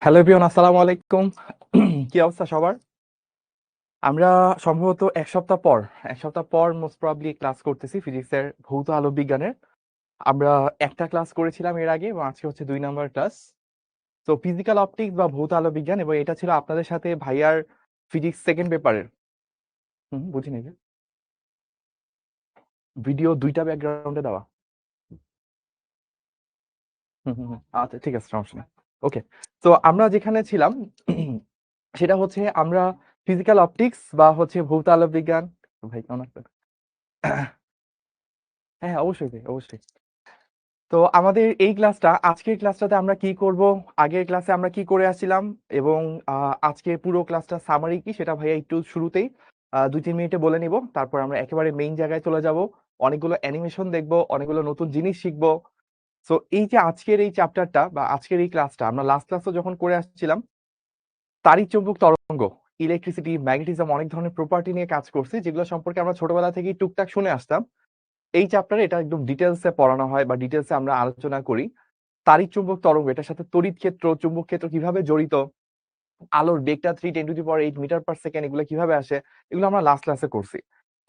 Hello everyone, আসসালামু আলাইকুম। কি অবস্থা সবার? আমরা সম্ভবত এক সপ্তাহ পর মোস্ট প্রবাবলি ক্লাস করতেছি ফিজিক্সের ভৌত আলোক বিজ্ঞানের। আমরা একটা ক্লাস করেছিলাম এর আগে এবং আজকে হচ্ছে 2 নাম্বার ক্লাস। তো ফিজিক্যাল অপটিক্স বা ভৌত আলোক বিজ্ঞান, এবং এটা ছিল আপনাদের সাথে ভাইয়ার ফিজিক্স সেকেন্ড পেপারের। বুঝিনি যে ভিডিও 2টা ব্যাকগ্রাউন্ডে দেওয়া। আচ্ছা, ঠিক আছে, সমস্যা নেই। ওকে, তো আমরা যেখানে ছিলাম সেটা হচ্ছে আমরা ফিজিক্যাল অপটিক্স বা হচ্ছে ভৌত আলোক বিজ্ঞান। ভাই কেমন আছেন? হ্যাঁ, অবশ্যই ভাই, অবশ্যই। তো আমাদের এই ক্লাসটা, আজকের ক্লাসটাতে আমরা কি করব, আগের ক্লাসে আমরা কি করে আসছিলাম, এবং আজকে পুরো ক্লাসটা সামারি কি সেটা ভাইয়া একটু শুরুতেই 2-3 মিনিটে বলে নিব। তারপর আমরা একেবারে মেইন জায়গায় চলে যাব। অনেকগুলো অ্যানিমেশন দেখব, অনেকগুলো নতুন জিনিস শিখব। সো এই যে আজকের এই চ্যাপ্টারটা বা আজকের এই ক্লাসটা আমরা লাস্ট ক্লাসও যখন করে আসছিলাম, তাড়িৎ চৌম্বক তরঙ্গ, ইলেকট্রিসিটি, ম্যাগনেটিজম, অনেক ধরনের প্রপার্টি নিয়ে কাজ করছি, যেগুলো সম্পর্কে আমরা ছোটবেলা থেকেই টুকটাক শুনে আসতাম। এই চ্যাপ্টারে এটা একদম ডিটেলসে পড়ানো হয় বা ডিটেলসে আমরা আলোচনা করি। তাড়িৎ চুম্বক তরঙ্গ, এটার সাথে তড়িৎ ক্ষেত্র, চুম্বক ক্ষেত্র কিভাবে জড়িত, আলোর বেগটা 3 × 10⁸ মিটার পার সেকেন্ড, এগুলো কিভাবে আসে, এগুলো আমরা লাস্ট ক্লাসে করছি।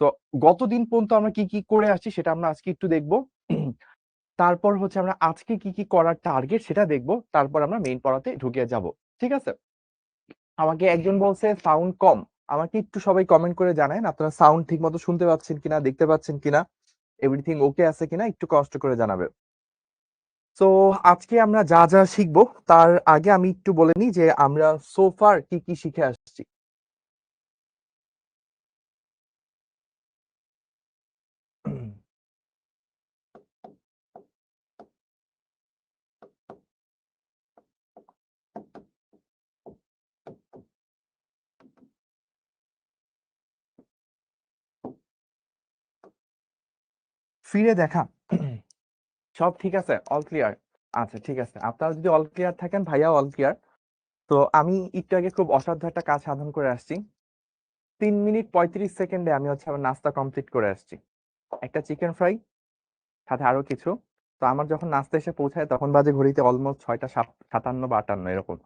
তো গতদিন পর্যন্ত আমরা কি কি করে আসছি সেটা আমরা আজকে একটু দেখবো। তারপর হচ্ছে আমরা আজকে কি কি করার টার্গেট সেটা দেখবো, তারপর আমরা মেইন পড়াতে ঢুকে যাব। ঠিক আছে? আমাকে একজন বলছে সাউন্ড কম। আমাকে একটু সবাই কমেন্ট করে জানান আপনারা সাউন্ড ঠিক মতো শুনতে পাচ্ছেন কিনা, দেখতে পাচ্ছেন কিনা, এভরিথিং ওকে আছে কিনা, একটু কষ্ট করে জানাবে। তো আজকে আমরা যা যা শিখবো তার আগে আমি একটু বলে নিই যে আমরা সোফার কি কি শিখে আসছি। ফিরে দেখা, সব ঠিক আছে, অল ক্লিয়ার। আচ্ছা, ঠিক আছে, আপনারা যদি অল ক্লিয়ার থাকেন, ভাইয়া অল ক্লিয়ার। তো আমি একটু আগে খুব অসাধ্য একটা কাজ সাধন করে আসছি। 3 মিনিট 35 সেকেন্ডে আমি হচ্ছে আমার নাস্তা কমপ্লিট করে আসছি। একটা চিকেন ফ্রাই, সাথে আরো কিছু। তো আমার যখন নাস্তা এসে পৌঁছায় তখন বাজে ঘড়িতে অলমোস্ট 6টা 57 বা 58 এরকম।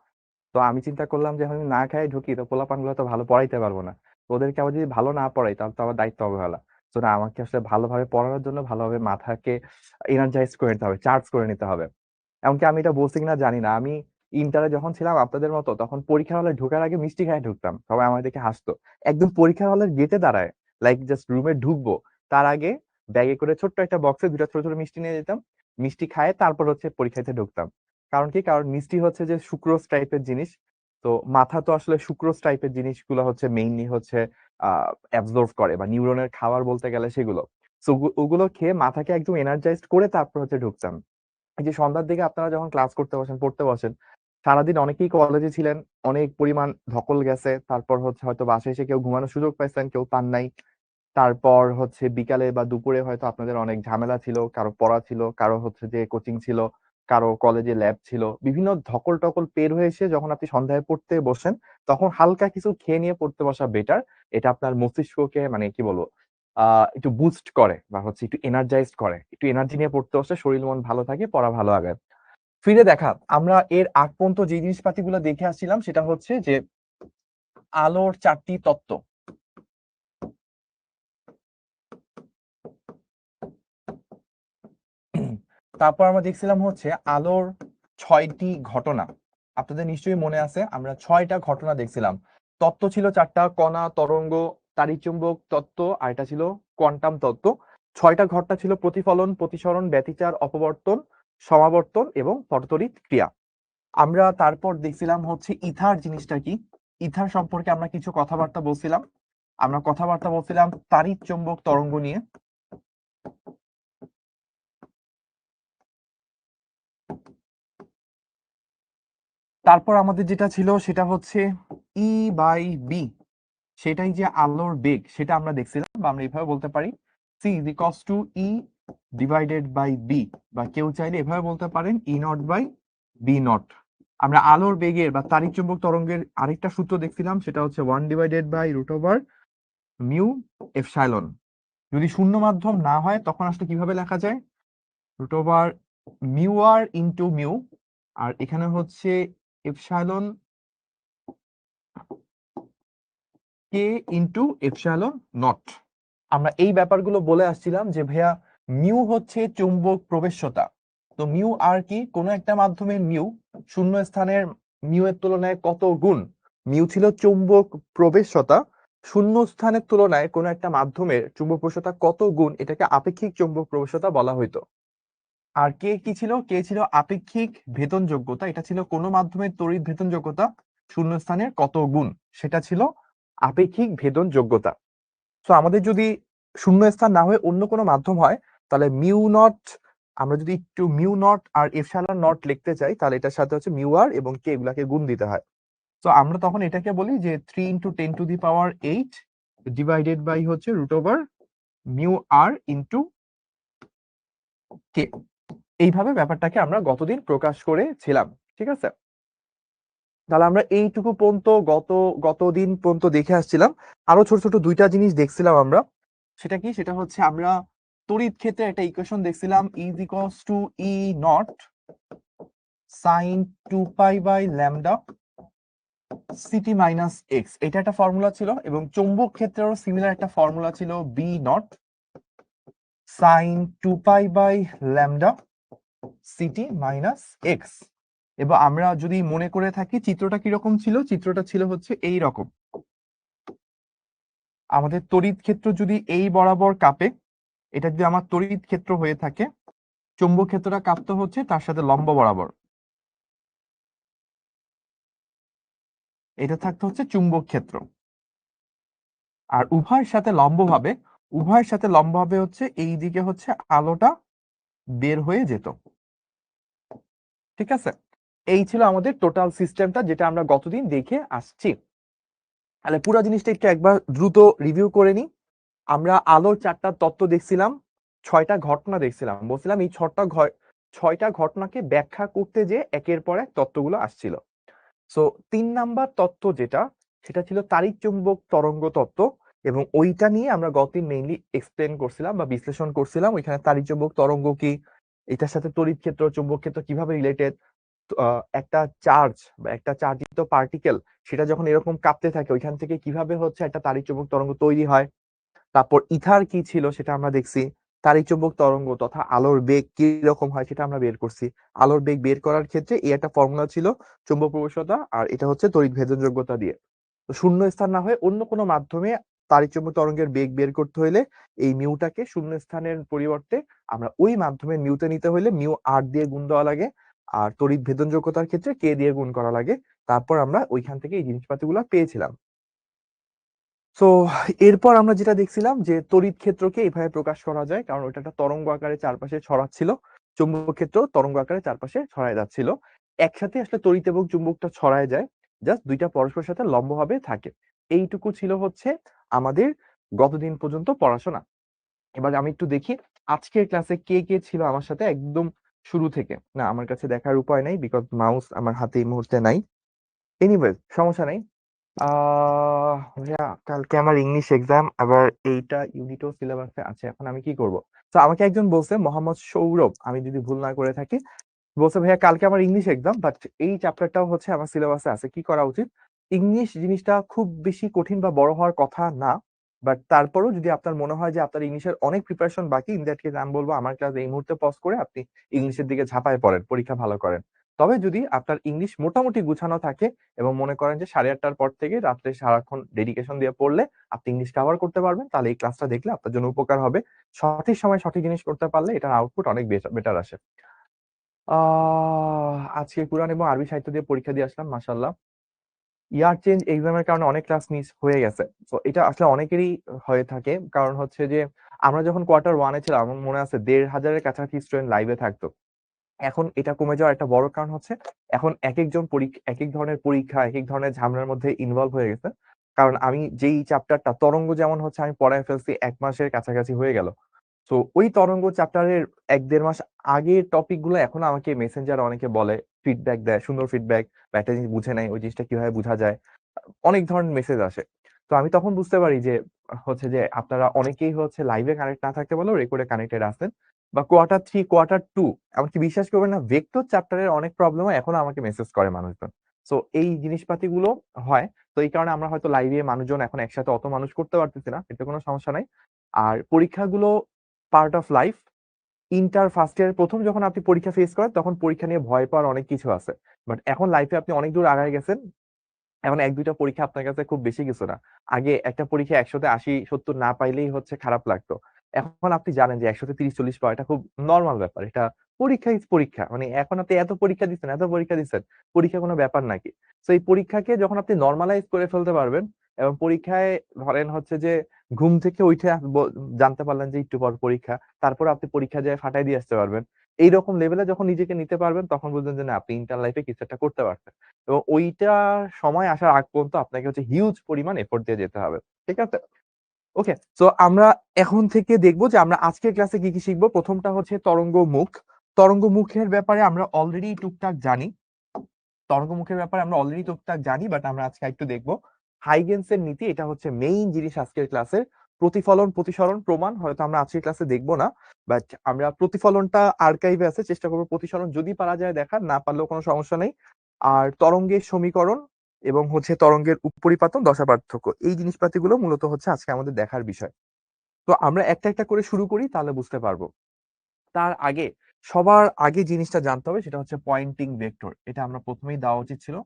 তো আমি চিন্তা করলাম যে আমি না খাই ঢুকি, তো পোলাপানগুলো তো ভালো পড়াইতে পারবো না। তো ওদেরকে আবার যদি ভালো না পড়াই তাহলে তো আবার দায়িত্ব অবহেলা। তো না, আমাকে আসলে ভালোভাবে পড়ানোর জন্য ভালোভাবে মাথাকে এনার্জাইজ করে নিতে হবে, চার্জ করে নিতে হবে। এমনকি আমি এটা বলছি কিনা জানি না, আমি ইন্টারে যখন ছিলাম আপনাদের মতো, তখন পরীক্ষার হলে ঢোকার আগে মিষ্টি খায় ঢুকতাম, সবাই আমার দেখে হাসতো। একদম পরীক্ষার হলের গেটে দাঁড়ায়, লাইক জাস্ট রুমে ঢুকবো তার আগে ব্যাগে করে ছোট্ট একটা বক্সে 2টা ছোট ছোট মিষ্টি নিয়ে যেতাম। মিষ্টি খায় তারপর হচ্ছে পরীক্ষাতে ঢুকতাম। কারণ কি, কারণ মিষ্টি হচ্ছে যে সুক্রোজ টাইপের জিনিস। তো মাথা তো আসলে সুক্রোজ টাইপের জিনিসগুলো হচ্ছে মেইনলি হচ্ছে অ্যাবজর্ভ করে, বা নিউরনের খাবার বলতে গেলে সেগুলো। তো ওগুলো খেয়ে মাথাকে একদম এনার্জাইজড করে তারপর হচ্ছে ঢুকতাম। এই যে সন্ধ্যার দিকে আপনারা যখন ক্লাস করতে বসেন, পড়তে বসেন, সারাদিন অনেকেই কলেজে ছিলেন, অনেক পরিমাণ ধকল গেছে, তারপর হচ্ছে হয়তো বাসায় এসে কেউ ঘুমানোর সুযোগ পাইছেন, কেউ পান নাই। তারপর হচ্ছে বিকালে বা দুপুরে হয়তো আপনাদের অনেক ঝামেলা ছিল, কারো পড়া ছিল, কারো হচ্ছে যে কোচিং ছিল, কারো কলেজে ল্যাব ছিল, বিভিন্ন ধকল টকল পের হয়ে এসে যখন আপনি সন্ধ্যায় পড়তে বসেন, তখন হালকা কিছু খেয়ে নিয়ে পড়তে বসা বেটার। এটা আপনার মস্তিষ্ককে মানে কি বলবো, একটু বুস্ট করে বা হচ্ছে একটু এনার্জাইজড করে। একটু এনার্জি নিয়ে পড়তে বসলে শরীর মন ভালো থাকে, পড়া ভালো আগায়। ফিরে দেখা, আমরা এর আগ পর্যন্ত যে জিনিসপাতিগুলো দেখে আসছিলাম সেটা হচ্ছে যে আলোর 4টি তত্ত্ব। তারপর আমরা দেখছিলাম হচ্ছে আলোর 6টি ঘটনা। আপনাদের নিশ্চয়ই মনে আছে, আমরা 6টা ঘটনা দেখছিলাম। তত্ত্ব ছিল 4টা: কণা, তরঙ্গ, তাড়িৎচুম্বক তত্ত্ব, আর এটা ছিল কোয়ান্টাম তত্ত্ব। 6টা ঘটনা ছিল প্রতিফলন, প্রতিসরণ, ব্যতিচার, অপবর্তন, সমাবর্তন এবং পরতড়িৎ ক্রিয়া। আমরা তারপর দেখছিলাম হচ্ছে ইথার জিনিসটা কি। ইথার সম্পর্কে আমরা কিছু কথাবার্তা বলছিলাম। আমরা কথাবার্তা বলছিলাম তাড়িৎ চৌম্বক তরঙ্গ নিয়ে। তারপর আমাদের যেটা ছিল সেটা হচ্ছে E/B, সেটাই যে আলোর বেগ, সেটা আমরা দেখছিলাম, বা আমরা এইভাবে বলতে পারি C = E/B, বা কেউ চাইলে এভাবে বলতে পারেন E0/B0। আমরা আলোর বেগের বা তাড়িৎ চুম্বক তরঙ্গের আরেকটা সূত্র দেখছিলাম, সেটা হচ্ছে 1/√με। যদি শূন্য মাধ্যম না হয় তখন আসলে কিভাবে লেখা যায়? √μr into mu. আর এখানে হচ্ছে epsilon K into epsilon not. আমরা এই ব্যাপারগুলো বলে আসছিলাম যে ভাইয়া মিউ হচ্ছে চৌম্বক প্রবেশ্যতা। তো মিউ আর কি, কোনো একটা মাধ্যমের মিউ শূন্য স্থানের মিউ এর তুলনায় কত গুণ। মিউ ছিল চৌম্বক প্রবেশ্যতা, শূন্য স্থানের তুলনায় কোনো একটা মাধ্যমের চুম্বক প্রবেশ্যতা কত গুণ, এটাকে আপেক্ষিক চৌম্বক প্রবেশ্যতা বলা হইতো। আর কে কি ছিল, কে ছিল আপেক্ষিক ভেদন যোগ্যতা, এটা ছিল কোনো মাধ্যমের তড়িৎ ভেদন যোগ্যতা শূন্য স্থানের কত গুণ, সেটা ছিল আপেক্ষিক ভেদন যোগ্যতা। তো আমাদের যদি শূন্য স্থান না হয়ে অন্য কোনো মাধ্যম হয়, তাহলে মিউ নট, আমরা যদি একটু মিউ নট আর এপসাইলন নট লিখতে চাই, তাহলে এটার সাথে হচ্ছে মিউ আর এবং কে এগুলাকে গুণ দিতে হয়। তো আমরা তখন এটাকে বলি যে 3 × 10⁸ ডিভাইডেড বাই হচ্ছে √ওভার মিউ আর ইন্টু কে। এইভাবে ব্যাপারটাকে আমরা গতদিন প্রকাশ করেছিলাম, ঠিক আছে। তাহলে আমরা এইটুকু পর্যন্ত গতদিন পর্যন্ত দেখে আসছিলাম। আরো ছোট ছোট দুইটা জিনিস দেখছিলাম আমরা। সেটা কি, সেটা হচ্ছে আমরা তড়িৎ ক্ষেত্রে একটা ইকুয়েশন দেখছিলাম, is equals to E nought sine 2π/λ c t minus x, এটা একটা ফর্মুলা ছিল। এবং চৌম্বক ক্ষেত্রেও সিমিলার একটা ফর্মুলা ছিল, B nought sine 2π/λ c t minus x. এবং আমরা যদি মনে করে থাকি চিত্রটা কিরকম ছিল, চিত্রটা ছিল হচ্ছে এই রকম। আমাদের তড়িৎ ক্ষেত্র যদি এই বরাবর কাঁপে, এটা যদি আমার তড়িৎ ক্ষেত্র হয়ে থাকে, চৌম্বক ক্ষেত্রটা কাঁপতে হচ্ছে তার সাথে লম্ব বরাবর, এটা থাকতে হচ্ছে চুম্বক ক্ষেত্র। আর উভয়ের সাথে লম্বভাবে হচ্ছে এই দিকে হচ্ছে আলোটা বের হয়ে যেত, ঠিক আছে। এই ছিল আমাদের টোটাল সিস্টেমটা, যেটা আমরা গতদিন দেখে আসছি। তাহলে পুরো জিনিসটা একটু একবার দ্রুত রিভিউ করে নিই। আমরা আলোর 4টা তত্ত্ব দেখছিলাম, 6টা ঘটনা দেখছিলাম, বলছিলাম এই 6টা ঘটনাকে ব্যাখ্যা করতে যে একের পর এক তত্ত্বগুলো আসছিল। সো 3 নাম্বার তত্ত্ব যেটা, সেটা ছিল তাড়িৎ চুম্বক তরঙ্গ তত্ত্ব। এবং ওইটা নিয়ে আমরা গতদিন মেইনলি এক্সপ্লেন করছিলাম বা বিশ্লেষণ করছিলাম। ওইখানে তাড়িৎ চুম্বক তরঙ্গ কি, এটার সাথে তড়িৎ ক্ষেত্র চুম্বক ক্ষেত্র কিভাবে রিলেটেড, একটা চার্জ বা একটা চার্জিত পার্টিকেল সেটা যখন এরকম কাঁপতে থাকে, ওইখান থেকে কিভাবে হচ্ছে একটা তাড়িৎ চুম্বক তরঙ্গ তৈরি হয়। তারপর ইথার কি ছিল সেটা আমরা দেখছি। তাড়িৎ চুম্বক তরঙ্গ তথা আলোর বেগ কি রকম হয় সেটা আমরা বের করছি। আলোর বেগ বের করার ক্ষেত্রে এই একটা ফর্মুলা ছিল, চুম্বক প্রবেশ্যতা, আর এটা হচ্ছে তড়িৎ ভেদনযোগ্যতা দিয়ে। তো শূন্য স্থান না হয়ে অন্য কোনো মাধ্যমে তাড়িৎ চুম্বক তরঙ্গের বেগ বের করতে হলে এই মিউটাকে শূন্য স্থানের পরিবর্তে আমরা ওই মাধ্যমের মিউতে নিতে হলে মিউ আর দিয়ে গুণ দেওয়া লাগে, আর তড়িৎ ভেদনযোগ্যতার ক্ষেত্রে কে দিয়ে গুণ করা লাগে। তারপর আমরা ওইখান থেকে এই জিনিসপাতিগুলো পেয়েছিলাম। সো এরপর আমরা যেটা দেখছিলাম যে তড়িৎ ক্ষেত্রকে এইভাবে প্রকাশ করা যায়, কারণ ওইটা একটা তরঙ্গ আকারে চারপাশে ছড়াচ্ছিল। চুম্বক ক্ষেত্র তরঙ্গ আকারে চারপাশে ছড়ায় যাচ্ছিল। একসাথে আসলে তড়িৎ এবং চুম্বকটা ছড়ায় যায়, জাস্ট দুইটা পরস্পরের সাথে লম্বভাবে থাকে। এইটুকু ছিল হচ্ছে আমাদের গতদিন পর্যন্ত পড়াশোনা। এবার আমি একটু দেখি আজকের ক্লাসে কে কে ছিল আমার সাথে একদম শুরু থেকে। না, আমার কাছে দেখার উপায় নাই, বিকজ মাউস আমার হাতে এই মুহূর্তে নাই। এনিওয়েজ, সমস্যা নাই। ভাইয়া কালকে আমার ইংলিশ এক্সাম, আবার এইটা ইউনিটও সিলেবাসে আছে, এখন আমি কি করব। তো আমাকে একজন বলছে, মোহাম্মদ সৌরভ, আমি যদি ভুল না করে থাকি, বলছে ভাইয়া কালকে আমার ইংলিশ এক্সাম, বাট এই চ্যাপ্টারটাও হচ্ছে আমার সিলেবাসে আছে, কি করা উচিত। ইংলিশ জিনিসটা খুব বেশি কঠিন বা বড় হওয়ার কথা না, বাট তারপরও যদি আপনার মনে হয় যে আপনার ইংলিশের অনেক প্রিপারেশন বাকি, ইন দ্যাট কেস আমি বলবো আমার ক্লাস এই মুহূর্তে পজ করে আপনি ইংলিশের দিকে ঝাঁপায় পড়েন, পরীক্ষা ভালো করেন। তবে যদি আপনার ইংলিশ মোটামুটি গুছানো থাকে এবং মনে করেন যে 8:30টার পর থেকে রাত্রে সারাক্ষণ ডেডিকেশন দিয়ে পড়লে আপনি ইংলিশ কভার করতে পারবেন, তাহলে এই ক্লাসটা দেখলে আপনার জন্য উপকার হবে। সঠিক সময় সঠিক জিনিস করতে পারলে এটার আউটপুট অনেক বেটার আসে। আজকে কোরআন এবং আরবি সাহিত্য দিয়ে পরীক্ষা দিয়ে আসলাম, মাশাআল্লাহ। ইয়ার চেঞ্জ এক্সামের কারণে অনেক ক্লাস মিস হয়ে গেছে। তো এটা আসলে অনেকেরই হয়ে থাকে, কারণ হচ্ছে যে আমরা যখন কোয়ার্টার 1-এ ছিলাম, আমার মনে আছে 1,500-এর কাছাকাছি স্টুডেন্ট লাইভে থাকতো। এখন এটা কমে যাওয়ার একটা বড় কারণ হচ্ছে এখন এক একজন এক এক ধরনের পরীক্ষা, এক এক ধরনের ঝামেলার মধ্যে ইনভলভ হয়ে গেছে। কারণ আমি যেই চ্যাপ্টারটা তরঙ্গ যেমন হচ্ছে আমি পড়ায় ফেলছি 1 মাসের কাছাকাছি হয়ে গেল। তো ওই তরঙ্গ চ্যাপ্টারের 1-1.5 মাস আগের টপিক গুলো এখন আমাকে মেসেঞ্জার অনেকে বলে, ফিডব্যাক দেয়, সুন্দর ফিডব্যাক, বা একটা জিনিস বুঝে নাই ওই জিনিসটা কিভাবে বোঝা যায়, অনেক ধরনের মেসেজ আসে। তো আমি তখন বুঝতে পারি যে হচ্ছে যে আপনারা অনেকেই হচ্ছে লাইভে কানেক্ট না থাকতে পারলেও রেকর্ডে কানেক্টেড আছেন, বা কোয়ার্টার 3 কোয়ার্টার 2, এমনকি বিশ্বাস করবেন না, ভেক্টর চ্যাপ্টারের অনেক প্রবলেম হয়, এখনো আমাকে মেসেজ করে মানুষজন সো এই জিনিসপাতিগুলো হয়। তো এই কারণে আমরা হয়তো লাইভে মানুষজন এখন একসাথে অত মানুষ করতে পারতেছি না, এতে কোনো সমস্যা নাই। আর পরীক্ষাগুলো part of life. Inter first year প্রথম যখন আপনি পরীক্ষা ফেস করেন তখন পরীক্ষা নিয়ে ভয় পাওয়ার অনেক কিছু আছে, বাট এখন লাইফে আপনি অনেক দূর আগায় গেছেন। এখন ১-২টা পরীক্ষা আপনার কাছে খুব বেশি কিছু না। আগে একটা পরীক্ষা ১০০ তে ৮০-৭০ না পাইলেই হচ্ছে খারাপ লাগতো। এখন আপনি জানেন যে ১০০ তে ৩০-৪০ পাওয়া এটা খুব নরমাল ব্যাপার। এটা পরীক্ষা ইজ পরীক্ষা। মানে এখন আপনি এত পরীক্ষা দিচ্ছেন, এত পরীক্ষা দিচ্ছেন, পরীক্ষা কোনো ব্যাপার নাকি? সো এই পরীক্ষাকে যখন আপনি নরমালাইজ করে ফেলতে পারবেন এবং পরীক্ষায় ধরেন হচ্ছে যে ঘুম থেকে উইঠে জানতে পারলেন যে একটু পর পরীক্ষা, তারপর আপনি পরীক্ষা যেয়ে ফাটায় দিয়ে আসতে পারবেন। এইরকম লেভেলে যখন নিজেকে নিতে পারবেন তখন বুঝবেন যে না আপনি ইন্টার লাইফে কিছু একটা করতে পারছেন। এবং ওইটা সময় আসার আগ পর্যন্ত আপনাকে হচ্ছে হিউজ পরিমাণ এফোর্ট দিয়ে যেতে হবে। ঠিক আছে? ওকে। সো আমরা এখন থেকে দেখব যে আমরা আজকের ক্লাসে কি কি শিখবো। প্রথমটা হচ্ছে তরঙ্গ মুখ। তরঙ্গ মুখের ব্যাপারে আমরা অলরেডি টুকটাক জানি। বাট আমরা আজকে একটু দেখবো হাইগেন্সের নীতি। এটা হচ্ছে মেইন জিনিস আজকের ক্লাসের। প্রতিফলন, প্রতিসরণ, প্রমাণ হয়তো আমরা আজকের ক্লাসে দেখবো না, বাট আমরা প্রতিফলনটা আর্কাইভে আছে, চেষ্টা করবো প্রতিসরণ যদি পারা যায় দেখার, না পারলেও কোনো সমস্যা নেই। আর তরঙ্গের সমীকরণ এবং হচ্ছে তরঙ্গের উপরিপাতন, দশা পার্থক্য, এই জিনিসপাতিগুলো মূলত হচ্ছে আজকে আমাদের দেখার বিষয়। তো আমরা একটা একটা করে শুরু করি, তাহলে বুঝতে পারবো। তার আগে সবার আগে জিনিসটা জানতে হবে, সেটা হচ্ছে পয়েন্টিং ভেক্টর। এটা আমরা প্রথমেই দেওয়া উচিত ছিল।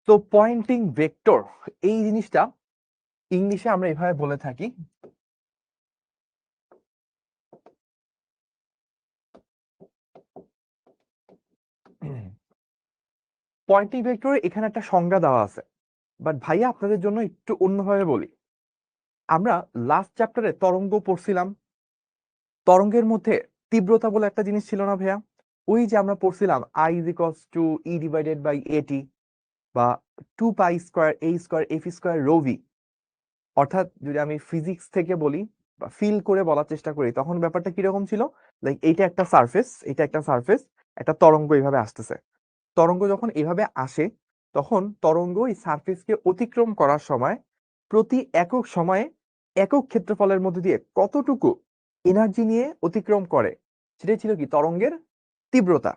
তো পয়েন্টিং ভেক্টর এই জিনিসটা ইংলিশে আমরা এভাবে বলে থাকি, পয়েন্টিং ভেক্টর এখানে একটা সংজ্ঞা দেওয়া আছে, বাট ভাইয়া আপনাদের জন্য একটু অন্যভাবে বলি। আমরা লাস্ট চ্যাপ্টারে তরঙ্গ পড়ছিলাম, তরঙ্গের মধ্যে তীব্রতা বলে একটা জিনিস ছিল না ভাইয়া? ওই যে আমরা পড়ছিলাম I is equals to E divided by AT, বা 2 pi square A square F square rho V। অর্থাৎ যদি আমি ফিজিক্স থেকে বলি বা ফিল করে বলার চেষ্টা করি, তখন ব্যাপারটা কিরকম ছিল, লাইক এইটা একটা সারফেস, এটা একটা সারফেস, একটা তরঙ্গ এইভাবে আসতেছে। তরঙ্গ যখন এভাবে আসে তখন তরঙ্গ এই সারফেসকে অতিক্রম করার সময় প্রতি একক সময়ে একক ক্ষেত্রফলের মধ্যে দিয়ে কতটুকু এনার্জি নিয়ে অতিক্রম করে, সেটাই ছিল কি তরঙ্গের তীব্রতা।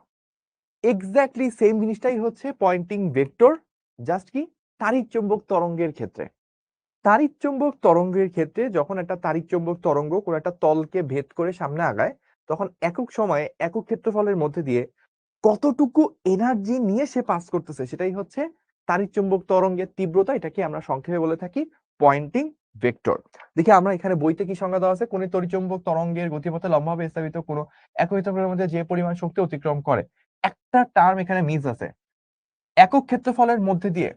এক্স্যাক্টলি সেম জিনিসটাই হচ্ছে পয়েন্টিং ভেক্টর, জাস্ট কি তাড়িৎ-চৌম্বক তরঙ্গের ক্ষেত্রে। তাড়িৎ-চৌম্বক তরঙ্গের ক্ষেত্রে যখন একটা তাড়িৎ-চৌম্বক তরঙ্গ কোনো একটা তলকে ভেদ করে সামনে আগায়, তখন একক সময়ে একক ক্ষেত্রফলের মধ্যে দিয়ে কতটুকু এনার্জি নিয়ে সে পাস করতেছে, সেটাই হচ্ছে তাড়িৎ-চৌম্বক তরঙ্গের তীব্রতা। এটাকে আমরা সংক্ষেপে বলে থাকি পয়েন্টিং ভেক্টর। দেখি আমরা এখানে বইতে কি সংজ্ঞা দেওয়া আছে, কোন তড়িৎ-চৌম্বক তরঙ্গের গতিপথে লম্বভাবে স্থাপিত কোনো একক ক্ষেত্রফলের মধ্যে যে পরিমাণ শক্তি অতিক্রম করে। একটা টার্ম এখানে মিস আছে, একক ক্ষেত্রফলের মধ্যে দিয়ে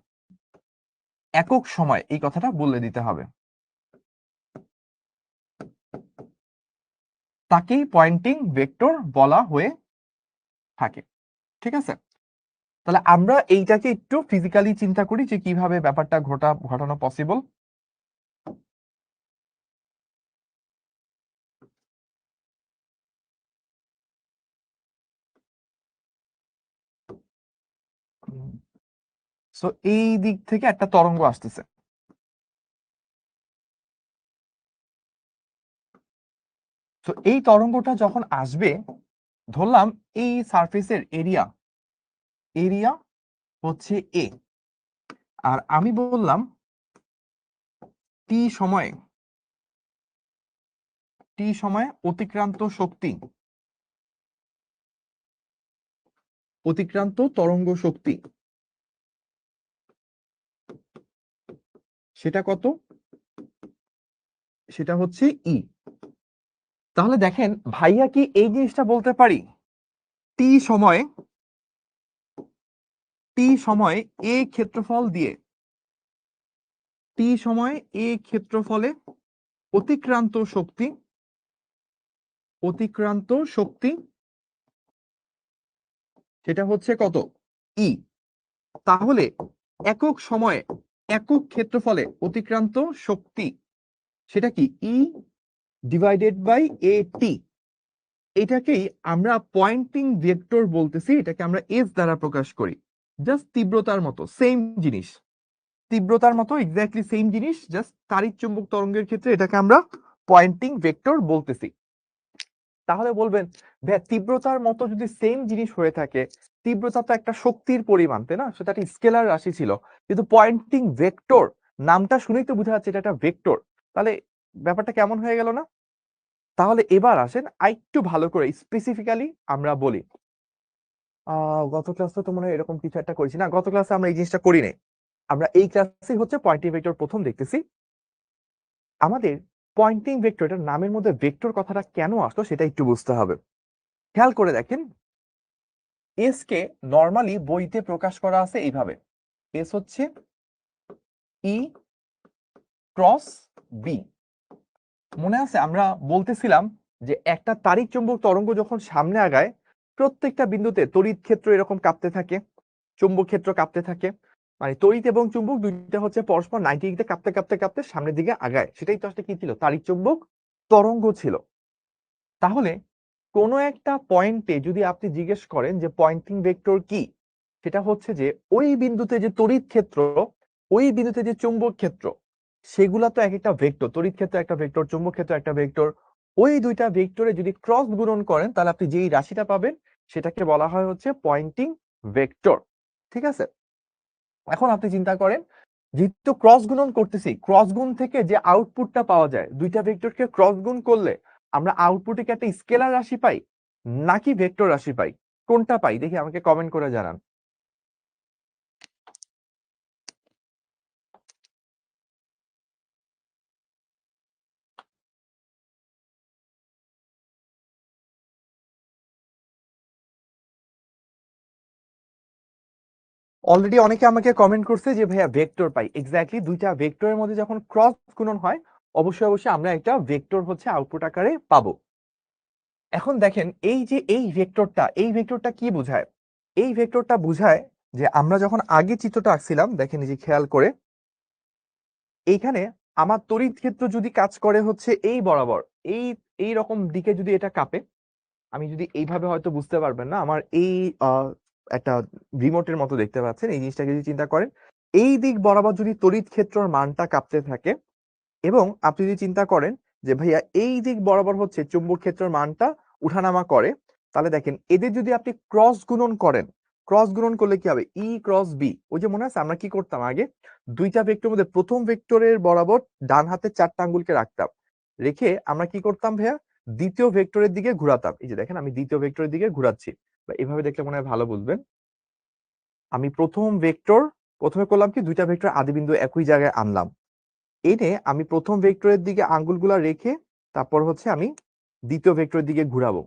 একক সময়, এই কথাটা বলে দিতে হবে, তাকেই পয়েন্টিং ভেক্টর বলা হয়ে থাকে। ঠিক আছে? তাহলে আমরা এইটাকে একটু ফিজিক্যালি চিন্তা করি যে কিভাবে ব্যাপারটা ঘটানো পসিবল। সো এই দিক থেকে একটা তরঙ্গ আসতেছে। তো এই তরঙ্গটা যখন আসবে, ধরলাম এই সারফেসের এরিয়া এরিয়া হচ্ছে এ, আর আমি বললাম টি সময়ে অতিক্রান্ত শক্তি, অতিক্রান্ত তরঙ্গ শক্তি সেটা কত, সেটা হচ্ছে ই। তাহলে দেখেন ভাইয়া কি এই জিনিসটা বলতে পারি, টি সময় এ ক্ষেত্রফল দিয়ে, টি সময় এ ক্ষেত্রফলে অতিক্রান্ত শক্তি, সেটা হচ্ছে কত, ই। তাহলে একক সময়ে একক ক্ষেত্রফলে অতিক্রান্ত শক্তি সেটা কি, ই ডিভাইডেড বাই এ টি। এটাকেই আমরা পয়েন্টিং ভেক্টর বলতেছি, এটাকে আমরা এস দ্বারা প্রকাশ করি, জাস্ট তীব্রতার মতো সেম জিনিস। তীব্রতার মতো এক্স্যাক্টলি সেম জিনিস, জাস্ট তাড়িৎ চুম্বক তরঙ্গের ক্ষেত্রে এটাকে আমরা পয়েন্টিং ভেক্টর বলতেছি। তাহলে বলবেন ভাইয়া তীব্রতার মতো যদি সেম জিনিস হয়ে থাকে, তীব্রতা তো একটা শক্তির পরিমাণ, তাই না? সেটা একটা স্কেলার রাশি ছিল, কিন্তু পয়েন্টিং ভেক্টর নামটা শুনেই তো বোঝা যাচ্ছে এটা একটা ভেক্টর। তাহলে ব্যাপারটা কেমন হয়ে গেল না? তাহলে এবার আসেন আরেকটু ভালো করে স্পেসিফিক্যালি আমরা বলি। গত ক্লাসে তো মনে হয় এরকম কিছু একটা করেছি না, গত ক্লাসে আমরা এই জিনিসটা করি নাই। আমরা এই ক্লাসে হচ্ছে পয়েন্টিং ভেক্টর প্রথম দেখতেছি। আমাদের পয়েন্টিং ভেক্টর, এটার নামের মধ্যে ভেক্টর কথাটা কেন আসলো সেটা একটু বুঝতে হবে। খেয়াল করে দেখেন, এস কে নরমালি বইতে প্রকাশ করা আছে এইভাবে, এস হচ্ছে ই ক্রস বি। মনে আছে আমরা বলতেছিলাম যে একটা তাড়িৎ চুম্বক তরঙ্গ যখন সামনে আগায়, প্রত্যেকটা বিন্দুতে তড়িৎ ক্ষেত্র এরকম কাঁপতে থাকে, চুম্বক ক্ষেত্র কাঁপতে থাকে, মানে তড়িৎ এবং চুম্বক দুইটা হচ্ছে পরস্পর 90 ডিগ্রিতে কাঁপতে কাঁপতে কাঁপতে সামনের দিকে আগায়, সেটাই তো আসলে কি ছিল, তাড়িৎ চুম্বক তরঙ্গ ছিল। তাহলে কোনো একটা পয়েন্টে যদি আপনি জিজ্ঞেস করেন যে পয়েন্টিং ভেক্টর কি, সেটা হচ্ছে যে ওই বিন্দুতে যে তড়িৎ ক্ষেত্র, ওই বিন্দুতে যে চুম্বক ক্ষেত্র, সেগুলা তো এক একটা ভেক্টর, তড়িৎ ক্ষেত্র একটা ভেক্টর, চুম্বক ক্ষেত্র একটা ভেক্টর। ওই দুইটা ভেক্টরে যদি ক্রস গুণন করেন তাহলে আপনি যেই রাশিটা পাবেন সেটাকে বলা হয় হচ্ছে পয়েন্টিং ভেক্টর। ঠিক আছে? এখন আপনি চিন্তা করেন, যেহেতু ক্রস গুণন করতেছি, ক্রস গুণ থেকে যে আউটপুটটা পাওয়া যায়, দুইটা ভেক্টরকে ক্রস গুণ করলে আমরা আউটপুটে কি একটা স্কেলার রাশি পাই নাকি ভেক্টর রাশি পাই? কোনটা পাই দেখি, আমাকে কমেন্ট করে জানান। অলরেডি অনেকে আমাকে কমেন্ট করছে যে ভাইয়া ভেক্টর পাই। এক্স্যাক্টলি দুইটা ভেক্টরের মধ্যে যখন ক্রস গুণন হয়, অবশ্যই অবশ্যই আমরা একটা ভেক্টর হচ্ছে আউটপুট আকারে পাবো। এখন দেখেন এই যে এই ভেক্টরটা, এই ভেক্টরটা কি বোঝায়? এই ভেক্টরটা বোঝায় যে আমরা যখন আগে চিত্রটা আঁকছিলাম, দেখেন এই যে খেয়াল করে, এইখানে আমার তড়িৎ ক্ষেত্র যদি কাজ করে হচ্ছে এই বরাবর, এই এই রকম দিকে যদি এটা কাঁপে, আমি যদি এইভাবে, হয়তো বুঝতে পারবেন না, আমার এই একটা রিমোটের মতো দেখতে পাচ্ছেন, এই জিনিসটাকে যদি চিন্তা করেন, এই দিক বরাবর যদি তড়িৎ ক্ষেত্রের মানটা কাঁপতে থাকে, এবং আপনি যদি চিন্তা করেন যে ভাইয়া এই দিক বরাবর হচ্ছে চুম্বক ক্ষেত্রের মানটা উঠানামা করে, তাহলে দেখেন এদের যদি আপনি ক্রস গুণন করেন, ক্রস গুণন করলে কি হবে, ই ক্রস বি। ওই যে মনে আছে আমরা কি করতাম আগে, দুইটা ভেক্টরের মধ্যে প্রথম ভেক্টরের বরাবর ডান হাতে 4টা আঙ্গুলকে রাখতাম, রেখে আমরা কি করতাম ভাইয়া, দ্বিতীয় ভেক্টরের দিকে ঘোরাতাম। এই যে দেখেন আমি দ্বিতীয় ভেক্টরের দিকে ঘোরাচ্ছি, বা এভাবে দেখলে মনে হয় ভালো বুঝবেন। আমি প্রথম ভেক্টর, প্রথমে করলাম কি, দুইটা ভেক্টর আদিবিন্দু একই জায়গায় আনলাম, এনে আমি প্রথম ভেক্টরের দিকে আঙ্গুলগুলা রেখে তারপর হচ্ছে আমি দ্বিতীয় ভেক্টরের দিকে ঘুরাবো।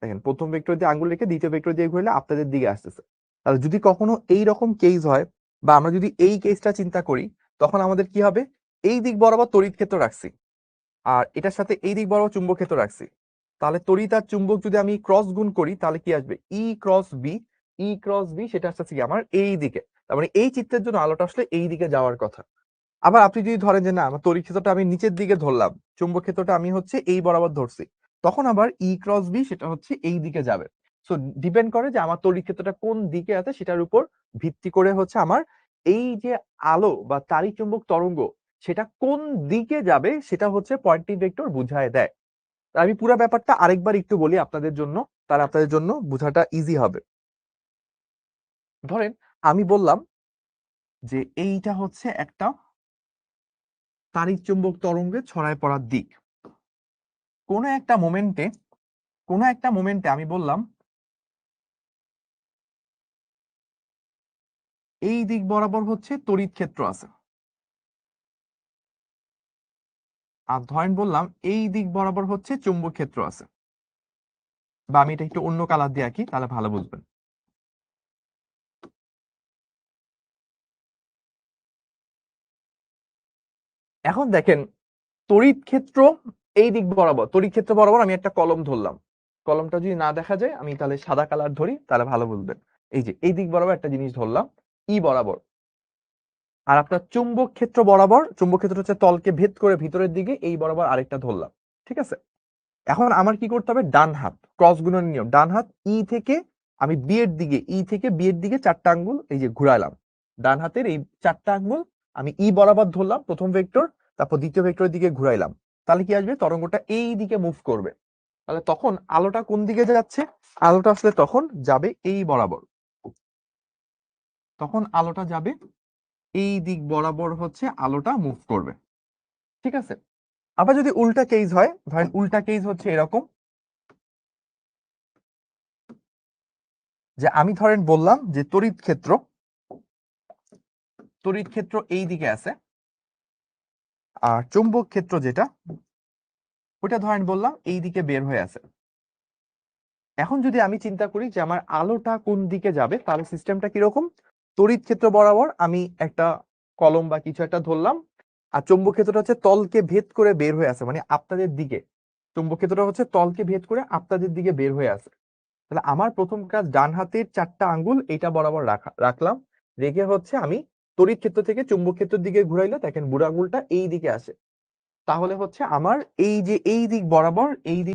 দেখেন প্রথম ভেক্টর দিয়ে আঙ্গুল রেখে দ্বিতীয় ভেক্টর দিয়ে ঘুরলে আপনাদের দিকে আসতেছে। তাহলে যদি কখনো এই রকম কেস হয়, বা আমরা যদি এই কেসটা চিন্তা করি, তখন আমাদের কি হবে, এই দিক বরাবর তড়িৎ ক্ষেত্র রাখছি, আর এটার সাথে এই দিক বরাবর চুম্বক ক্ষেত্র রাখছি, তাহলে তড়িৎ আর চুম্বক যদি আমি ক্রস গুণ করি তাহলে কি আসবে, ই ক্রস বি। ই ক্রস বি সেটা আসছে কি আমার এই দিকে, তার মানে এই চিত্রের জন্য আলোটা আসলে এই দিকে যাওয়ার কথা। আবার আপনি যদি ধরেন যে না, আমার তড়িৎ ক্ষেত্রটা আমি নিচের দিকে ধরলাম, চুম্বক ক্ষেত্রটা আমি হচ্ছে এই বরাবর ধরছি, তখন আবার ই ক্রস বি সেটা হচ্ছে এই দিকে যাবে। সো ডিপেন্ড করে যে আমার তড়িৎ ক্ষেত্রটা কোন দিকে আছে, সেটার উপর ভিত্তি করে হচ্ছে আমার এই যে আলো বা তাড়িৎ চুম্বক তরঙ্গ সেটা কোন দিকে যাবে সেটা হচ্ছে পয়েন্টিং ভেক্টর বুঝায় দেয়। আমি পুরো ব্যাপারটা আরেকবার একটু বলি আপনাদের জন্য, তাহলে আপনাদের জন্য বোঝাটা ইজি হবে। ধরেন আমি বললাম যে এইটা হচ্ছে একটা তাড়িৎ চুম্বক তরঙ্গে ছড়ায় পড়ার দিক। কোনো একটা মোমেন্টে, কোনো একটা মোমেন্টে আমি বললাম এই দিক বরাবর হচ্ছে তড়িৎ ক্ষেত্র আছে, আর ধরেন বললাম এই দিক বরাবর হচ্ছে চুম্বক ক্ষেত্র আছে, বা আমি এটা একটু অন্য কালার দিয়ে আঁকি তাহলে ভালো বুঝবেন। এখন দেখেন তড়িৎ ক্ষেত্র এই দিক বরাবর, তড়িৎ ক্ষেত্র বরাবর আমি একটা কলম ধরলাম, কলমটা যদি না দেখা যায় আমি তাহলে সাদা কালার ধরি তাহলে ভালো বুঝবেন। এই যে এই দিক বরাবর একটা জিনিস ধরলাম, ই বরাবর, আর আপনার চুম্বক ক্ষেত্র বরাবর, চুম্বক ক্ষেত্র হচ্ছে তলকে ভেদ করে ভিতরের দিকে, এই বরাবর আরেকটা ধরলাম। ঠিক আছে? এখন আমার কি করতে হবে, ডান হাত ক্রস গুণনের নিয়ম, ডান হাত ই থেকে আমি বি এর দিকে, ই থেকে বি এর দিকে 4টা আঙ্গুল এই যে ঘুরালাম, ডান হাতের এই 4টা আঙ্গুল আমি ই বরাবর ধরলাম প্রথম ভেক্টর, তারপর দ্বিতীয় ভেক্টরের দিকে ঘুরাইলাম, তাহলে কি আসবে? তরঙ্গটা এই দিকে মুভ করবে। তাহলে তখন আলোটা কোন দিকে যাচ্ছে? আলোটা আসলে তখন যাবে এই বরাবর, তখন আলোটা যাবে এই দিক বরাবর, হচ্ছে আলোটা মুভ করবে। ঠিক আছে। আবার যদি উল্টা কেস হয়, ধরেন উল্টা কেস হচ্ছে এরকম, যে আমি ধরেন বললাম যে তড়িৎ ক্ষেত্র এই দিকে আছে, আর চৌম্বক ক্ষেত্র যেটা, ওটা ধরেন বললাম এই দিকে বের হয়ে আছে। এখন যদি আমি চিন্তা করি যে আমার আলোটা কোন দিকে যাবে, তাহলে সিস্টেমটা কিরকম? তড়িৎ ক্ষেত্র বরাবর আমি একটা কলম বা কিছু একটা ধরলাম, আর চৌম্বক ক্ষেত্রটা হচ্ছে তলকে ভেদ করে বের হয়ে আছে, মানে আপনাদের দিকে। চৌম্বক ক্ষেত্রটা হচ্ছে তলকে ভেদ করে আপনাদের দিকে বের হয়ে আছে। তাহলে আমার প্রথম কাজ, ডান হাতের 4টা আঙ্গুল এটা বরাবর রাখলাম, রেখে হচ্ছে আমি তড়িৎ ক্ষেত্র থেকে চুম্বক ক্ষেত্রের দিকে ঘুরাইলে দেখেন বুড়ো আঙ্গুলটা এই দিকে আসে। তাহলে হচ্ছে আমার এই যে এই দিক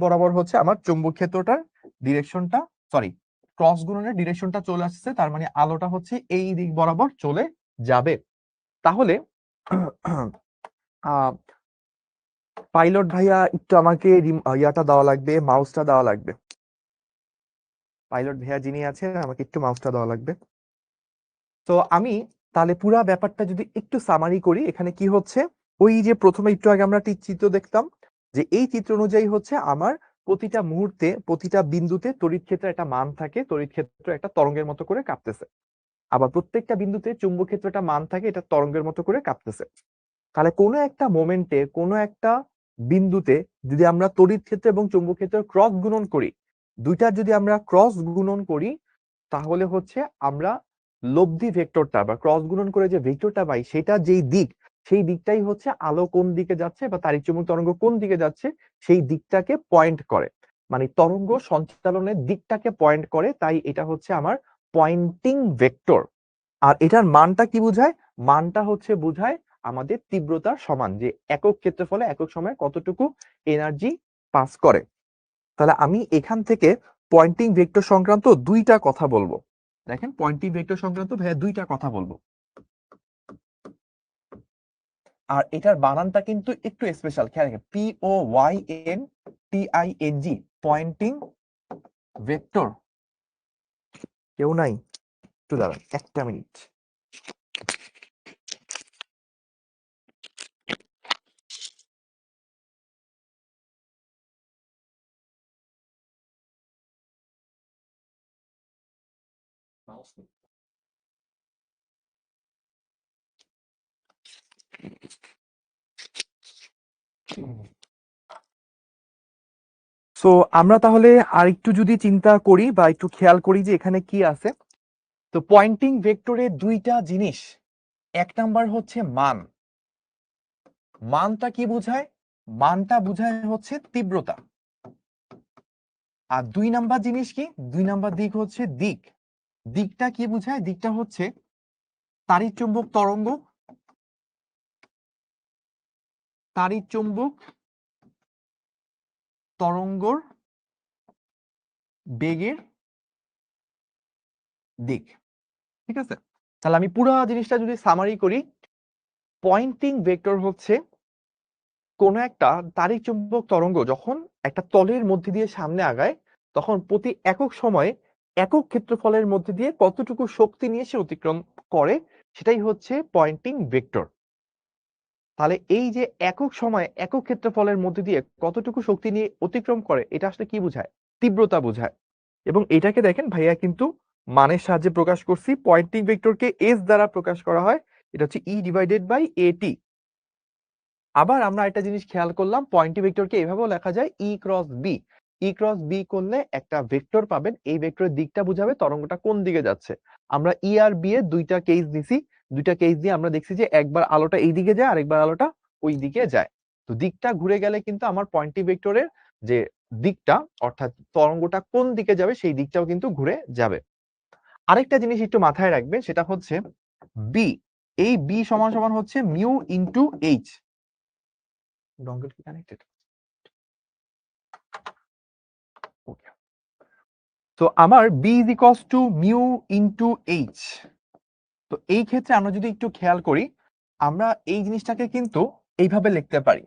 বরাবর হচ্ছে আমার চুম্বক ক্ষেত্রটার ডিরেকশনটা, সরি, ক্রস গুণনের ডিরেকশনটা চলে আসছে, তার মানে আলোটা হচ্ছে এই দিক বরাবর চলে যাবে। তাহলে পাইলট ভাইয়া একটু আমাকে ইয়াটা দেওয়া লাগবে, মাউসটা দেওয়া লাগবে। পাইলট ভাইয়া যিনি আছেন, আমাকে একটু মাউসটা দেওয়া লাগবে। তো আমি তাহলে পুরা ব্যাপারটা যদি একটু সামারি করি, এখানে কি হচ্ছে, ওই যে প্রথমে একটু আগে আমরা চিত্র দেখতাম, যে এই চিত্র অনুযায়ী হচ্ছে আমার প্রতিটা মুহূর্তে প্রতিটা বিন্দুতে তড়িৎ ক্ষেত্রে একটা মান থাকে, তড়িৎ ক্ষেত্র একটা তরঙ্গের মতো করে কাঁপতেছে। আবার প্রত্যেকটা বিন্দুতে চুম্বক ক্ষেত্র একটা মান থাকে, এটা তরঙ্গের মতো করে কাঁপতেছে। তাহলে কোনো একটা মোমেন্টে কোনো একটা বিন্দুতে যদি আমরা তড়িৎ ক্ষেত্র এবং চুম্বক ক্ষেত্রের ক্রস গুণন করি, দুইটার যদি আমরা ক্রস গুণন করি, তাহলে হচ্ছে আমরা লব্ধি ভেক্টরটা বা ক্রস গুণন করে যে ভেক্টরটা পাই, সেটা যেই দিক, সেই দিকটাই হচ্ছে আলো কোন দিকে যাচ্ছে বা তাড়িৎ-চুম্বক তরঙ্গ কোন দিকে যাচ্ছে সেই দিকটাকে পয়েন্ট করে, মানে তরঙ্গ সঞ্চালনের দিকটাকে পয়েন্ট করে। তাই এটা হচ্ছে আমার পয়েন্টিং ভেক্টর। আর এটার মানটা কি বোঝায়? মানটা হচ্ছে বোঝায় আমাদের তীব্রতার সমান, যে একক ক্ষেত্রফলে একক সময়ে কতটুকু এনার্জি পাস করে। তাহলে আমি এখান থেকে পয়েন্টিং ভেক্টর সংক্রান্ত দুইটা কথা বলবো। দেখেন, পয়েন্টিং ভেক্টর সংক্রান্ত ভাইয়া দুইটা কথা বলবো, আর এটার বানানটা কিন্তু একটু স্পেশাল, খেয়াল রাখেন, POYNTING, পয়েন্টিং ভেক্টর। কেউ নাই? একটু দাঁড়ান, একটা মিনিট। সো আমরা তাহলে আর একটু যদি চিন্তা করি বা একটু খেয়াল করি যে এখানে কি আছে, তো পয়েন্টিং ভেক্টরে দুইটা জিনিস। এক নাম্বার হচ্ছে মান। মানটা কি বোঝায়? মানটা বোঝায় হচ্ছে তীব্রতা। আর দুই নাম্বার জিনিস কি? দুই নাম্বার দিক হচ্ছে দিক। দিকটা কি বোঝায়? দিকটা হচ্ছে তাড়িৎ-চুম্বক তরঙ্গ, তাড়িৎ-চুম্বক তরঙ্গর বেগের দিক। ঠিক আছে। তাহলে আমি পুরো জিনিসটা যদি সামারি করি, পয়েন্টিং ভেক্টর হচ্ছে কোন একটা তাড়িৎ-চুম্বক তরঙ্গ যখন একটা তলের মধ্যে দিয়ে সামনে আগায়, তখন প্রতি একক সময়ে একক ক্ষেত্রফলের মধ্যে দিয়ে কতটুকু শক্তি নিয়ে সে অতিক্রম করে, সেটাই হচ্ছে পয়েন্টিং ভেক্টর। তাহলে এই যে একক সময়ে একক ক্ষেত্রফলের মধ্যে দিয়ে কতটুকু শক্তি নিয়ে অতিক্রম করে, এটা আসলে কি বোঝায়? তীব্রতা বোঝায়। এবং এটাকে দেখেন ভাইয়া কিন্তু মানের সাহায্যে প্রকাশ করছি। পয়েন্টিং ভেক্টরকে এস দ্বারা প্রকাশ করা হয়, এটা হচ্ছে E/AT। আবার আমরা একটা জিনিস খেয়াল করলাম, পয়েন্টিং ভেক্টরকে এভাবেও লেখা যায় E×B। E×B করলে একটা ভেক্টর পাবেন, এই ভেক্টরের দিকটা বুঝাবে তরঙ্গটা কোন দিকে যাচ্ছে। আমরা E আর B এর দুইটা কেস নিছি, দুইটা কেস দিয়ে আমরা দেখছি যে একবার আলোটা এই দিকে যায়, আরেকবার আলোটা ওই দিকে যায়। তো দিকটা ঘুরে গেলে কিন্তু আমার পয়েন্টিং ভেক্টরের যে দিকটা, অর্থাৎ তরঙ্গটা কোন দিকে যাবে সেই দিকটাও কিন্তু ঘুরে যাবে। আরেকটা জিনিস একটু মাথায় রাখবেন, সেটা হচ্ছে বি। এই বি সমান সমান হচ্ছে মিউ ইন্টু এইচ। dongle কি কানেক্টেড? ওকে। তো আমার B is equals to mu into H. তো এই ক্ষেত্রে আমরা যদি একটু খেয়াল করি, আমরা এই জিনিসটাকে কিন্তু এইভাবে লিখতে পারি।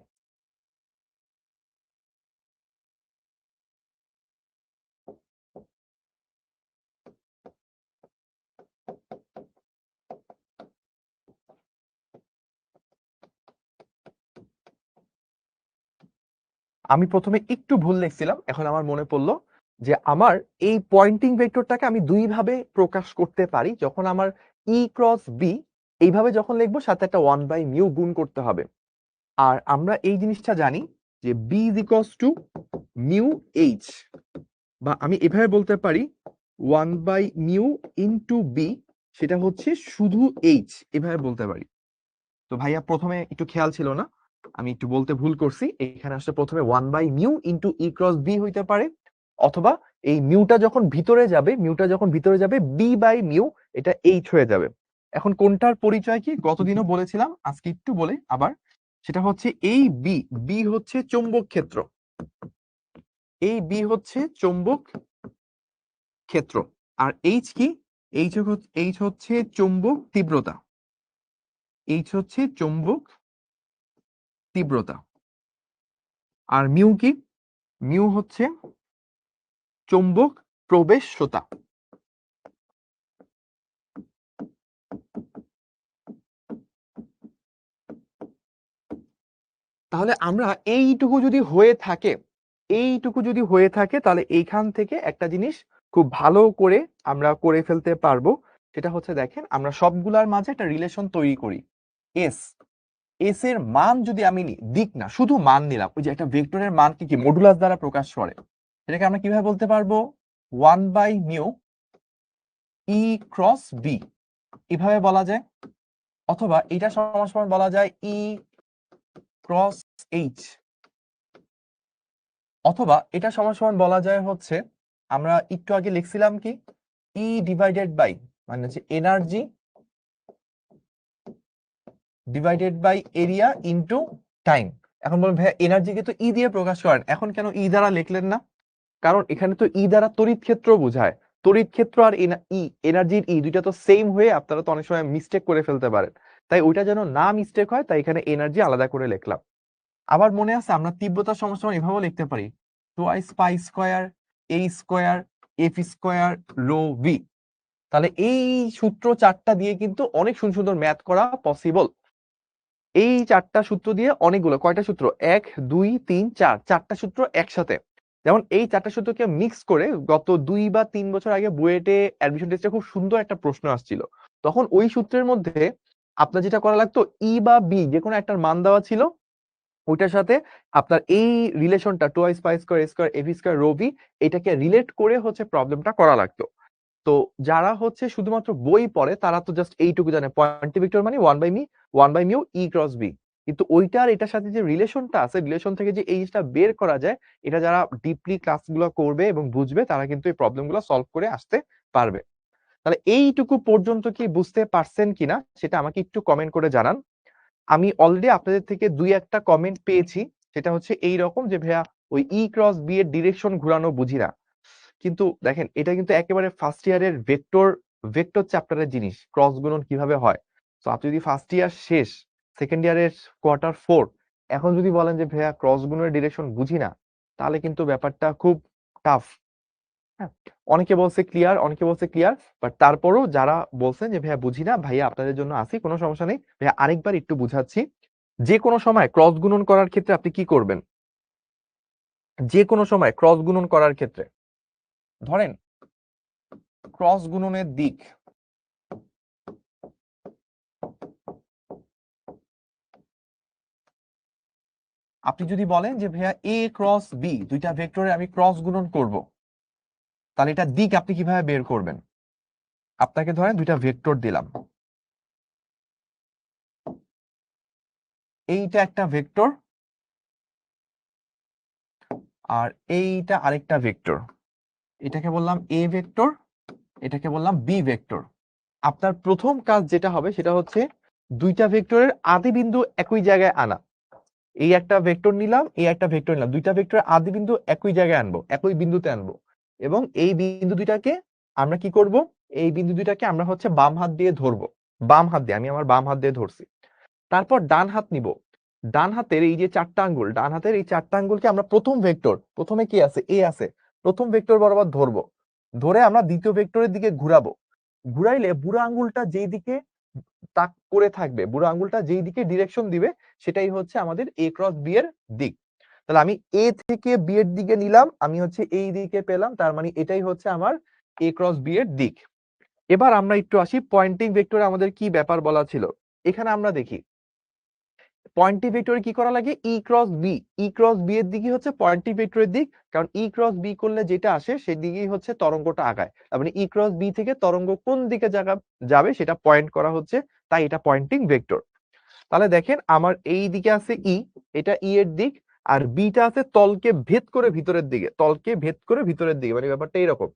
আমি প্রথমে একটু ভুল লিখছিলাম, এখন আমার মনে পড়লো যে আমার এই পয়েন্টিং ভেক্টরটাকে আমি দুই ভাবে প্রকাশ করতে পারি। যখন আমার ই ক্রস বি এইভাবে যখন লিখবো, সাথে একটা 1/μ গুণ করতে হবে। আর আমরা এই জিনিসটা জানি যে B is equals to mu H, বা আমি এভাবে বলতে পারি 1/μ ইন্টু বি, সেটা হচ্ছে শুধু এইচ, এভাবে বলতে পারি। তো ভাইয়া প্রথমে একটু খেয়াল ছিল না, আমি একটু বলতে ভুল করছি। এখানে আসলে প্রথমে 1/μ ইন্টু ই ক্রস বি হইতে পারে, অথবা এই মিউটা যখন ভিতরে যাবে বি/মিউ এটা এইচ হয়ে যাবে। এখন কোনটার পরিচয় কি গতদিনও বলেছিলাম, আজকে একটু বলে আবার, সেটা হচ্ছে এই বি, বি হচ্ছে চৌম্বক ক্ষেত্র, এই বি হচ্ছে চৌম্বক ক্ষেত্র। আর এইচ কি? এইচ হচ্ছে চৌম্বক তীব্রতা, এইচ হচ্ছে চৌম্বক তীব্রতা। আর মিউ কি? মিউ হচ্ছে চৌম্বক প্রবেশ্যতা। তাহলে আমরা এইটুকু যদি হয়ে থাকে, তাহলে এইখান থেকে একটা জিনিস খুব ভালো করে আমরা করে ফেলতে পারবো। সেটা হচ্ছে, দেখেন আমরা সবগুলার মাঝে একটা রিলেশন তৈরি করি। এস, এস এর মান যদি আমি নিই, দিক না, শুধু মান নিলাম, ওই যে একটা ভেক্টরের মান কি মডুলাস দ্বারা প্রকাশ করে, সেটাকে আমরা কিভাবে বলতে পারবো? 1/μ ই ক্রস বি, এভাবে বলা যায়। অথবা এটা সমান বলা যায় ই ক্রস এইচ, অথবা এটা সমান বলা যায় হচ্ছে, আমরা একটু আগে লিখছিলাম কি, ই ডিভাইডেড বাই, মানে হচ্ছে energy divided by area into time. এখন বলুন ভাইয়া, এনার্জিকে তো ই দিয়ে প্রকাশ করেন, এখন কেন ই দ্বারা লিখলেন না? কারণ এখানে তো ই দ্বারা তড়িৎ ক্ষেত্র বোঝায়। তড়িৎ ক্ষেত্র আর এনার্জির ই দুইটা তো সেম হয়ে আপনারা তো অনেক সময় মিস্টেক করে ফেলতে পারেন। তাই ওইটা যেন না মিস্টেক হয়, তাই এখানে এনার্জি আলাদা করে লিখলাম। আবার মনে আছে, আমরা তীব্রতা সমান এভাবেও লিখতে পারি, twice pi square a square f square rho v. তাহলে এই সূত্র চারটা দিয়ে কিন্তু অনেক সুন্দর সুন্দর ম্যাথ করা পসিবল। এই চারটা সূত্র দিয়ে অনেকগুলো, কয়টা সূত্র, 1 2 3 4, চারটা সূত্র একসাথে। যেমন এই চারটা সূত্রকে মিক্স করে গত 2 বা 3 বছর আগে বুয়েটে অ্যাডমিশন টেস্টে খুব সুন্দর একটা প্রশ্ন আসছিল। তখন ওই সূত্রের মধ্যে আপনার যেটা করা লাগতো, ই বা বি যে কোনো একটার মান দেওয়া ছিল, ওইটার সাথে আপনার এই রিলেশনটা twice pi square square AV square rho V, এটাকে রিলেট করে হচ্ছে প্রবলেমটা করা লাগতো। তো যারা হচ্ছে শুধুমাত্র বই পড়ে, তারা তো জাস্ট এইটুকু জানে পয়েন্ট ভেক্টর মানে 1/μ ই ক্রস বি। কিন্তু ওইটার এটার সাথে যে রিলেশনটা আছে, রিলেশন থেকে যে এই জিনিসটা বের করা যায়, এটা যারা ডিপলি ক্লাসগুলো করবে এবং বুঝবে, তারা কিন্তু এই প্রবলেমগুলো সলভ করে আসতে পারবে। তাহলে এইটুকু পর্যন্ত কি বুঝতে পারছেন কিনা সেটা আমাকে একটু কমেন্ট করে জানান। আমি অলরেডি আপনাদের থেকে 2-1টা কমেন্ট পেয়েছি, সেটা হচ্ছে এই রকম যে ভাইয়া ওই ই ক্রস বি এর ডিরেকশন ঘোরানো বুঝি না। কিন্তু দেখেন, এটা কিন্তু একেবারে ফার্স্ট ইয়ারের ভেক্টর চ্যাপ্টারের জিনিস, ক্রস গুণন কিভাবে হয়। তো আপনি যদি ফার্স্ট ইয়ার শেষ, সেকেন্ড ইয়ারের কোয়ার্টার 4, এখন যদি বলেন যে ভাইয়া ক্রস গুণনের ডিরেকশন বুঝি না, তাহলে কিন্তু ব্যাপারটা খুব টাফ। হ্যাঁ, অনেকে বলছে ক্লিয়ার, বাট তারপরও যারা বলছেন যে ভাইয়া বুঝি না, ভাইয়া আপনাদের জন্য আসি, কোনো সমস্যা নেই ভাইয়া, আরেকবার একটু বুঝাচ্ছি। যে কোনো সময় ক্রস গুণন করার ক্ষেত্রে আপনি কি করবেন? যে কোনো সময় ক্রস গুণন করার ক্ষেত্রে, ধরেন ক্রস গুণনের দিক, আপনি যদি বলেন যে ভাইয়া এ ক্রস বি দুইটা ভেক্টরে আমি ক্রস গুণন করব, তাহলে এটা দিক আপনি কিভাবে বের করবেন? আপনাকে ধরেন দুইটা ভেক্টর দিলাম, এইটা একটা ভেক্টর আর এইটা আরেকটা ভেক্টর। এটাকে বললাম এ ভেক্টর, এটাকে বললাম বি ভেক্টর। আপনার প্রথম কাজ যেটা হবে সেটা হচ্ছে দুইটা ভেক্টরের আদি বিন্দু একই জায়গায় আনা। এই একটা ভেক্টর নিলাম, এই একটা ভেক্টর নিলাম, দুইটা ভেক্টরের আদি বিন্দু একই জায়গায় আনবো, একই বিন্দুতে আনবো। এবং এই বিন্দু দুইটাকে আমরা কি করব? এই বিন্দু দুইটাকে আমরা হচ্ছে বাম হাত দিয়ে ধরবো, বাম হাত দিয়ে, আমি আমার বাম হাত দিয়ে ধরছি। তারপর ডান হাত নিব, ডান হাতের এই যে চারটা আঙ্গুল, ডান হাতের এই চারটা আঙ্গুলকে আমরা প্রথম ভেক্টর, প্রথমে কি আছে, এ আছে, প্রথম ভেক্টর বরাবর ধরবো, ধরে আমরা দ্বিতীয় ভেক্টরের দিকে ঘুরাবো। ঘুরাইলে বুড়ো আঙ্গুলটা যেই দিকে তাক করে থাকবে, বুড়ো আঙ্গুলটা যেই দিকে ডিরেকশন দিবে, সেটাই হচ্ছে আমাদের এ ক্রস বি এর দিক। তাহলে আমি এ থেকে বি এর দিকে নিলাম, আমি হচ্ছে এই দিকে পেলাম, তার মানে এটাই হচ্ছে আমার এ ক্রস বি এর দিক। এবার আমরা একটু আসি পয়েন্টিং ভেক্টরে আমাদের কি ব্যাপার বলা ছিল। এখানে আমরা দেখি পয়েন্টিং ভেক্টরে কি করা লাগে, ই ক্রস বি, ই ক্রস বি এর দিকই হচ্ছে পয়েন্টিং ভেক্টরের দিক, কারণ ই ক্রস বি করলে যেটা আসে সেদিকেই হচ্ছে তরঙ্গটা আগায়। তার মানে ই ক্রস বি থেকে তরঙ্গ কোন দিকে যাবে সেটা পয়েন্ট করা হচ্ছে, তাই এটা পয়েন্টিং ভেক্টর। তাহলে দেখেন আমার এই দিকে আছে ই, এটা ই এর দিক, আর বিটা আছে তলকে ভেদ করে ভিতরের দিকে, তলকে ভেদ করে ভিতরের দিকে, মানে ব্যাপারটা এইরকম।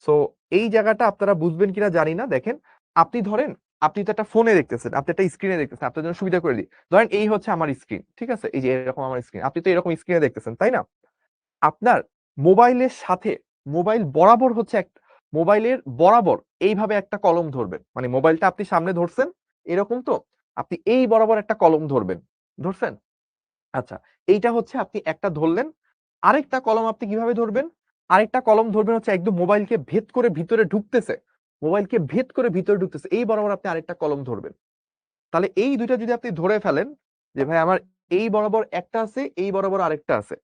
সো এই জায়গাটা আপনারা বুঝবেন কিনা জানি না। দেখেন আপনি ধরেন, আপনি তো একটা ফোনে দেখতেছেন, আপনি একটা স্ক্রিনে দেখতেছেন, আপনার জন্য সুবিধা করে দিই, ধরেন এই হচ্ছে আমার স্ক্রিন, ঠিক আছে, এই যে এরকম আমার স্ক্রিন, আপনি তো এরকম স্ক্রিনে দেখতেছেন তাই না? আপনার মোবাইলের সাথে, মোবাইল বরাবর হচ্ছে এক, মোবাইলের বরাবর এইভাবে একটা কলম ধরবেন, মানে মোবাইলটা আপনি সামনে ধরছেন এরকম, তো আপনি এই বরাবর একটা কলম ধরবেন, ধরছেন? আচ্ছা, এইটা হচ্ছে আপনি একটা ধরলেন। আরেকটা কলম আপনি কিভাবে ধরবেন? আরেকটা কলম ধরবেন হচ্ছে একদম মোবাইলকে ভেদ করে ভিতরে ঢুকতেছে, মোবাইলকে ভেদ করে ভিতরে ঢুকতেছে, এই বরাবর আপনি আরেকটা কলম ধরবেন। তাহলে এই দুইটা যদি আপনি ধরে ফেলেন যে ভাই আমার এই বরাবর একটা আছে, এই বরাবর আরেকটা আছে,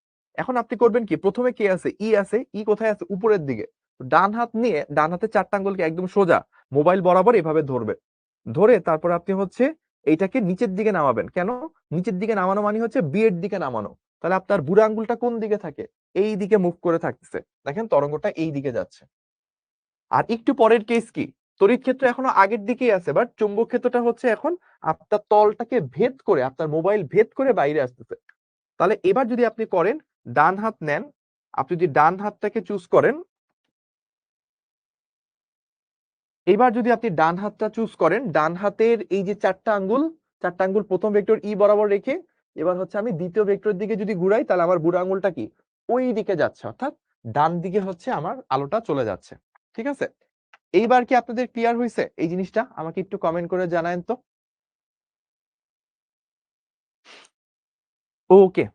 এখন আপনি করবেন কি, প্রথমে কে আছে, ই আছে, ই কোথায় আছে, উপরের দিকে। তো ডান হাত নিয়ে ডান হাতের চারটা আঙ্গুলকে একদম সোজা মোবাইল বরাবর এভাবে ধরবেন, ধরে তারপর আপনি হচ্ছে এইটাকে নিচের দিকে নামাবেন। কেন নিচের দিকে নামানো, মানে হচ্ছে বি এর দিকে নামানো। তাহলে আপনার বুড়ো আঙ্গুলটা কোন দিকে থাকে, এই দিকে মুভ করে থাকতেছে, দেখেন তরঙ্গটা এই দিকে যাচ্ছে। আর একটু পরের কেস কি, তড়িৎ ক্ষেত্র এখনো আগের দিকেই আছে, বাট চুম্বক ক্ষেত্রটা হচ্ছে এখন আপনার তলটাকে ভেদ করে, আপনার মোবাইল ভেদ করে বাইরে আসতেছে। তাহলে এবার যদি আপনি করেন, ডান হাত নেন, আপনি যদি ডান হাতটাকে চুজ করেন, এবার যদি আপনি ডান হাতটা চুজ করেন, ডান হাতের এই যে চারটা আঙ্গুল, চারটা আঙ্গুল প্রথম ভেক্টর ই বরাবর রেখে, এবার হচ্ছে আমি দ্বিতীয় ভেক্টর দিকে যদি ঘুরাই, তাহলে আমার বুড়ো আঙ্গুলটা কি ওই দিকে যাচ্ছে, অর্থাৎ ডান দিকে হচ্ছে আমার আলোটা চলে যাচ্ছে। ঠিক আছে, এইবার কি আপনাদের ক্লিয়ার হয়েছে এই জিনিসটা? আমাকে একটু কমেন্ট করে জানায়েন তো। ওকে,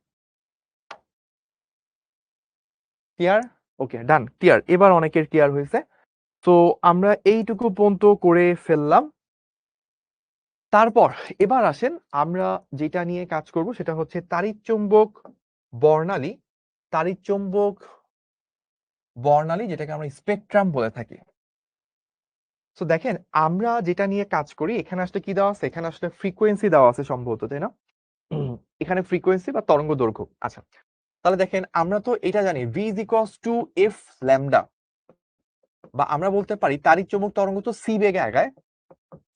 ক্লিয়ার, ওকে ডান, ক্লিয়ার, এবার অনেকের ক্লিয়ার হয়েছে। তো আমরা এইটুকু পর্যন্ত করে ফেললাম। তারপর এবার আসেন আমরা যেটা নিয়ে কাজ করব সেটা হচ্ছে তাড়িৎ-চৌম্বক বর্ণালী, তাড়িৎ-চৌম্বক বর্ণালী যেটাকে আমরা স্পেকট্রাম বলে থাকি। তো দেখেন আমরা যেটা নিয়ে কাজ করি, এখানে আসলে কি দেওয়া আছে, এখানে আসলে ফ্রিকোয়েন্সি দেওয়া আছে সম্ভবত, তাই না? এখানে ফ্রিকোয়েন্সি বা তরঙ্গ দৈর্ঘ্য। আচ্ছা, তাহলে দেখেন আমরা তো এটা জানি v is equals to f lambda, বা আমরা বলতে পারি তাড়িৎ-চৌম্বক তরঙ্গ তো c বেগে আগায়,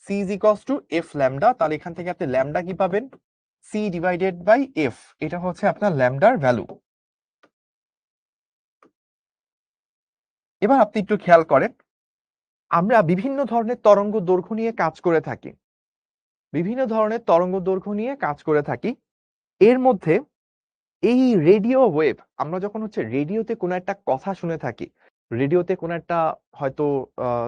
c is equals to f lambda. তাহলে এখান থেকে আপনি ল্যামডা কি পাবেন, c ডিভাইডেড বাই f, এটা হচ্ছে আপনার ল্যামডার ভ্যালু। এবার আপনি একটু খেয়াল করেন, আমরা বিভিন্ন ধরনের তরঙ্গ দৈর্ঘ্য নিয়ে কাজ করে থাকি, বিভিন্ন ধরনের তরঙ্গ দৈর্ঘ্য নিয়ে কাজ করে থাকি। এর মধ্যে এই রেডিও ওয়েভ, আমরা যখন হচ্ছে রেডিওতে কোনো একটা কথা শুনে থাকি, রেডিওতে কোনো একটা হয়তো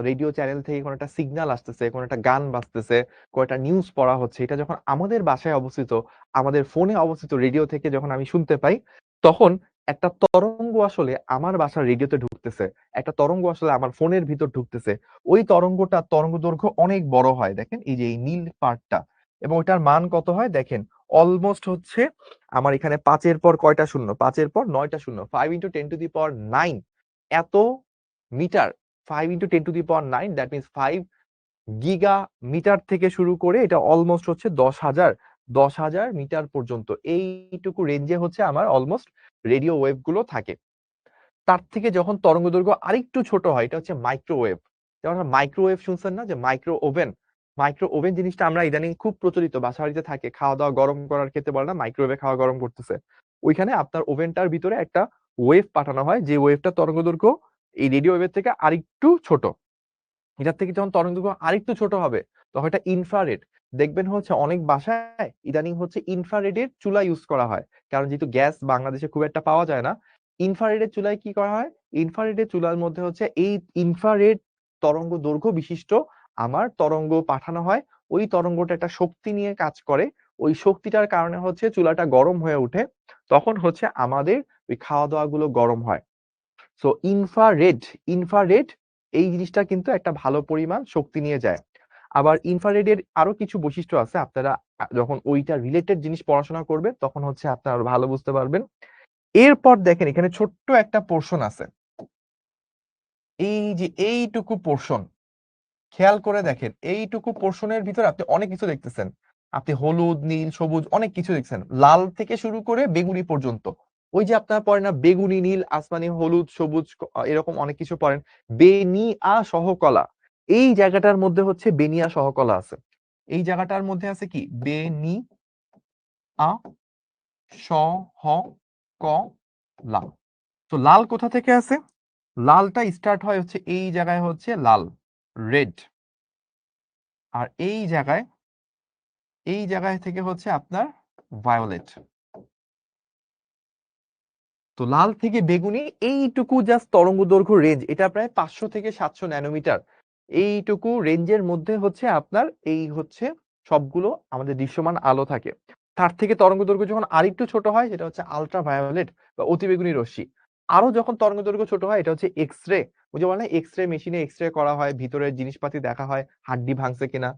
রেডিও চ্যানেল থেকে কোনো একটা সিগন্যাল আসতেছে, কোনো একটা গান বাজতেছে, কোনো একটা নিউজ পড়া হচ্ছে, এটা যখন আমাদের বাসায় অবস্থিত, আমাদের ফোনে অবস্থিত রেডিও থেকে যখন আমি শুনতে পাই, তখন একটা তরঙ্গ আসলে আমার বাসার রেডিওতে ঢুকতেছে, একটা তরঙ্গ আসলে আমার ফোনের ভিতর ঢুকতেছে। ওই তরঙ্গটা তরঙ্গ দৈর্ঘ্য অনেক বড় হয়, দেখেন এই যে এই নীল পার্টটা, এবং ওটার মান কত হয় দেখেন, অলমোস্ট হচ্ছে আমার এখানে 5 এর পর কয়টা শূন্য, 5 এর পর 9টা শূন্য, 5 × 10⁹ এত metre, 5 × 10⁹ that means 5 giga metre থেকে শুরু করে এটা অলমোস্ট হচ্ছে 10,000 মিটার পর্যন্ত, এইটুকু রেঞ্জে হচ্ছে আমার অলমোস্ট রেডিও ওয়েভ গুলো থাকে। তার থেকে যখন তরঙ্গ দৈর্ঘ্য আরেকটু ছোট হয়, এটা হচ্ছে মাইক্রোওয়েভ। যেমন মাইক্রোওয়েভ শুনছেন না, যে মাইক্রো ওভেন, মাইক্রো ওভেন জিনিসটা আমরা ইদানিং খুব প্রচলিত, বাসা বাড়িতে থাকে, খাওয়া দাওয়া গরম করার ক্ষেত্রে বলে না মাইক্রোওয়েভে খাওয়া গরম করতেছে, ওইখানে আপনার ওভেনটার ভিতরে একটা ওয়েভ পাঠানো হয়, যে ওয়েভটা তরঙ্গ দৈর্ঘ্য এই রেডিও ওয়েভের থেকে আরেকটু ছোট। এটার থেকে যখন তরঙ্গ দৈর্ঘ্য আরেকটু ছোট হবে, তখন এটা ইনফ্রারেড। দেখবেন হচ্ছে অনেক বাসায় ইদানিং হচ্ছে ইনফ্রারেডের চুলা ইউজ করা হয়, কারণ যেহেতু গ্যাস বাংলাদেশে খুব একটা পাওয়া যায় না। ইনফ্রারেডের চুলায় কি করা হয়, ইনফ্রারেডের চুলার মধ্যে হচ্ছে এই ইনফ্রারেড তরঙ্গ দৈর্ঘ্য বিশিষ্ট আমার তরঙ্গ পাঠানো হয়, ওই তরঙ্গটা একটা শক্তি নিয়ে কাজ করে। ওই শক্তিটার কারণে হচ্ছে চুলাটা গরম হয়ে ওঠে। তখন হচ্ছে আমাদের ওই খাওয়া-দাওয়া গুলো গরম হয়। সো ইনফ্রারেড এই জিনিসটা কিন্তু একটা ভালো পরিমাণ শক্তি নিয়ে যায়। আবার ইনফ্রারেডের আরো কিছু বৈশিষ্ট্য আছে। আপনারা যখন ওইটা রিলেটেড জিনিস পড়াশোনা করবেন তখন হচ্ছে আপনারা আরো ভালো বুঝতে পারবেন। এরপর দেখেন এখানে ছোট্ট একটা পোরশন আছে। এই যে এইটুকু পোরশন খেয়াল করে দেখেন, এইটুকু পোরশনের ভিতরে আপনি অনেক কিছু দেখতেছেন। আপনি হলুদ, নীল, সবুজ অনেক কিছু দেখছেন। লাল থেকে শুরু করে বেগুনি পর্যন্ত। ওই যে আপনারা পড়েন না বেগুনি, নীল, আসমানি, হলুদ, সবুজ এরকম অনেক কিছু পড়েন। বেনিয়া সহকলা। এই জায়গাটার মধ্যে হচ্ছে বেনিয়া সহকলা আছে। এই জায়গাটার মধ্যে আছে কি? বেনি-আ সহকলা। তো লাল কোথা থেকে আছে? লালটা স্টার্ট হয় হচ্ছে এই জায়গায় হচ্ছে লাল, রেড। আর এই জায়গায় থেকে হচ্ছে আপনার ভায়োলেট। তো লাল থেকে বেগুনি এইটুকু জাস্ট তরঙ্গ দৈর্ঘ্য রেঞ্জ, এটা প্রায় 500 থেকে 700 ন্যানোমিটার। এইটুকু রেঞ্জের মধ্যে হচ্ছে আপনার এই হচ্ছে সবগুলো আমাদের দৃশ্যমান আলো থাকে। তার থেকে তরঙ্গ দৈর্ঘ্য যখন আরেকটু ছোট হয় সেটা হচ্ছে আল্ট্রা ভায়োলেট বা অতিবেগুনি রশ্মি। আরো যখন তরঙ্গ দৈর্ঘ্য ছোট হয় এটা হচ্ছে এক্স রে। ওই যে বলে না এক্স রে মেশিনে এক্স রে করা হয়, ভিতরের জিনিসপাতি দেখা হয়, হাড্ডি ভাঙছে কিনা।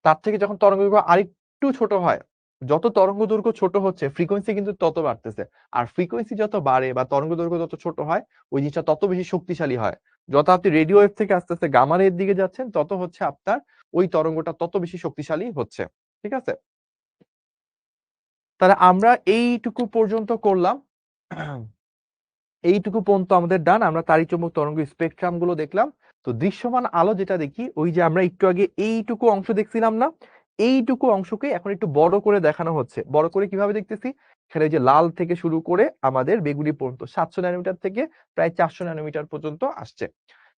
তার থেকে যখন তরঙ্গদৈর্ঘ্য আরেকটু ছোট হয়, যত তরঙ্গদৈর্ঘ্য ছোট হচ্ছে ফ্রিকোয়েন্সি কিন্তু তত বাড়তেছে। আর ফ্রিকোয়েন্সি যত বাড়ে বা তরঙ্গদৈর্ঘ্য যত ছোট হয় ওই জিনিসটা তত বেশি শক্তিশালী হয়। যত আপনি রেডিও ওয়েভ থেকে আস্তে আস্তে গামা রে এর দিকে যাচ্ছেন তত হচ্ছে আপনার ওই তরঙ্গটা তত বেশি শক্তিশালী হচ্ছে। ঠিক আছে? তাহলে আমরা এইটুকু পর্যন্ত করলাম। এইটুকু পর্যন্ত আমাদের ডান। আমরা তাড়িৎ-চৌম্বক তরঙ্গ স্পেকট্রাম গুলো দেখলাম। তো দৃশ্যমান আলো যেটা দেখি ওই যে আমরা একটু আগে এইটুকু অংশ দেখছিলাম না? এইটুকু অংশকে এখন একটু বড় করে দেখানো হচ্ছে। বড় করে কিভাবে দেখতেছি? এখানে ওই যে লাল থেকে শুরু করে আমাদের বেগুনি পর্যন্ত 700 ন্যানোমিটার থেকে প্রায় 400 ন্যানোমিটার পর্যন্ত আসছে।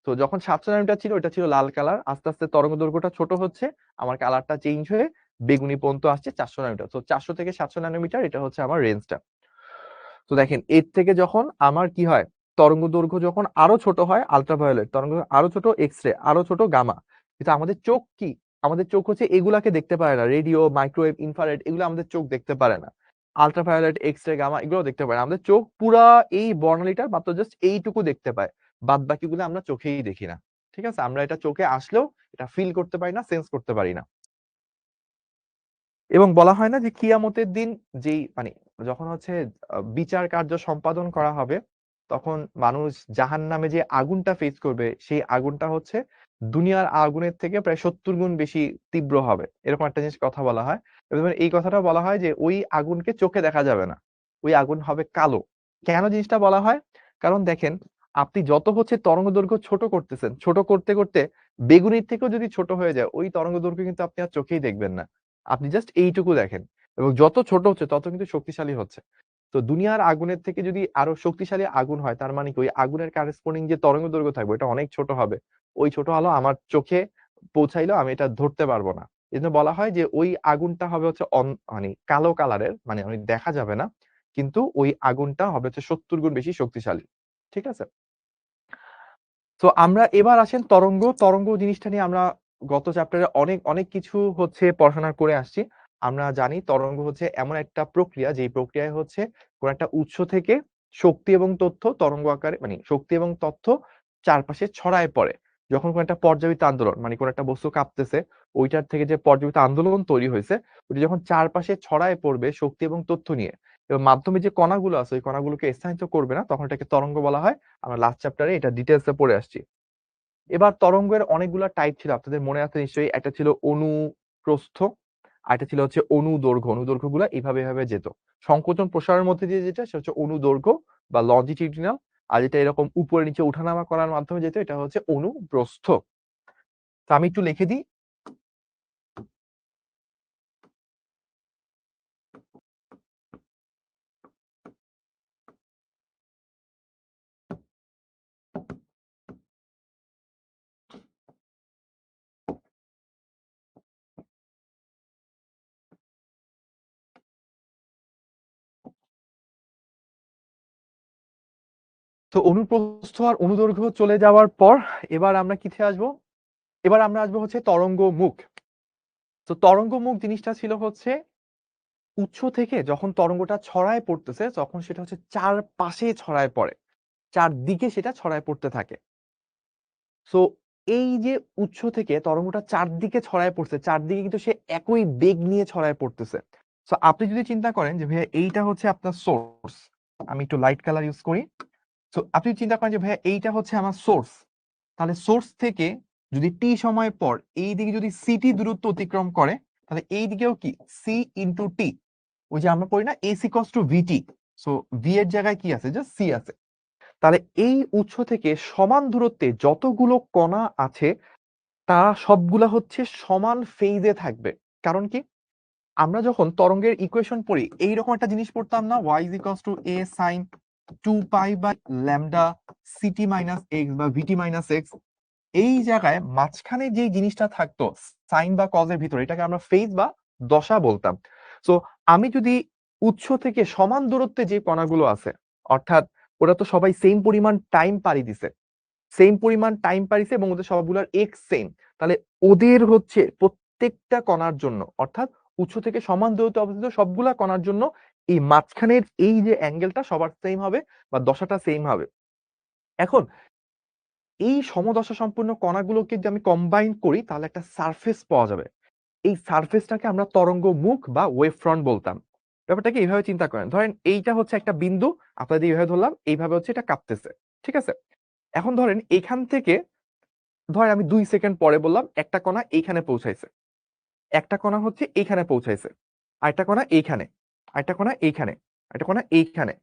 তো যখন 700 ন্যানোমিটার ছিল ওটা ছিল লাল কালার। আস্তে আস্তে তরঙ্গ দৈর্ঘ্যটা ছোট হচ্ছে। আমার কালারটা চেঞ্জ হয়ে বেগুনি পর্যন্ত আসছে 400 ন্যানোমিটার। তো 400 থেকে 700 ন্যানোমিটার এটা হচ্ছে আমার রেঞ্জটা। তো দেখেন এর থেকে যখন আমার কি হয়, তরঙ্গ দৈর্ঘ্য যখন আরো ছোট হয় আল্ট্রাভায়োলেট, তরঙ্গ আরো ছোট এক্স রে, আরো ছোট গামা। কিন্তু আমাদের চোখ কি? আমাদের চোখ হচ্ছে এগুলাকে দেখতে পারে না। রেডিও, মাইক্রোওয়েভ, ইনফ্রারেড এগুলো আমাদের চোখ দেখতে পারে না। আল্ট্রাভায়োলেট, এক্স রে, গামা এগুলো দেখতে পারে না। আমাদের চোখ পুরা এই বর্ণালীটার মাত্র জাস্ট এইটুকু দেখতে পায়। বাদ বাকিগুলো আমরা চোখেই দেখি না। ঠিক আছে? আমরা এটা চোখে আসলেও এটা ফিল করতে পারি না, সেন্স করতে পারি না। এবং বলা হয় না যে কিয়ামতের দিন যেই মানে যখন হচ্ছে বিচার কার্য সম্পাদন করা হবে তখন মানুষ জাহান্নামে যে আগুনটা ফেস করবে সেই আগুনটা হচ্ছে দুনিয়ার আগুনের থেকে প্রায় 70 গুণ বেশি তীব্র হবে, এরকম একটা জিনিস কথা বলা হয়। এবং এই কথাটা বলা হয় যে ওই আগুনকে চোখে দেখা যাবে না, ওই আগুন হবে কালো। কেন জিনিসটা বলা হয়? কারণ দেখেন আপনি যত হচ্ছে তরঙ্গ দৈর্ঘ্য ছোট করতেছেন, ছোট করতে করতে বেগুনির থেকেও যদি ছোট হয়ে যায় ওই তরঙ্গ দৈর্ঘ্য কিন্তু আপনি আর চোখেই দেখবেন না, আপনি জাস্ট এইটুকু দেখেন। এবং যত ছোট হচ্ছে তত কিন্তু শক্তিশালী হচ্ছে। তো দুনিয়ার আগুনের থেকে যদি আরো শক্তিশালী আগুন হয় তার মানে কি ওই আগুনের কারেসপন্ডিং যে তরঙ্গ দৈর্ঘ্য থাকবে এটা অনেক ছোট হবে। ওই ছোট আলো আমার চোখে পৌঁছাইলেও আমি এটা ধরতে পারবো না। এজন্য বলা হয় যে ওই আগুনটা হবে হচ্ছে মানে কালো কালারের, মানে দেখা যাবে না। কিন্তু ওই আগুনটা হবে হচ্ছে 70 গুণ বেশি শক্তিশালী। ঠিক আছে? তো আমরা এবার আসেন তরঙ্গ জিনিসটা নিয়ে আমরা গত চ্যাপ্টারে অনেক কিছু হচ্ছে পড়াশোনা করে আসছি। আমরা জানি তরঙ্গ হচ্ছে এমন একটা প্রক্রিয়া যেই প্রক্রিয়ায় হচ্ছে কোন একটা উৎস থেকে শক্তি এবং তথ্য তরঙ্গ আকারে মানে শক্তি এবং তথ্য চারপাশে ছড়ায় পড়ে। যখন কোন একটা পর্যায়িত আন্দোলন মানে কোন একটা বস্তু কাঁপতেছে ওইটার থেকে যে পর্যায়িত আন্দোলন তৈরি হয়েছে ওইটা যখন চারপাশে ছড়ায় পড়বে শক্তি এবং তথ্য নিয়ে এবং মাধ্যমে যে কণাগুলো আছে ওই কণাগুলোকে স্থানিত করবে না তখন এটাকে তরঙ্গ বলা হয়। আমরা লাস্ট চ্যাপ্টারে এটা ডিটেইলসে পড়ে আসছি। এবার তরঙ্গের অনেকগুলা টাইপ ছিল আপনাদের মনে আছে নিশ্চয়ই। একটা ছিল অনুপ্রস্থ, আরেকটা ছিল হচ্ছে অনুদৈর্ঘ্য। অনুদৈর্ঘ্যগুলা এভাবে যেত। সংকোচন প্রসারের মধ্যে দিয়ে যেটা সেটা হচ্ছে অনুদৈর্ঘ্য বা লঞ্জিটিউডিনাল। আর যেটা এরকম উপরে নিচে উঠানামা করার মাধ্যমে যেত এটা হচ্ছে অনুপ্রস্থ। তো আমি একটু লিখে দিই। তো অনুপ্রস্থ আর অনুদৈর্ঘ্য চলে যাওয়ার পর এবার আমরা কিসে আসবো? এবার আমরা আসবো হচ্ছে তরঙ্গ মুখ। তো তরঙ্গমুখ জিনিসটা ছিল হচ্ছে উৎস থেকে যখন তরঙ্গটা ছড়ায় পড়তেছে তখন সেটা হচ্ছে চারপাশে ছড়ায় পড়ে, চারদিকে সেটা ছড়ায় পড়তে থাকে। সো এই যে উৎস থেকে তরঙ্গটা চারদিকে ছড়ায় পড়ছে, চারদিকে কিন্তু সে একই বেগ নিয়ে ছড়ায় পড়তেছে। সো আপনি যদি চিন্তা করেন যে ভাইয়া এইটা হচ্ছে আপনার সোর্স, আমি একটু লাইট কালার ইউজ করি। সো আপনি চিন্তা করেন যে ভাইয়া এইটা হচ্ছে আমার সোর্স, তাহলে সোর্স থেকে যদি টি সময় পর এই দিকে যদি সিটি দূরত্ব অতিক্রম করে, তাহলে এই দিকেও কি সি ইন্টু টি, ওই যে আমরা পড়ি না S equals to VT. So V এর জায়গায় কি আছে, জাস্ট সি আছে। তাহলে এই উৎস থেকে সমান দূরত্বে যতগুলো কণা আছে তারা সবগুলা হচ্ছে সমান ফেজে থাকবে। কারণ কি, আমরা যখন তরঙ্গের ইকুয়েশন পড়ি এইরকম একটা জিনিস পড়তাম না, y is equals to a sin 2 pi by lambda CT minus x বা ভিটি মাইনাস এক্স। এই জায়গায় মাঝখানে যে জিনিসটা থাকতো সাইন বা কজের ভিতরে, এটাকে আমরা ফেজ বা দশা বলতাম। সো আমি যদি উৎস থেকে সমান দূরত্বে যে কণাগুলো আছে, অর্থাৎ ওরা তো সবাই সেম পরিমাণ টাইম পাড়ি দিছে, সেম পরিমাণ টাইম পারিছে এবং ওদের সবগুলোর এক্স সেম, তাহলে ওদের হচ্ছে প্রত্যেকটা কণার জন্য, অর্থাৎ উৎস থেকে সমান দূরত্বে অবস্থিত সবগুলা কণার জন্য এই মাঝখানের এই যে অ্যাঙ্গেলটা সবার সেম হবে বা দশাটা সেম হবে। এখন এই সমদশা সম্পূর্ণ কণাগুলোকে যদি আমি কম্বাইন করি তাহলে একটা সারফেস পাওয়া যাবে। এই সারফেসটাকে আমরা তরঙ্গ মুখ বা ওয়েভ ফ্রন্ট বলতাম। ব্যাপারটাকে এইভাবে চিন্তা করেন, ধরেন এইটা হচ্ছে একটা বিন্দু, আপনাদের এইভাবে ধরলাম, এইভাবে হচ্ছে এটা কাঁপতেছে, ঠিক আছে। এখন ধরেন এখান থেকে, ধরেন আমি 2 সেকেন্ড পরে বললাম একটা কণা এইখানে পৌঁছাইছে, একটা কণা হচ্ছে এইখানে পৌঁছাইছে, আরেকটা কণা এইখানে, আরেকটা কণা এইখানে, আরেকটা কণা এইখানে।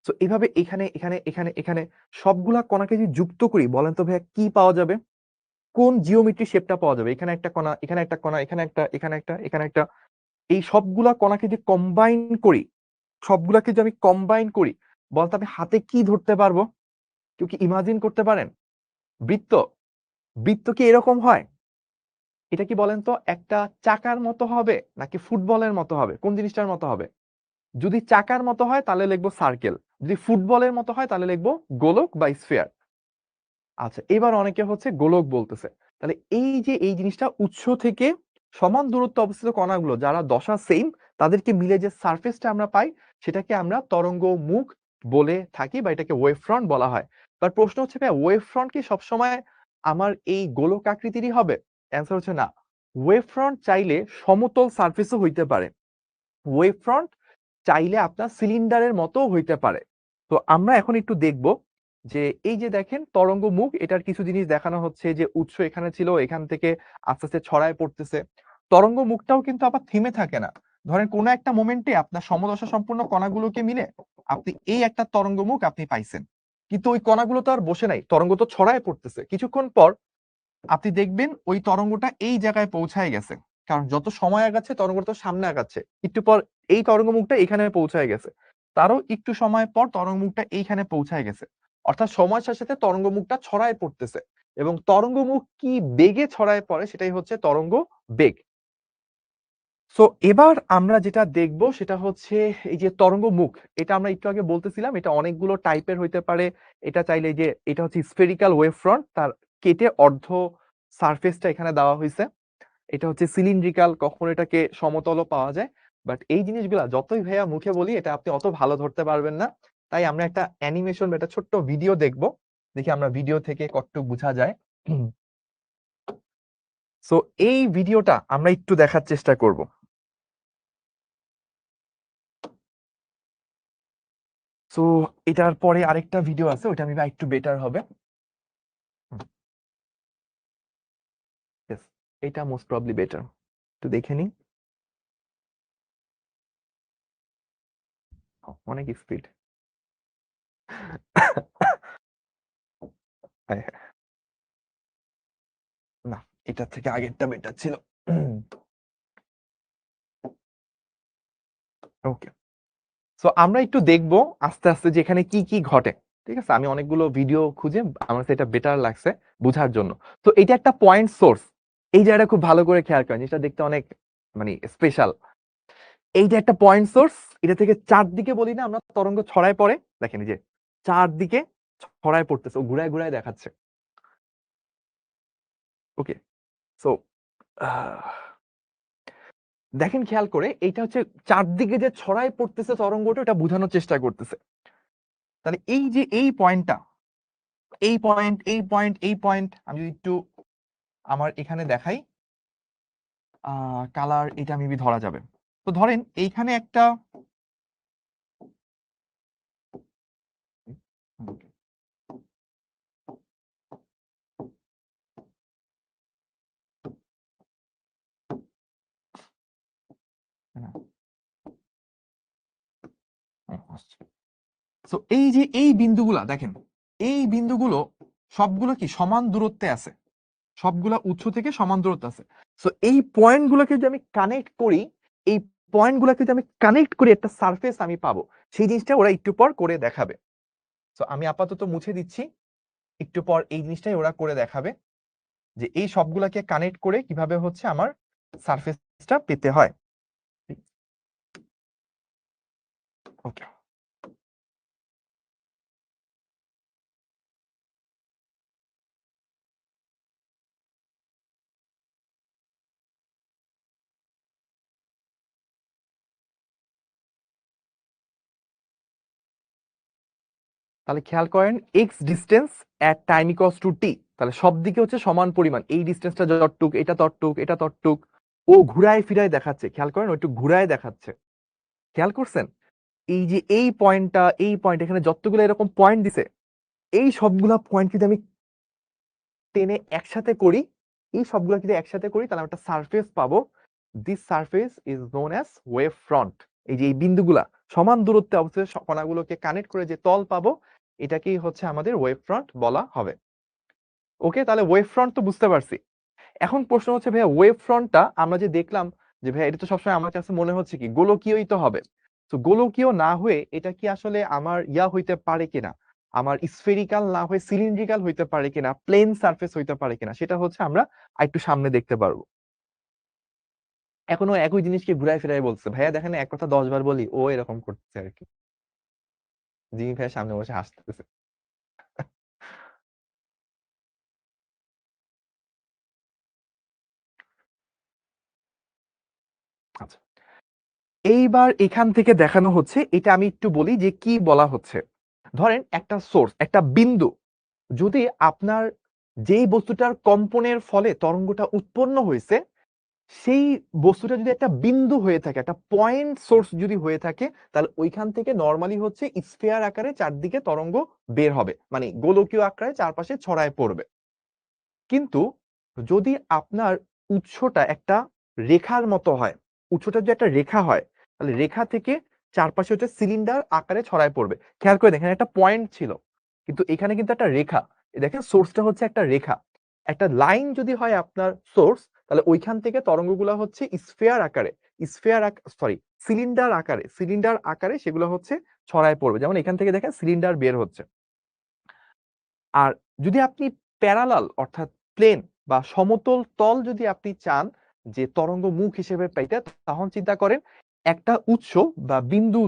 সো এইভাবে এখানে এখানে এখানে এখানে সবগুলা কণাকে যদি যুক্ত করি, বলেন তো ভাইয়া কি পাওয়া যাবে, কোন জিওমেট্রি শেপটা পাওয়া যাবে? এখানে একটা কণা, এখানে একটা কণা, এখানে একটা, এখানে একটা, এখানে একটা, এই সবগুলা কণাকে যে কম্বাইন করি, সবগুলাকে যদি আমি কম্বাইন করি, বলতো আমি হাতে কি ধরতে পারবো? কেউ কি ইমাজিন করতে পারেন? বৃত্ত। বৃত্ত কি এরকম হয়? এটা কি বলেন তো একটা চাকার মতো হবে নাকি ফুটবলের মতো হবে, কোন জিনিসটার মতো হবে? যদি চাকার মতো হয় তাহলে লিখবো সার্কেল, যদি ফুটবলের মতো হয় তাহলে লিখবো গোলক বা স্ফিয়ার। আচ্ছা, এবার অনেকে হচ্ছে গোলক বলতেছে। তাহলে এই যে এই জিনিসটা উৎস থেকে সমান দূরত্বে অবস্থিত কণাগুলো যারা দশা সেম, তাদেরকে মিলে যে সারফেসটা আমরা পাই সেটাকে আমরা তরঙ্গ মুখ বলে থাকি বা এটাকে ওয়েভ ফ্রন্ট বলা হয়। তার প্রশ্ন হচ্ছে ভাই ওয়েভ ফ্রন্ট কি সবসময় আমার এই গোলক আকৃতিরই হবে? অ্যান্সার হচ্ছে না। ওয়েভ ফ্রন্ট চাইলে সমতল সারফেসও হইতে পারে, ওয়েভ ফ্রন্ট চাইলে আপনার সিলিন্ডারের মতো হইতে পারে। তো আমরা এখন একটু দেখব যে এই যে দেখেন তরঙ্গ মুখ, এটার কিছু জিনিস দেখানো হচ্ছে যে উৎস এখানে ছিল, এখান থেকে আস্তে আস্তে ছড়ায় পড়তেছে। তরঙ্গ মুখটাও কিন্তু আবার থেমে থাকে না। ধরেন কোনো একটা মোমেন্টে আপনার সমদশা সম্পূর্ণ কণাগুলোকে মিলে আপনি এই একটা তরঙ্গ মুখ আপনি পাইছেন, কিন্তু ওই কণাগুলো তো আর বসে নাই, তরঙ্গ তো ছড়ায় পড়তেছে। কিছুক্ষণ পর আপনি দেখবেন ওই তরঙ্গটা এই জায়গায় পৌঁছায় গেছে, কারণ যত সময় আগাচ্ছে তরঙ্গটা তো সামনে আগাচ্ছে, একটু পর এই তরঙ্গ মুখটা এখানে পৌঁছায় গেছে, তারও একটু সময় পর তরঙ্গ মুখটা এইখানে পৌঁছায় গেছে। অর্থাৎ সময়ের সাথে সাথে তরঙ্গ মুখটা ছড়ায় পড়তেছে, এবং তরঙ্গ মুখ কি বেগে ছড়ায় পড়ে সেটাই হচ্ছে তরঙ্গ বেগ। সো এবার আমরা যেটা দেখব সেটা হচ্ছে এই যে তরঙ্গ মুখ, এটা আমরা একটু আগে বলতেছিলাম এটা অনেকগুলো টাইপের হইতে পারে। এটা চাইলে যে এটা হচ্ছে স্ফেরিক্যাল ওয়েভ ফ্রন্ট, তার কেটে অর্ধ সারফেসটা এখানে দেওয়া হয়েছে। এটা হচ্ছে সিলিন্ড্রিক্যাল, কখনো এটাকে সমতলও পাওয়া যায়। বাট এই জিনিসগুলা যতই ভাইয়া মুখে বলি এটা আপনি অত ভালো ধরতে পারবেন না। তাই আমরা একটা অ্যানিমেশন বা একটা ছোট্ট ভিডিও দেখব, দেখি আমরা ভিডিও থেকে কতটুকু বোঝা যায়। সো এই ভিডিওটা আমরা একটু দেখার চেষ্টা করব। সো এটার পরে আরেকটা ভিডিও আছে, ওটা মেবি একটু বেটার হবে। Yes, এটা মোস্ট প্রবাবলি বেটার, একটু দেখে নিই। অনেক স্পিড। না, এটার থেকে আগেরটা বেটার ছিল। ওকে, সো আমরা একটু দেখবো আস্তে আস্তে যে এখানে কি কি ঘটে। ঠিক আছে, আমি অনেকগুলো ভিডিও খুঁজে আমার কাছে এটা বেটার লাগছে বোঝার জন্য। তো এটা একটা পয়েন্ট সোর্স, এই জায়গাটা খুব ভালো করে খেয়াল করেন, জিনিসটা দেখতে অনেক মানে স্পেশাল। এই যে একটা পয়েন্ট সোর্স, এটা থেকে চারদিকে বলি না আমরা তরঙ্গ ছড়ায় পড়ে, দেখেন এই যে চারদিকে ছড়ায় পড়তেছে, ও ঘুরায় ঘুরায় দেখাচ্ছে। ওকে, সো দেখেন খেয়াল করে, এটা হচ্ছে চারদিকে যে ছড়াই পড়তেছে তরঙ্গটা, ওটা বোঝানোর চেষ্টা করতেছে। তাহলে এই যে এই পয়েন্টটা, এই পয়েন্ট, এই পয়েন্ট, এই পয়েন্ট, আমি যদি একটু আমার এখানে দেখাই, কালার এটা মেবি ধরা যাবে। তো ধরেন এইখানে একটা তো এই যে এই বিন্দুগুলা দেখেন, এই বিন্দুগুলো সবগুলো কি সমান দূরত্বে আছে, সবগুলা উৎস থেকে সমান দূরত্বে আছে। তো এই পয়েন্টগুলোকে যদি আমি কানেক্ট করি, এই পয়েন্টগুলোকে যদি আমি কানেক্ট করি, একটা সারফেস আমি পাবো। সেই জিনিসটা ওরা একটু পর করে দেখাবে। তো আমি আপাতত মুছে দিচ্ছি, একটু পর এই জিনিসটাই ওরা করে দেখাবে, যে এই সবগুলাকে কানেক্ট করে কিভাবে হচ্ছে আমার সারফেসটা পেতে হয়। ওকে, তাহলে খেয়াল করেন x distance at time equals to t, তাহলে সব দিকে হচ্ছে সমান পরিমাণ, এই ডিস্টেন্সটা যতটুক, এটা ততটুক, এটা ততটুক। ও ঘুরায় ফিরায় দেখাচ্ছে, খেয়াল করেন ও একটু ঘুরায় দেখাচ্ছে, খেয়াল করছেন? এই যে এই পয়েন্টটা, এই পয়েন্ট, এখানে যতগুলো এরকম পয়েন্ট দিছে, এই সবগুলা পয়েন্ট যদি আমি টেনে একসাথে করি, এই সবগুলো যদি একসাথে করি, তাহলে একটা সারফেস পাবো। This surface is known as wave front. এই যে এই বিন্দুগুলা সমান দূরত্বে অবস্থিত কণাগুলোকে কানেক্ট করে যে তল পাবো, এটাকেই হচ্ছে আমাদের ওয়েভ ফ্রন্ট বলা হবে। ওকে, তাহলে ওয়েভ ফ্রন্ট তো বুঝতে পারছি। এখন প্রশ্ন হচ্ছে ভাইয়া, ওয়েভ ফ্রন্টটা আমরা যে দেখলাম, যে ভাইয়া এটা তো সবসময় আমার কাছে মনে হচ্ছে কি গোলকীয়ই তো হবে। তো গোলকীয় না হয়ে এটা কি আসলে আমার ইয়া হইতে পারে কিনা, আমার স্ফেরিক্যাল না হয়ে সিলিন্ড্রিক্যাল হইতে পারে কিনা, প্লেন সারফেস হইতে পারে কিনা, সেটা হচ্ছে আমরা একটু সামনে দেখতে পারবো। এখনো একই জিনিসকে ঘুরাই ফিরাই বলছে ভাইয়া, দেখেন এক কথা 10 বার বলি, ও এরকম করতেছে আর কি। জিমি ভাইয়া সামনে বসে হাসতেছে। আচ্ছা, এইবার এখান থেকে দেখানো হচ্ছে, এটা আমি একটু বলি যে কি বলা হচ্ছে। ধরেন একটা সোর্স, একটা বিন্দু, যদি আপনার যেই বস্তুটার কম্পনের ফলে তরঙ্গটা উৎপন্ন হয়েছে, সেই বস্তুটা যদি একটা বিন্দু হয়ে থাকে, একটা পয়েন্ট সোর্স যদি হয়ে থাকে, তাহলে ওইখান থেকে নরমালি হচ্ছে স্ফিয়ার আকারে চারদিকে তরঙ্গ বের হবে, মানে গোলকীয় আকারে চারপাশে ছড়ায় পড়বে। কিন্তু যদি আপনার উৎসটা একটা রেখার মতো হয়, উৎসটা যদি একটা রেখা হয়, তাহলে রেখা থেকে চারপাশে হচ্ছে সিলিন্ডার আকারে ছড়ায় পড়বে। খেয়াল করে দেখেন, একটা পয়েন্ট ছিল, কিন্তু এখানে কিন্তু একটা রেখা। দেখেন সোর্সটা হচ্ছে একটা রেখা, একটা লাইন যদি হয় আপনার সোর্স, তাহলে ওইখান থেকে তরঙ্গগুলো হচ্ছে স্ফিয়ার আকারে, স্ফিয়ার সরি সিলিন্ডার আকারে সেগুলো হচ্ছে ছড়ায় পড়বে। যেমন এখান থেকে দেখেন সিলিন্ডার বের হচ্ছে। আর যদি আপনি প্যারালাল অর্থাৎ প্লেন বা সমতল তল যদি আপনি চান যে তরঙ্গ মুখ হিসেবে পাইতে, তখন চিন্তা করেন একটা উৎস বা বিন্দু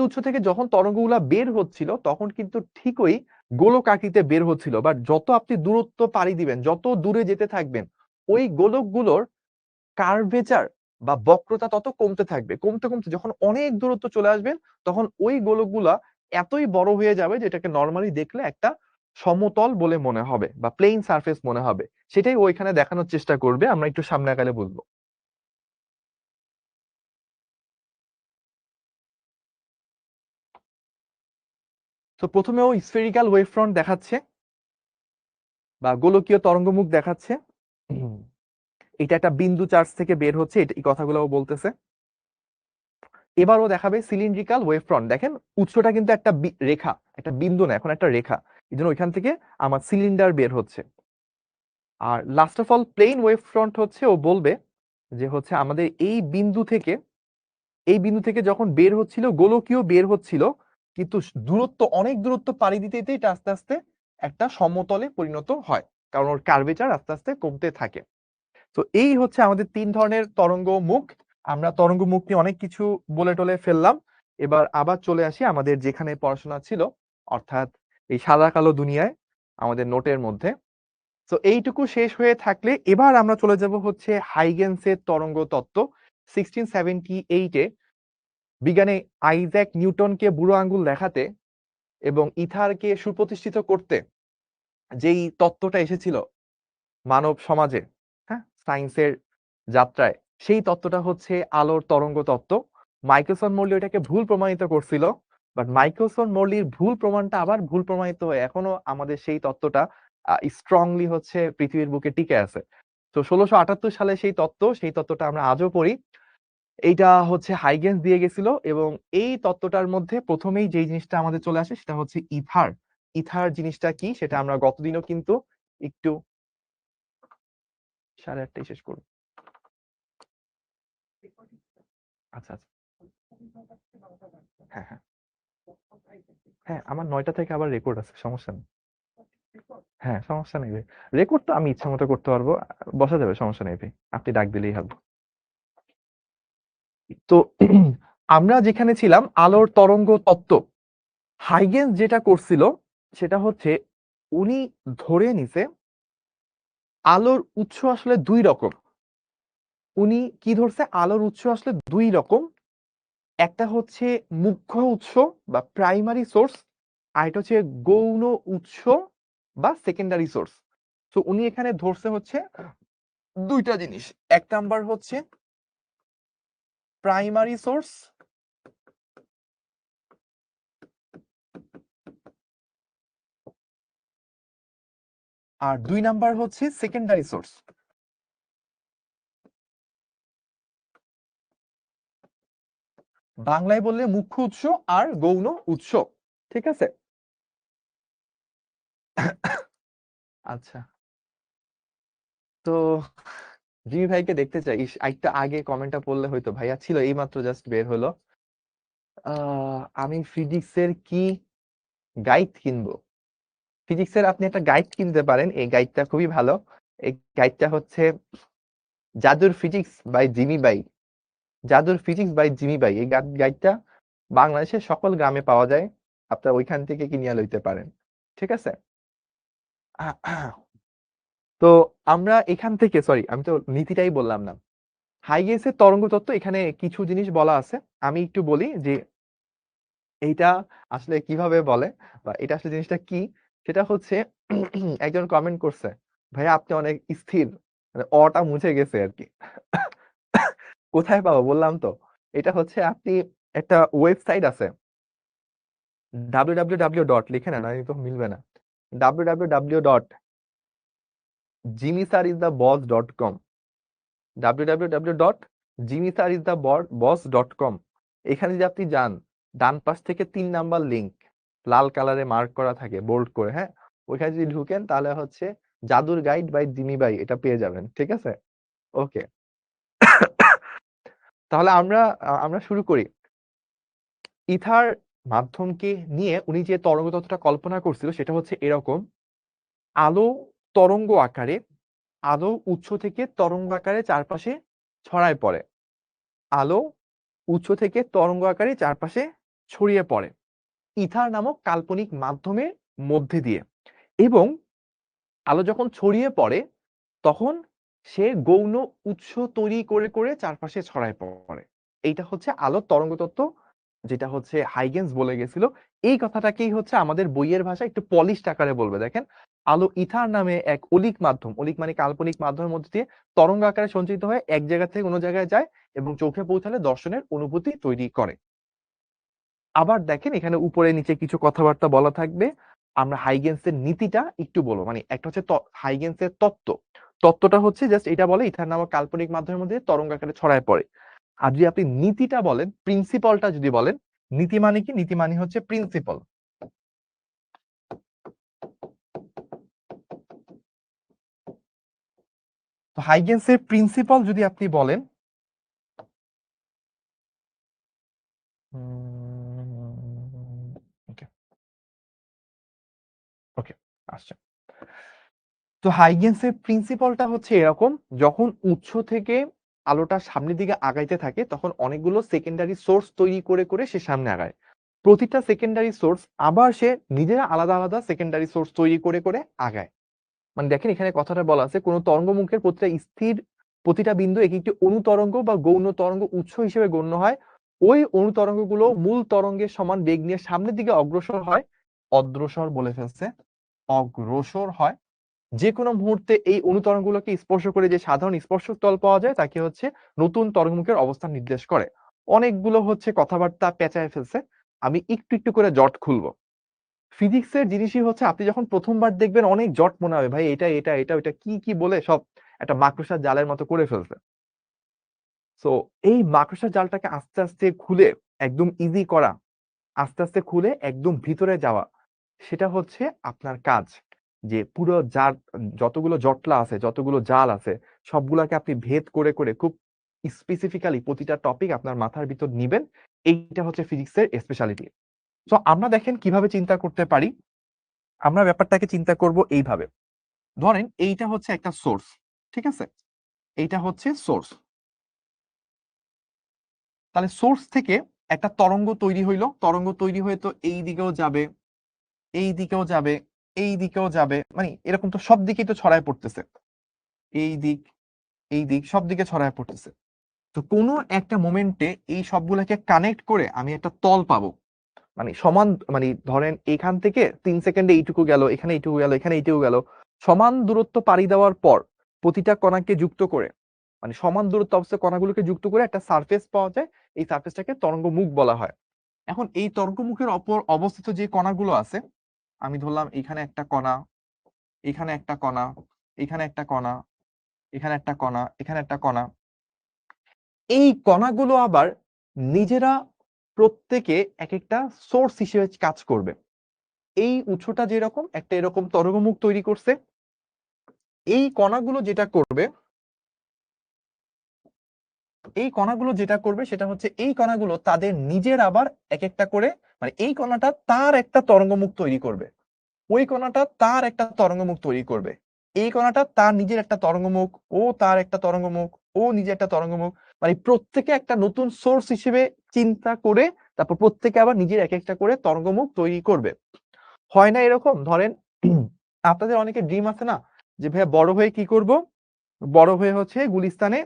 উৎস থেকে যখন তরঙ্গগুলা বের হচ্ছিল, তখন কিন্তু ঠিকই গোলক আকৃতিতে বের হচ্ছিল। বাট যত আপনি দূরত্ব পাড়ি দিবেন, যত দূরে যেতে থাকবেন, ওই গোলকগুলোর কার্ভেচার বা বক্রতা তত কমতে থাকবে। কমতে কমতে যখন অনেক দূরত্ব চলে আসবেন, তখন ওই গোলকগুলা এতই বড় হয়ে যাবে যেটাকে নরমালি দেখলে একটা সমতল বলে মনে হবে বা প্লেন সারফেস মনে হবে। সেটাই ওইখানে দেখানোর চেষ্টা করবে, আমরা একটু সামনে আগালে বুঝবো। তো প্রথমে ও স্ফেরিক্যাল ওয়েভ ফ্রন্ট দেখাচ্ছে বা গোলকীয় তরঙ্গমুখ দেখাচ্ছে। এটা একটা বিন্দু চার্জ থেকে বের হচ্ছে, এই কথাগুলো ও বলতেছে। এবারও দেখাবে সিলিন্ড্রিক্যাল ওয়েভ ফ্রন্ট। দেখেন উৎসটা কিন্তু একটা রেখা, একটা বিন্দু না, এখন একটা রেখা, এই জন্য ওইখান থেকে আমার সিলিন্ডার বের হচ্ছে। আর last of all plane wave front হচ্ছে, ও বলবে যে হচ্ছে আমাদের এই বিন্দু থেকে যখন বের হচ্ছিল, গোলকীয় বের হচ্ছিল, কিন্তু দূরত্ব, অনেক দূরত্ব পাড়ি দিতে দিতে এটা আস্তে আস্তে একটা সমতলে পরিণত হয়, কারণ ওর কার্ভেচার আস্তে আস্তে কমতে থাকে। তো এই হচ্ছে আমাদের 3 ধরনের তরঙ্গ মুখ। আমরা তরঙ্গ মুখ নিয়ে অনেক কিছু বলে টলে ফেললাম। এবার আবার চলে আসি আমাদের যেখানে পড়াশোনা ছিল, অর্থাৎ এই সাদা কালো দুনিয়ায়, আমাদের নোটের মধ্যে। তো এইটুকু শেষ হয়ে থাকলে এবার আমরা চলে যাব হচ্ছে হাইগেন্সের তরঙ্গ তত্ত্ব। 1678 এ বিজ্ঞানী আইজ্যাক নিউটনকে বুড়ো আঙ্গুল দেখাতে এবং ইথারকে সুপ্রতিষ্ঠিত করতে যেই তত্ত্বটা এসেছিল মানব সমাজে, হ্যাঁ, সায়েন্সের যাত্রায়, সেই তত্ত্বটা হচ্ছে আলোর তরঙ্গ তত্ত্ব। মাইকেলসন মর্লি এটাকে ভুল প্রমাণিত করছিল, বাট মাইকেলসন মর্লির ভুল প্রমাণটা আবার ভুল প্রমাণিত হয়ে এখনো আমাদের সেই তত্ত্বটা স্ট্রংলি হচ্ছে পৃথিবীর বুকে টিকে আছে। তো 1678 সালে সেই তত্ত্বটা আমরা আজও পড়ি। এইটা হচ্ছে হাইগেন্স দিয়ে গেছিল এবং এই তত্ত্বটার মধ্যে প্রথমেই যেই জিনিসটা আমাদের চলে আসে সেটা হচ্ছে ইথার। ইথার জিনিসটা কি সেটা আমরা গতদিনও কিন্তু একটু 8:30 শেষ করব। আচ্ছা আচ্ছা, হ্যাঁ হ্যাঁ হ্যাঁ, আমার 9টা থেকে আবার রেকর্ড আছে, সমস্যা নেই। হ্যাঁ সমস্যা নেই ভাই, রেকর্ড তো আমি ইচ্ছা মতো করতে পারবো, বসা যাবে, সমস্যা নেই ভাই, আপনি ডাক দিলেই হবে। তো আমরা যেখানে ছিলাম আলোর তরঙ্গ তত্ত্ব, হাইগেন্স যেটা করছিল সেটা হচ্ছে উনি ধরে নিছে আলোর উৎস আসলে দুই রকম। উনি কি ধরছে, আলোর উৎস আসলে দুই রকম, একটা হচ্ছে মুখ্য উৎস বা প্রাইমারি সোর্স, আর এটা হচ্ছে গৌণ উৎস বা সেকেন্ডারি সোর্স। তো উনি এখানে ধরছে হচ্ছে দুইটা জিনিস, এক নাম্বার হচ্ছে প্রাইমারি সোর্স আর দুই নাম্বার হচ্ছে সেকেন্ডারি সোর্স। বাংলায় বললে মুখ্য উৎস আর গৌণ উৎস, ঠিক আছে। আচ্ছা, তো জিমি ভাইকে দেখতে চাই, একটা আগে কমেন্টটা পড়লে হয়তো, ভাইয়া ছিল এইমাত্র জাস্ট বের হলো। আমি ফিজিক্সের কি গাইড কিনবো? ফিজিক্সের আপনি একটা গাইড কিনতে পারেন, এই গাইডটা খুবই ভালো। এই গাইডটা হচ্ছে জাদুর ফিজিক্স বাই জিমি বাই। জাদুর ফিজিক্স বাই জিমি বাই, এই গাইডটা বাংলাদেশের সকল গ্রামে পাওয়া যায়, আপনারা ওইখান থেকে কিনিয়া লইতে পারেন, ঠিক আছে। তো আমরা এখান থেকে, সরি আমি তো নীতিটাই বললাম না, হাইগেন্সের তরঙ্গ তত্ত্ব, এখানে কিছু জিনিস বলা আছে, আমি একটু বলি যে এইটা আসলে কিভাবে বলে বা এটা আসলে জিনিসটা কি। সেটা হচ্ছে একজন কমেন্ট করছে, ভাইয়া আপনি অনেক স্থির, মানে অটা মুছে গেছে আর কি। কোথায় পাবো বললাম তো, এটা হচ্ছে আপনি একটা ওয়েবসাইট আছে, www. লিখে না, নয়তো মিলবে না, www.jimmysaristaboss.com, www.jimmysaristaboss.com। এখানে যদি আপনি যান, ডান পাশ থেকে 3 নাম্বার লিংক লাল কালারে মার্ক করা থাকে বোল্ড করে, হ্যাঁ, ওইখানে যদি ঢুকেন তাহলে হচ্ছে জাদুর গাইড বাই জিমি বাই এটা পেয়ে যাবেন, ঠিক আছে। ওকে, তাহলে আমরা আমরা শুরু করি। ইথার মাধ্যমকে নিয়ে উনি যে তরঙ্গ তত্ত্বটা কল্পনা করছিল সেটা হচ্ছে এরকম, আলো তরঙ্গ আকারে, আলো উৎস থেকে তরঙ্গ আকারে চারপাশে ছড়ায় পড়ে, আলো উৎস থেকে তরঙ্গ আকারে চারপাশে ছড়িয়ে পড়ে ইথার নামক কাল্পনিক মাধ্যমের মধ্যে দিয়ে, এবং আলো যখন ছড়িয়ে পড়ে তখন সে গৌণ উৎস তৈরি করে করে চারপাশে ছড়ায় পড়ে। এইটা হচ্ছে আলোর তরঙ্গ তত্ত্ব, যেটা হচ্ছে হাইগেন্স বলে গেছিল। এই কথাটাকেই হচ্ছে আমাদের বইয়ের ভাষায় একটু পলিশড আকারে বলবে, দেখেন, আলো ইথার নামে এক অলিক মাধ্যম, অলিক মানে কাল্পনিক মাধ্যমের মধ্যে দিয়ে তরঙ্গ আকারে সঞ্চিত হয়ে এক জায়গা থেকে অন্য জায়গায় যায় এবং চোখে পৌঁছালে দর্শনের অনুভূতি তৈরি করে। আবার দেখেন এখানে উপরে নিচে কিছু কথাবার্তা বলা থাকবে। আমরা হাইগেন্সের নীতিটা একটু বলবো, মানে একটা হচ্ছে হাইগেন্সের তত্ত্ব, তত্ত্বটা হচ্ছে জাস্ট এটা বলে ইথার নামক কাল্পনিক মাধ্যমের মধ্যে তরঙ্গ আকারে ছড়ায় পড়ে। আর যদি আপনি নীতিটা বলেন, প্রিন্সিপালটা যদি বলেন, নীতি মানে কি, নীতি মানে হচ্ছে প্রিন্সিপাল। তো হাইগেন্সের প্রিন্সিপাল যদি আপনি বলেন, ওকে ওকে আসছে। তো হাইগেন্সের প্রিন্সিপালটা হচ্ছে এরকম, যখন উৎস থেকে আলোটা সামনের দিকে আগাইতে থাকে তখন অনেকগুলো সেকেন্ডারি সোর্স তৈরি করে করে সে সামনে আগায়, প্রতিটা সেকেন্ডারি সোর্স আবার সে নিজেরা আলাদা আলাদা সেকেন্ডারি সোর্স তৈরি করে করে আগায়। মানে দেখেন এখানে কথাটা বলা আছে, কোন তরঙ্গমুখের প্রতিটা বিন্দু একটি অনুতরঙ্গ বা গৌণ তরঙ্গ উৎস হিসেবে গণ্য হয়। ওই অনুতরঙ্গগুলো মূল তরঙ্গের সমান বেগ নিয়ে সামনের দিকে অগ্রসর হয়, অগ্রসর বলে ফেলছে, অগ্রসর হয়। যে কোনো মুহূর্তে এই অনুতরঙ্গগুলোকে স্পর্শ করে যে সাধারণ স্পর্শতল পাওয়া যায় তাকে হচ্ছে নতুন তরঙ্গমুখের অবস্থান নির্দেশ করে। অনেকগুলো হচ্ছে কথাবার্তা পেঁচায় ফেলছে, আমি একটু একটু করে জট খুলবো। ফিজিক্সের জিনিসই হচ্ছে আপনি যখন প্রথমবার দেখবেন অনেক জট মনে হবে, ভাই এটা এটা এটা ওইটা কি কি বলে সব একটা মাকড়সার জালের মতো করে ফেলছে। সো এই মাকড়সার জালটাকে আস্তে আস্তে খুলে একদম ইজি করা, আস্তে আস্তে খুলে একদম ভিতরে যাওয়া, সেটা হচ্ছে আপনার কাজ। যে পুরো যতগুলো জটলা আছে, যতগুলো জাল আছে, সবগুলাকে আপনি ভেদ করে করে খুব স্পেসিফিক্যালি প্রতিটা টপিক আপনার মাথার ভিতর নিবেন। এইটা হচ্ছে ফিজিক্সের স্পেশালিটি। সো আমরা দেখেন কিভাবে চিন্তা করতে পারি। আমরা ব্যাপারটাকে চিন্তা করব এইভাবে। ধরেন এইটা হচ্ছে একটা সোর্স, ঠিক আছে? এইটা হচ্ছে সোর্স। তাহলে সোর্স থেকে একটা তরঙ্গ তৈরি হইলো, তরঙ্গ তৈরি হয়ে তো এই দিকেও যাবে, এই দিকেও যাবে, এই দিকেও যাবে, মানে এরকম তো সব দিকেই তো ছড়ায় পড়তেছে, এই দিক, এই দিক, সব দিকে ছড়ায় পড়তেছে। তো কোনো একটা মোমেন্টে এই সবগুলোকে কানেক্ট করে আমি একটা তল পাবো, মানে সমান, মানে ধরেন এখান থেকে 3 সেকেন্ডে এইটুকু গেল, এখানে এইটুকু গেল, এখানে এইটুকু গেল, সমান দূরত্ব পাড়ি দেওয়ার পর প্রতিটা কণাকে যুক্ত করে, মানে সমান দূরত্ব অবস্থায় কণাগুলোকে যুক্ত করে একটা সারফেস পাওয়া যায়। এই সারফেসটাকে তরঙ্গ মুখ বলা হয়। এখন এই তরঙ্গ মুখের অপর অবস্থিত যে কণাগুলো আছে, আমি ধরলাম এখানে একটা কণা, এখানে একটা কণা, এখানে একটা কণা, এখানে একটা কণা, এখানে একটা কণা। এই কণাগুলো আবার নিজেরা প্রত্যেকে এক একটা সোর্স হিসেবে কাজ করবে। এই উৎসটা যেরকম একটা এরকম তরঙ্গমুখ তৈরি করছে, এই কণাগুলো যেটা করবে, এই কণাগুলো যেটা করবে সেটা হচ্ছে এই কণাগুলো তাদের নিজের আবার এক একটা করে, মানে এই কণাটা তার একটা তরঙ্গমুখ তৈরি করবে, ওই কণাটা তার একটা তরঙ্গমুখ তৈরি করবে, এই কণাটা তার নিজের একটা তরঙ্গমুখ, ও তার একটা তরঙ্গমুখ, ও নিজে একটা তরঙ্গমুখ, মানে প্রত্যেকে একটা নতুন সোর্স হিসেবে চিন্তা করে তারপর প্রত্যেকে আবার নিজের এক একটা করে তরঙ্গমুখ তৈরি করবে। হয় না এরকম? ধরেন আপনাদের অনেকের ড্রিম আছে না যে ভাইয়া বড় হয়ে কি করব, বড় হয়ে হচ্ছে গুলিস্তানে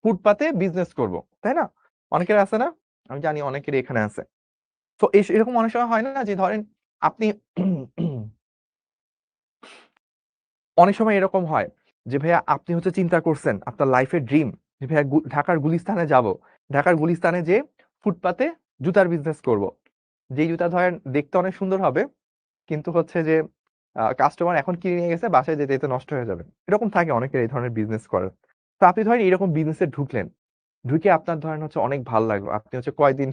ফুটপাতে বিজনেস করব, তাই না? অনেকের আছে না? আমি জানি অনেকের এখানে আছে। তো এরকম অনেক সময় হয় না যে ধরেন আপনি অনেক সময় এরকম হয় যে ভাইয়া আপনি হচ্ছে চিন্তা করছেন আপনার লাইফের ড্রিম যে ভাইয়া ঢাকার গুলিস্তানে যাব, ঢাকার গুলিস্তানে যে ফুটপাতে জুতার বিজনেস করব, যে জুতা ধরেন দেখতে অনেক সুন্দর হবে কিন্তু হচ্ছে যে কাস্টমার এখন কিনে নিয়ে গেছে বাসায় যেতে যেতে নষ্ট হয়ে যাবে, এরকম থাকে অনেকের এই ধরনের বিজনেস করার। তো আপনি ধরেন এরকম বিজনেসে ঢুকলেন, ঢুকে আপনার ধরেন হচ্ছে অনেক ভালো লাগলো, আপনি হচ্ছে কয়দিন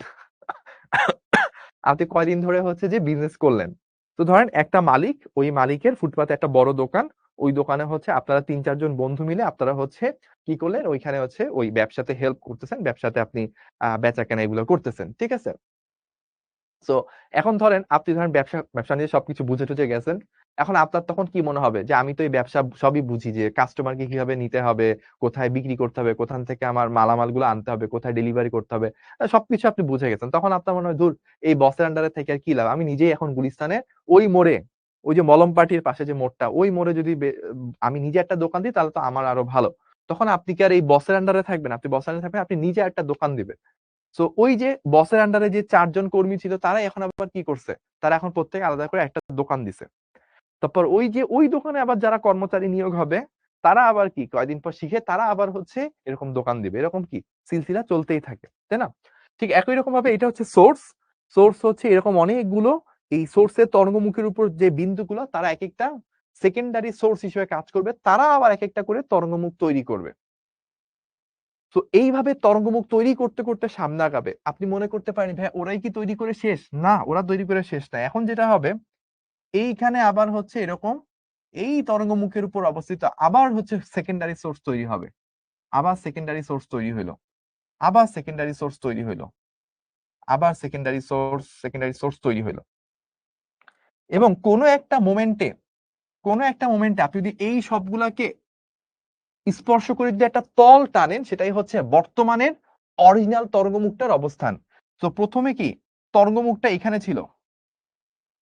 আপনি কয়দিন ধরে হচ্ছে যে বিজনেস করলেন। তো ধরেন একটা মালিক, ওই মালিকের ফুটপাতে একটা বড় দোকান, ওই দোকানে হচ্ছে আপনারা 3-4 জন বন্ধু মিলে আপনারা হচ্ছে কি করলেন, ওইখানে হচ্ছে ওই ব্যবসাতে হেল্প করতেছেন, ব্যবসাতে আপনি বেচা কেনা এগুলো করতেছেন, ঠিক আছে? সো এখন ধরেন আপনি ধরেন ব্যবসা ব্যবসা নিয়ে সবকিছু বুঝে টুঝে গেছেন। এখন আপনার তখন কি মনে হবে যে আমি তো এই ব্যবসা সবই বুঝি, যে কাস্টমারকে কিভাবে নিতে হবে, কোথায় বিক্রি করতে হবে, কোথান থেকে আমার মালামালগুলো আনতে হবে, কোথায় ডেলিভারি করতে হবে, সবকিছু আপনি বুঝে গেছেন। তখন আপনার মনে হয় ধুর, এই বসের আন্ডারে থেকে আর কি লাভ, আমি নিজেই এখন গুলিস্তানে ওই মোড়ে, ওই যে মলম পার্টির পাশে যে মোড়টা, ওই মোড়ে যদি আমি নিজে একটা দোকান দিই তাহলে তো আমার আরো ভালো। তখন আপনি কি আর এই বসের আন্ডারে থাকবেন? আপনি বসের আন্ডারে থাকবেন, আপনি নিজে একটা দোকান দিবেন। সো ওই যে বসের আন্ডারে যে 4 জন কর্মী ছিল তারা এখন আবার কি করছে, তারা এখন প্রত্যেকে আলাদা করে একটা দোকান দিছে। তারপর ওই যে ওই দোকানে আবার যারা কর্মচারী নিয়োগ হবে তারা আবার কি কয়দিন পর শিখে তারা আবার হচ্ছে এরকম দোকান দিবে, এরকম কি সিলসিলা চলতেই থাকে, তাই না? ঠিক একই রকম ভাবে এটা হচ্ছে সোর্স। সোর্স হচ্ছে এরকম অনেকগুলো, এই সোর্সের তরঙ্গমুখের উপর যে বিন্দুগুলো তারা এক একটা সেকেন্ডারি সোর্স হিসেবে কাজ করবে, তারা আবার এক একটা করে তরঙ্গমুখ তৈরি করবে। তো এইভাবে তরঙ্গমুখ তৈরি করতে করতে সামনে আগাবে। আপনি মনে করতে পারেন ভাই ওরাই কি তৈরি করে শেষ? না, ওরা তৈরি করে শেষ না। এখন যেটা হবে এইখানে আবার হচ্ছে এরকম এই তরঙ্গমুখের উপর অবস্থিত আবার হচ্ছে সেকেন্ডারি সোর্স তৈরি হবে, আবার সেকেন্ডারি সোর্স তৈরি হইলো, আবার সেকেন্ডারি সোর্স তৈরি হইলো, আবার সেকেন্ডারি সোর্স তৈরি হইলো। এবং কোনো একটা মোমেন্টে আপনি যদি এই সবগুলাকে স্পর্শ করে যদি একটা তল টানেন, সেটাই হচ্ছে বর্তমানের অরিজিনাল তরঙ্গমুখটার অবস্থান। তো প্রথমে কি তরঙ্গমুখটা এখানে ছিল,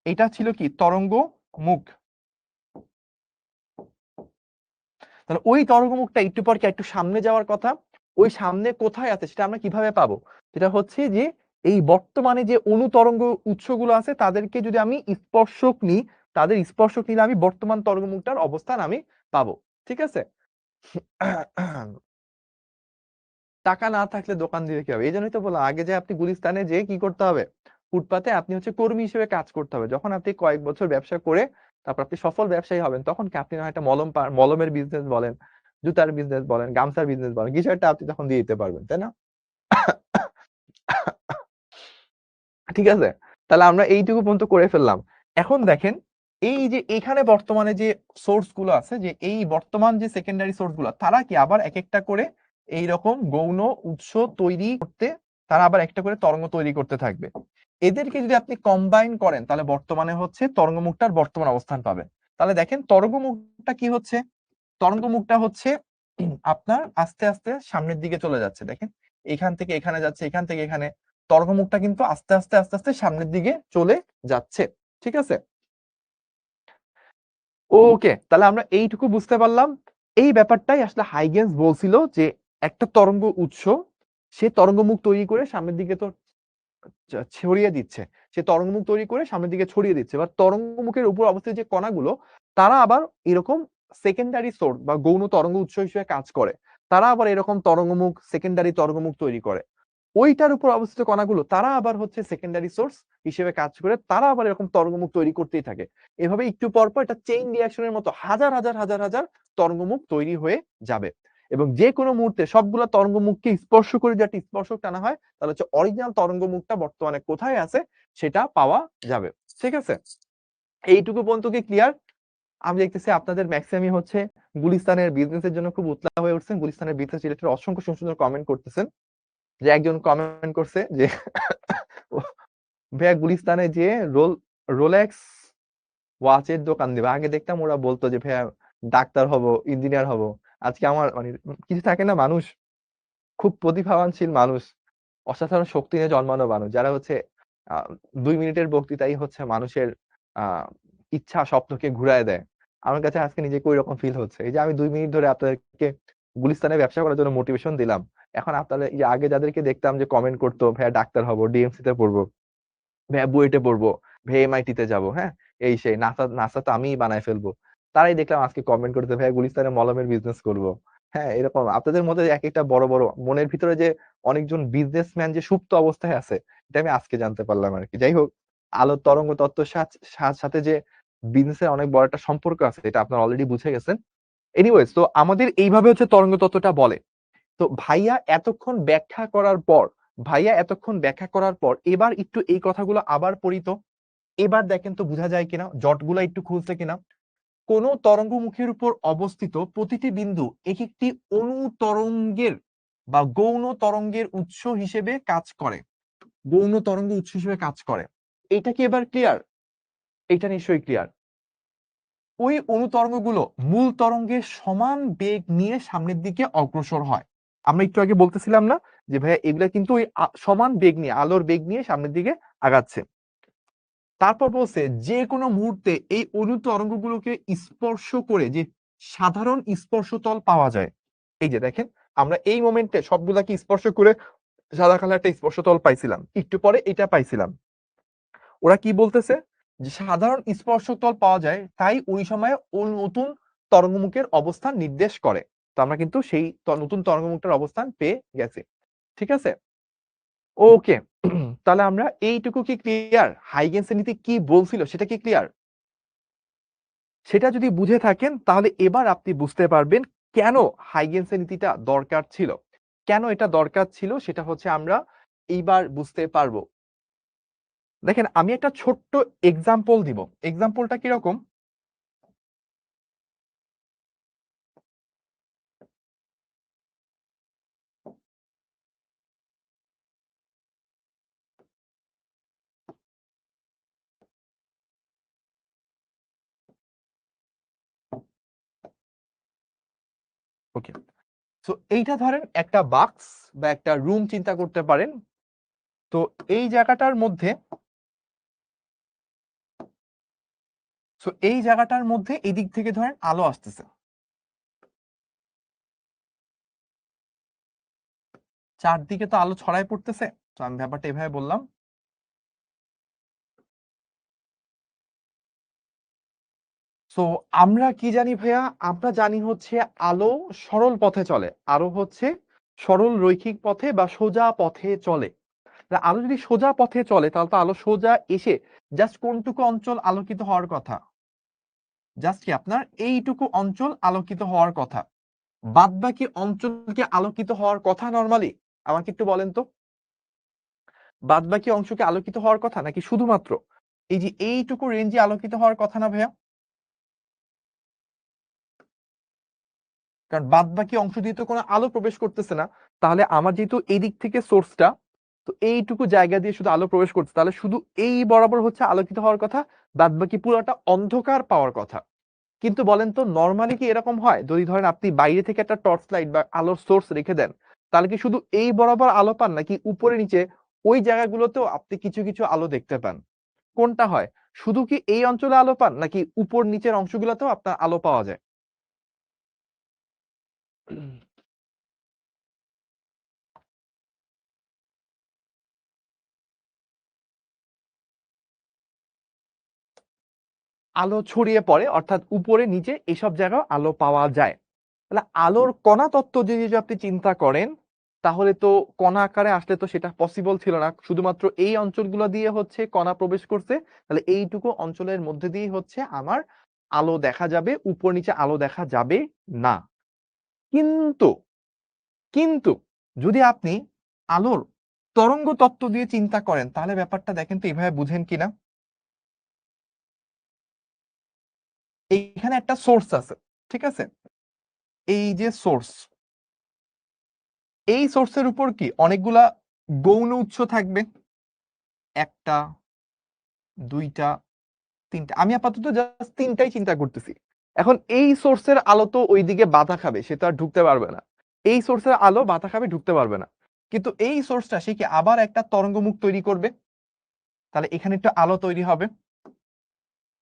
এটা ছিল কি তরঙ্গ মুখ, তাহলে ওই তরঙ্গমুখটা একটু পর কি একটু সামনে যাওয়ার কথা, ওই সামনে কোথায় আছে সেটা আমরা কিভাবে পাবো? সেটা হচ্ছে যে এই বর্তমানে যে অনুতরঙ্গ উৎসগুলো আছে তাদেরকে যদি আমি স্পর্শক নিই, তাদের স্পর্শক নিলে আমি বর্তমান তরঙ্গমুখটার অবস্থান আমি পাবো। ঠিক আছে? টাকা না থাকলে দোকান দিলে কি হবে? এই জন্যই তো বললাম আগে যে আপনি গুলিস্তানে যে কি করতে হবে, ফুটপাতে আপনি হচ্ছে কর্মী হিসেবে কাজ করতে হবে। যখন আপনি কয়েক বছর ব্যবসা করে তারপর আপনি সফল ব্যবসায়ী হবেন, তখন কি আপনি না হয় একটা মলমের বিজনেস বলেন, জুতার বিজনেস বলেন, গামছার বিজনেস বলেন, কিছু একটা আপনি তখন দিয়ে দিতে পারবেন, তাই না? ঠিক আছে? তাহলে আমরা এইটুকু পর্যন্ত করে ফেললাম। এখন দেখেন এই যে এখানে বর্তমানে যে সোর্স গুলো আছে, যে এই বর্তমান যে সেকেন্ডারি সোর্স গুলো, তারা কি আবার এক একটা করে এইরকম গৌণ উৎস তৈরি করতে, তারা আবার একটা করে তরঙ্গ তৈরি করতে থাকবে। এদেরকে যদি আপনি কম্বাইন করেন তাহলে বর্তমানে হচ্ছে তরঙ্গমুখটার বর্তমান অবস্থান পাবেন। তাহলে দেখেন তরঙ্গমুখটা কি হচ্ছে, তরঙ্গমুখটা হচ্ছে আপনার আস্তে আস্তে সামনের দিকে চলে যাচ্ছে। দেখেন এখান থেকে এখানে যাচ্ছে, এখান থেকে এখানে, তরঙ্গমুখটা কিন্তু আস্তে আস্তে আস্তে আস্তে সামনের দিকে চলে যাচ্ছে। ঠিক আছে? ওকে, তাহলে আমরা এইটুকু বুঝতে পারলাম। এই ব্যাপারটাই আসলে হাইগেন্স বলছিল যে একটা তরঙ্গ উৎস সে তরঙ্গমুখ তৈরি করে সামনের দিকে তো ছড়িয়ে দিচ্ছে, সে তরঙ্গমুখ তৈরি করে সামনের দিকে ছড়িয়ে দিচ্ছে। এবার তরঙ্গমুখের উপর অবস্থিত যে কণাগুলো, তারা আবার এরকম সেকেন্ডারি সোর্স বা গৌণ তরঙ্গ উৎস হিসেবে কাজ করে। তারা আবার এরকম তরঙ্গমুখ, সেকেন্ডারি তরঙ্গমুখ তৈরি করে। ওইটার উপর অবস্থিত কণাগুলো তারা আবার হচ্ছে সেকেন্ডারি সোর্স হিসেবে কাজ করে, তারা আবার এরকম তরঙ্গমুখ তৈরি করতেই থাকে। এভাবে একটু পর পর এটা চেইন রিঅ্যাকশনের মতো হাজার হাজার হাজার হাজার তরঙ্গমুখ তৈরি হয়ে যাবে। এবং যে কোনো মুহূর্তে সবগুলা তরঙ্গমুখকে স্পর্শ করে যে একটা স্পর্শক টানা হয়, তাহলে হচ্ছে অরিজিনাল তরঙ্গমুখটা বর্তমানে কোথায় আছে সেটা পাওয়া যাবে। ঠিক আছে? এইটুকু পর্যন্ত কি ক্লিয়ার? আমি দেখতেছি আপনাদের ম্যাক্সিমামই হচ্ছে গুলিস্তানের বিজনেসের জন্য খুব উতলা হয়ে উঠছেন, গুলিস্তানের বিজনেস রিলেটেড অসংখ্য সুন্দর সুন্দর কমেন্ট করতেছেন। যে একজন কমেন্ট করছে যে ভাইয়া গুলিস্তানে যে রোলেক্স ওয়াচের দোকান দিবে। আগে দেখতাম ওরা বলতো যে ভাইয়া ডাক্তার হব, ইঞ্জিনিয়ার হব। আজকে আমার মানে কিছু থাকে না, মানুষ খুব প্রতিভাবানশীল মানুষ, অসাধারণ শক্তি নিয়ে জন্মানো মানুষ, যারা হচ্ছে 2 মিনিটের বক্তৃতাই হচ্ছে মানুষের আহ ইচ্ছা স্বপ্নকে ঘুরায় দেয়। আমার কাছে আজকে নিজেকে ওই রকম ফিল হচ্ছে। এই যে আমি 2 মিনিট ধরে আপনাদেরকে গুলিস্তানে ব্যবসা করার জন্য মোটিভেশন দিলাম, এখন আপনারা এই যে আগে যাদেরকে দেখতাম যে কমেন্ট করতো ভাইয়া ডাক্তার হবো, ডিএমসি তে পড়বো, ভাইয়া বুয়েটে পড়বো, ভাইয়া এমআইটি তে যাবো, হ্যাঁ এই সেই নাসা নাসা তো আমিই বানায় ফেলবো, তারাই দেখলাম আজকে কমেন্ট করতে ভাইয়া গুলিস্তানে মলমের বিজনেস করবো। হ্যাঁ, এরকম আপনাদের মধ্যে এক একটা বড় বড় মনের ভিতরে যে অনেকজন বিজনেসম্যান যে সুপ্ত অবস্থায় আছে, এটা আমি আজকে জানতে পারলাম আর কি। যাই হোক, আলোর তরঙ্গ তত্ত্বের সাথে যে বিজনেসের অনেক বড় একটা সম্পর্ক আছে, এটা আপনারা অলরেডি বুঝে গেছেন। এনিওয়েজ, তো আমাদের এইভাবে হচ্ছে তরঙ্গ তত্ত্বটা বলে। তো ভাইয়া এতক্ষণ ব্যাখ্যা করার পর এবার একটু এই কথাগুলো আবার পড়িত। এবার দেখেন তো বোঝা যায় কিনা, জটগুলো একটু খুলছে কিনা। কোন তরঙ্গমুখের উপর অবস্থিত প্রতিটি বিন্দু এক একটি অনুতরঙ্গের বা গৌণ তরঙ্গের উৎস হিসেবে কাজ করে, গৌণ তরঙ্গ উৎস হিসেবে কাজ করে। এটা কি এবার ক্লিয়ার? এটা নিশ্চয়ই ক্লিয়ার। ওই অনুতরঙ্গগুলো মূল তরঙ্গের সমান বেগ নিয়ে সামনের দিকে অগ্রসর হয়। আমরা একটু আগে বলতেছিলাম না যে ভাইয়া এগুলা কিন্তু ওই সমান বেগ নিয়ে, আলোর বেগ নিয়ে সামনের দিকে আগাচ্ছে। তারপর বলছে যে কোনো মুহূর্তে এই অনুতরঙ্গগুলোকে স্পর্শ করে যে সাধারণ স্পর্শতল পাওয়া যায়। এই যে দেখেন, আমরা এই মোমেন্টে সবগুলাকে স্পর্শ করে সাদা কালার একটা স্পর্শতল পাইছিলাম, একটু পরে এটা পাইছিলাম। ওরা কি বলতেছে যে সাধারণ স্পর্শতল পাওয়া যায়, তাই ওই সময় ও নতুন তরঙ্গমুখের অবস্থান নির্দেশ করে। তো আমরা কিন্তু সেই নতুন তরঙ্গমুখটার অবস্থান পেয়ে গেছি। ঠিক আছে? ওকে। তাহলে আমরা এইটুকু কি ক্লিয়ার? হাইগেনস এর নীতি কি বলছিল সেটা কি ক্লিয়ার? সেটা যদি বুঝে থাকেন তাহলে এবার আপনি বুঝতে পারবেন কেন হাইগেনস এর নীতিটা দরকার ছিল। কেন এটা দরকার ছিল সেটা হচ্ছে আমরা এইবার বুঝতে পারবো। দেখেন আমি একটা ছোট্ট এক্সাম্পল দিব। এক্সাম্পলটা কিরকম? ওকে, সো এইটা ধরেন একটা বাক্স বা একটা রুম চিন্তা করতে পারেন। তো এই জায়গাটার মধ্যে এই জায়গাটার মধ্যে এদিক থেকে ধরেন আলো আসতেছে। চারদিকে তো আলো ছড়ায় পড়তেছে, তো আমি ব্যাপারটা এভাবে বললাম। তো আমরা কি জানি ভাইয়া? আমরা জানি হচ্ছে আলো সরল পথে চলে। আলো হচ্ছে সরল রৈখিক পথে বা সোজা পথে চলে। আলো যদি সোজা পথে চলে তাহলে তো আলো সোজা এসে জাস্ট কোনটুকু অঞ্চল আলোকিত হওয়ার কথা? জাস্ট কি আপনার এইটুকু অঞ্চল আলোকিত হওয়ার কথা। বাদবাকি অঞ্চল কি আলোকিত হওয়ার কথা নরমালি? আমাকে একটু বলেন তো। বাদবাকি অংশ কি আলোকিত হওয়ার কথা নাকি শুধুমাত্র এই যে এইটুকু রেঞ্জে আলোকিত হওয়ার কথা না ভাইয়া? কারণ বাদবাকি অংশ দিয়ে তো কোনো আলো প্রবেশ করতেছে না। তাহলে আমার যেহেতু এই দিক থেকে সোর্সটা, তো এইটুকু জায়গা দিয়ে শুধু আলো প্রবেশ করছে, তাহলে শুধু এই বরাবর হচ্ছে আলোকিত হওয়ার কথা, বাদবাকি পুরোটা অন্ধকার পাওয়ার কথা। কিন্তু বলেন তো নরমালি কি এরকম হয়? যদি ধরেন আপনি বাইরে থেকে একটা টর্চ লাইট বা আলোর সোর্স রেখে দেন, তাহলে কি শুধু এই বরাবর আলো পান নাকি উপরে নিচে ওই জায়গাগুলোতেও আপনি কিছু কিছু আলো দেখতে পান? কোনটা হয়? শুধু কি এই অঞ্চলে আলো পান নাকি উপর নিচের অংশগুলোতেও আপনার আলো পাওয়া যায়? আলো ছড়িয়ে পড়ে, অর্থাৎ উপরে নিচে এসব জায়গায় আলো পাওয়া যায়। তাহলে আলোর কণা তত্ত্ব যদি আপনি চিন্তা করেন, তাহলে তো কণা আকারে আসলে তো সেটা পসিবল ছিল না। শুধুমাত্র এই অঞ্চলগুলো দিয়ে হচ্ছে কণা প্রবেশ করছে। তাহলে এইটুকু অঞ্চলের মধ্যে দিয়েই হচ্ছে আমার আলো দেখা যাবে, উপর নিচে আলো দেখা যাবে না। কিন্তু কিন্তু যদি আপনি আলোর তরঙ্গ তত্ত্ব দিয়ে চিন্তা করেন, তাহলে ব্যাপারটা দেখেন তো এভাবে বুঝেন কিনা? এইখানে একটা সোর্স আছে। ঠিক আছে? এই যে সোর্স, এই সোর্সের উপর কি অনেকগুলা গৌণ উৎস থাকবে? ১ টা, ২ টা, ৩ টা। আমি আপাতত জাস্ট ৩ টাই চিন্তা করতেছি। এখন এই সোর্সের আলো তো ঐদিকে বাধা খাবে, সে তো আর ঢুকতে পারবে না। এই সোর্সের আলো বাধা খাবে, ঢুকতে পারবে না। কিন্তু এই সোর্সটা সে কি আবার একটা তরঙ্গমুখ তৈরি করবে। তাহলে এখানে একটু আলো তৈরি হবে।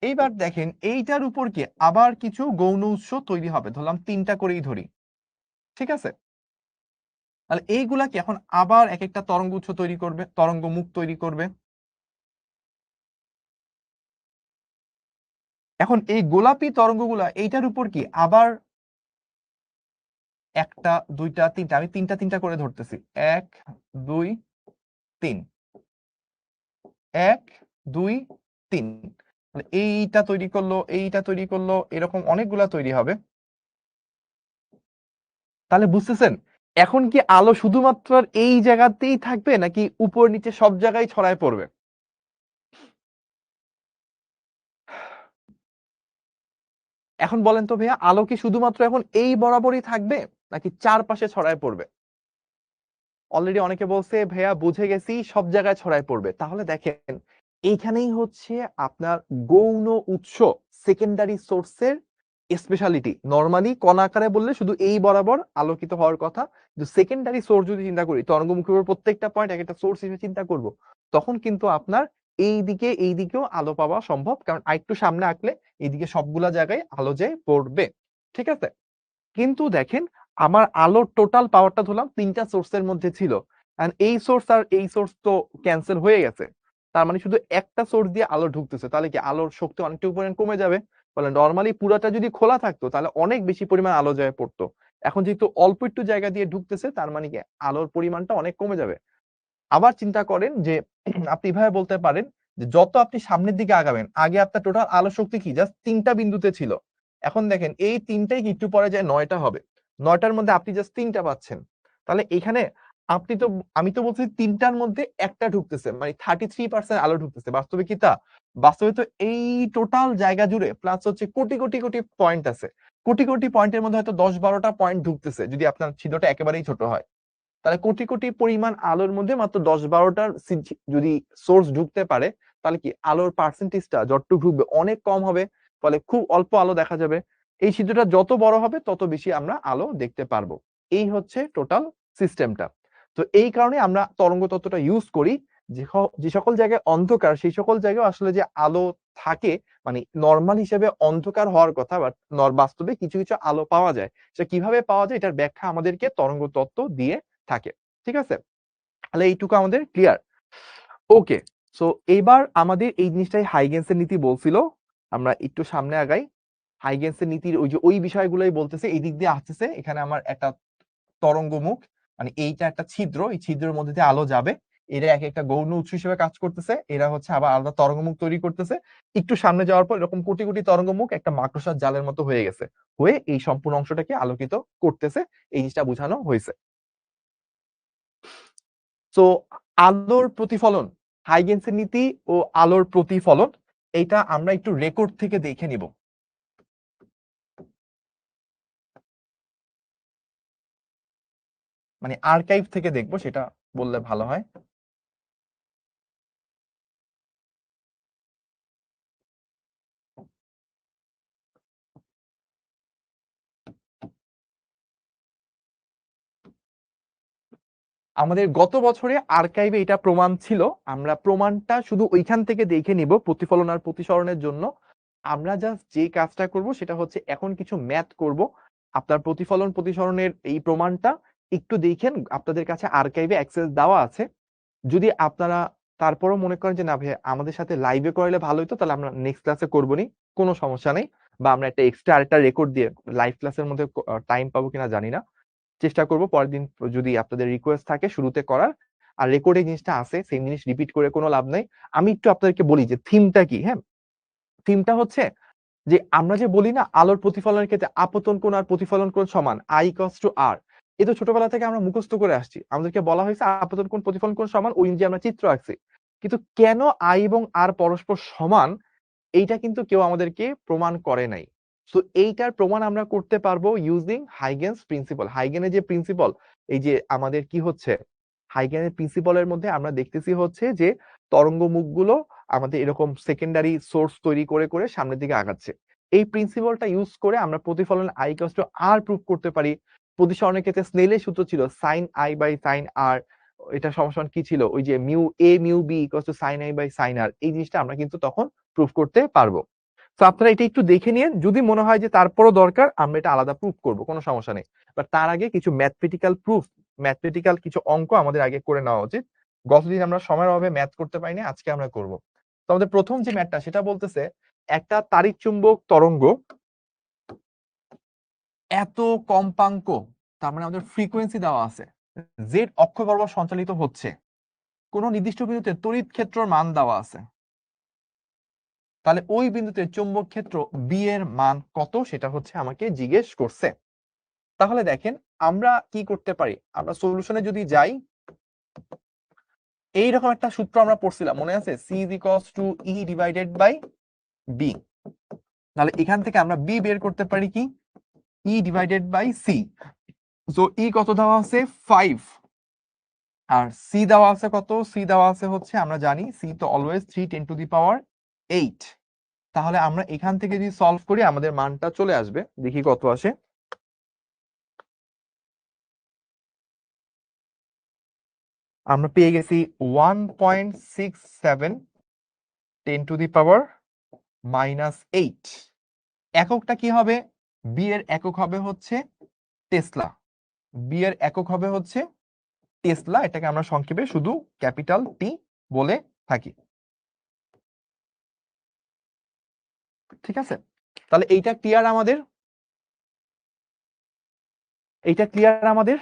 এইবার দেখেন এইটার উপর কি আবার কিছু গৌণ উৎস তৈরি হবে। ধরলাম ৩ টা করেই ধরি। ঠিক আছে? তাহলে এইগুলা কি এখন আবার একেকটা তরঙ্গ উৎস তৈরি করবে, তরঙ্গমুখ তৈরি করবে। এখন এই গোলাপি তরঙ্গগুলা এইটার উপর কি আবার ১ টা, ২ টা, ৩ টা, আমি ৩ টা ৩ টা করে ধরতেছি। ১, ২, ৩। ১, ২, ৩। মানে এইটা তৈরি করলো, এইটা তৈরি করলো, এরকম অনেকগুলা তৈরি হবে। তাহলে বুঝতেছেন? এখন কি আলো শুধুমাত্র আর এই জায়গাতেই থাকবে নাকি উপর নিচে সব জায়গায় ছড়ায় পড়বে? এখন বলেন তো ভাইয়া, আলো কি শুধুমাত্র এখন এই বরাবরই থাকবে নাকি চারপাশে ছড়ায় পড়বে? অলরেডি অনেকে বলছে ভাইয়া বুঝে গেছি, সব জায়গায় ছড়ায় পড়বে। তাহলে দেখেন এইখানেই হচ্ছে আপনার গৌণ উৎস, সেকেন্ডারি সোর্সের স্পেশালিটি। নরমালি কণা আকারে বললে শুধু এই বরাবর আলোকিত হওয়ার কথা। কিন্তু সেকেন্ডারি সোর্স যদি চিন্তা করি, তরঙ্গমুখীর উপর প্রত্যেকটা পয়েন্ট এক একটা সোর্স হিসেবে চিন্তা করব, তখন কিন্তু আপনার এই দিকেও আলো পাওয়া সম্ভব। কারণ আরেকটু সামনে আঁকলে এইদিকে সবগুলা জায়গায় আলো যেয়ে পড়বে। ঠিক আছে? কিন্তু দেখেন আমার আলোর টোটাল পাওয়ারটা ধরলাম ৩ টা সোর্সের মধ্যে ছিল। এন্ড এই সোর্স আর এই সোর্স তো ক্যানসেল হয়ে গেছে। তার মানে শুধু একটা সোর্স দিয়ে আলো ঢুকতেছে। তাহলে কি আলোর শক্তি অনেকটুকু পরিমাণ কমে যাবে? বলে নরমালি পুরাটা যদি খোলা থাকতো তাহলে অনেক বেশি পরিমাণ আলো যায় পড়তো। এখন যেহেতু অল্প একটু জায়গা দিয়ে ঢুকতেছে, তার মানে কি আলোর পরিমাণটা অনেক কমে যাবে। আবার চিন্তা করেন যে আপনি এভাবে বলতে পারেন যে যত আপনি সামনের দিকে আগাবেন, আগে আপনার টোটাল আলো শক্তি কি জাস্ট ৩ টা বিন্দুতে ছিল। এখন দেখেন এই ৩ টাই কি একটু পরে যায় ৯ টা হবে। ৯ টার মধ্যে আপনি জাস্ট ৩ টা পাচ্ছেন। তাহলে এখানে আপনি তো, আমি তো বলছি ৩ টার মধ্যে একটা ঢুকতেছে। মানে 33% আলো ঢুকতেছে। বাস্তবে কি তা? বাস্তবে তো এই টোটাল জায়গা জুড়ে প্লাস হচ্ছে কোটি পয়েন্ট আছে। কোটি পয়েন্টের মধ্যে হয়তো ১০-১২ টা পয়েন্ট ঢুকতেছে যদি আপনার ছিদ্রটা একেবারেই ছোট হয়। তাহলে কোটি পরিমাণ আলোর মধ্যে মাত্র ১০-১২টার যদি সোর্স ঢুকতে পারে, তাহলে কি আলোর পার্সেন্টেজটা যতটুকু ঢুকবে অনেক কম হবে। ফলে খুব অল্প আলো দেখা যাবে। এই ছিদ্রটা যত বড় হবে তত বেশি আমরা আলো দেখতে পারবো। এই হচ্ছে টোটাল সিস্টেমটা। তো এই কারণে আমরা তরঙ্গ তত্ত্বটা ইউজ করি। যে সকল জায়গায় অন্ধকার সেই সকল জায়গায় আসলে যে আলো থাকে, মানে নরমাল হিসেবে অন্ধকার হওয়ার কথা, বাট বাস্তবে কিছু আলো পাওয়া যায়। সেটা কিভাবে পাওয়া যায় এটার ব্যাখ্যা আমাদেরকে তরঙ্গ তত্ত্ব দিয়ে থাকে। ঠিক আছে? তাহলে এইটুকু আমাদের ক্লিয়ার। ওকে, সো এবার আমাদের এই জিনিসটাই হাইগেন্সের নীতি বলছিল। আমরা একটু সামনে আগাই। হাইগেন্সের নীতির ওই যে ওই বিষয়গুলোই বলতেছে, এই দিক দিয়ে আসতেছে। এখানে আমার একটা তরঙ্গ মুখ, মানে এইটা একটা ছিদ্র, এই ছিদ্রের মধ্যে দিয়ে আলো যাবে। এরা এক একটা গৌণ উৎস হিসেবে কাজ করতেছে, এরা হচ্ছে আবার আলাদা তরঙ্গমুখ তৈরি করতেছে। একটু সামনে যাওয়ার পর এরকম কোটি কোটি তরঙ্গমুখ একটা মাকড়সার জালের মতো হয়ে গেছে, হয়ে এই সম্পূর্ণ অংশটাকে আলোকিত করতেছে। এই জিনিসটা বোঝানো হয়েছে। তো আলোর প্রতিফলন, হাইগেন্সের নীতি ও আলোর প্রতিফলন, এইটা আমরা একটু রেকর্ড থেকে দেখে নিব। মানে আর্কাইভ থেকে দেখবো, সেটা বললে ভালো হয়। আমাদের গত বছরে আর্কাইভে এটা প্রমাণ ছিল, আমরা প্রমাণটা শুধু ওইখান থেকে দেখে নিব প্রতিফলন আর প্রতিসরণের জন্য। আমরা জাস্ট যে কাজটা করব সেটা হচ্ছে এখন কিছু ম্যাথ করব। আপনার প্রতিফলন প্রতিসরণের এই প্রমাণটা একটু দেখেন, আপনাদের কাছে আর্কাইভে অ্যাক্সেস দেওয়া আছে। যদি আপনারা তারপরও মনে করেন যে না ভাই আমাদের সাথে লাইভে করাইলে ভালো হতো, তাহলে আমরা নেক্সট ক্লাসে করবো নি, কোনো সমস্যা নেই। বা আমরা একটা এক্সট্রা আরেকটা রেকর্ড দিয়ে লাইভ ক্লাসের মধ্যে টাইম পাবো কিনা জানি না, চেষ্টা করব পরের দিন যদি আপনাদের রিকোয়েস্ট থাকে শুরুতে করার। আর রেকর্ডে জিনিসটা আছে, সেম জিনিস রিপিট করে কোনো লাভ নাই। আমি একটু আপনাদেরকে বলি যে থিমটা কি। হ্যাঁ, থিমটা হচ্ছে যে আমরা যে বলি না আলোর প্রতিফলনের ক্ষেত্রে আপতন কোণ আর প্রতিফলন কোণ সমান, আই ইকুয়ালস টু আর। এ তো ছোটবেলা থেকে আমরা মুখস্থ করে আসছি, আমাদেরকে বলা হয়েছে আপতন কোণ প্রতিফলন কোণ সমান, ওই যে আমরা চিত্র আঁকছি। কিন্তু কেন আই এবং আর পরস্পর সমান, এইটা কিন্তু কেউ আমাদেরকে প্রমাণ করে নাই। সো এইটার প্রমাণ আমরা করতে পারবো ইউজিং হাইগেন্স প্রিন্সিপাল। হাইগেনের যে প্রিন্সিপাল, এই যে আমাদের কি হচ্ছে হাইগেনের প্রিন্সিপালের মধ্যে আমরা দেখতেছি হচ্ছে যে তরঙ্গ মুখগুলো আমাদের এরকম সেকেন্ডারি সোর্স তৈরি করে করে সামনের দিকে আগাচ্ছে। এই প্রিন্সিপালটা ইউজ করে আমরা প্রতিফলন i equals to r proof করতে পারি। প্রতিসরণের ক্ষেত্রে স্নেলের সূত্র ছিল sine i by sine r, এটা সমান কি ছিল ওই যে mu a mu b equals to sine i by sine r. এই জিনিসটা আমরা কিন্তু তখন প্রুফ করতে পারবো। তো আপনারা এটা একটু দেখে নিন, যদি মনে হয় যে তারপরও দরকার আমরা এটা আলাদা প্রুফ করব, কোনো সমস্যা নেই। বাট তার আগে কিছু ম্যাথমেটিক্যাল প্রুফ, ম্যাথমেটিক্যাল কিছু অঙ্ক আমাদের আগে করে নেওয়া উচিত। গতদিন আমরা সময়ের অভাবে ম্যাথ করতে পারিনি, আজকে আমরা করব। তো আমাদের প্রথম যে ম্যাথটা সেটা বলতেছে একটা তাড়িৎ চুম্বক তরঙ্গ এত কম্পাঙ্ক, তার মানে আমাদের ফ্রিকোয়েন্সি দেওয়া আছে, জেড অক্ষ বরাবর সঞ্চালিত হচ্ছে, কোন নির্দিষ্ট বিন্দুতে তড়িৎ ক্ষেত্রের মান দেওয়া আছে। তাহলে ওই বিন্দুতে চৌম্বক ক্ষেত্র বি এর মান কত সেটা হচ্ছে আমাকে জিজ্ঞেস করছে। তাহলে দেখেন আমরা কি করতে পারি, আমরা সলিউশনে যদি যাই, এইরকম একটা সূত্র আমরা পড়ছিলাম মনে আছে, c is equals to E divided by B. তাহলে এখান থেকে আমরা বি বের করতে পারি কি, E divided by c. So E কত দেওয়া আছে 5, আর সি দেওয়া আছে কত, সি দেওয়া আছে হচ্ছে আমরা জানি সি তো অলওয়েজ 3 10 টু দি পাওয়ার 8। তাহলে আমরা এখান থেকে যদি সলভ করি আমাদের মানটা চলে আসবে, দেখি কত আসে। আমরা পেয়ে গেছি 1.67 10 টু দি পাওয়ার -8। এককটা কি হবে, বি এর একক হবে হচ্ছে টেসলা। বি এর একক হবে হচ্ছে টেসলা, এটাকে আমরা সংক্ষেপে শুধু ক্যাপিটাল টি বলে থাকি। ঠিক আছে, তাহলে এইটা ক্লিয়ার আমাদের, এইটা ক্লিয়ার আমাদের।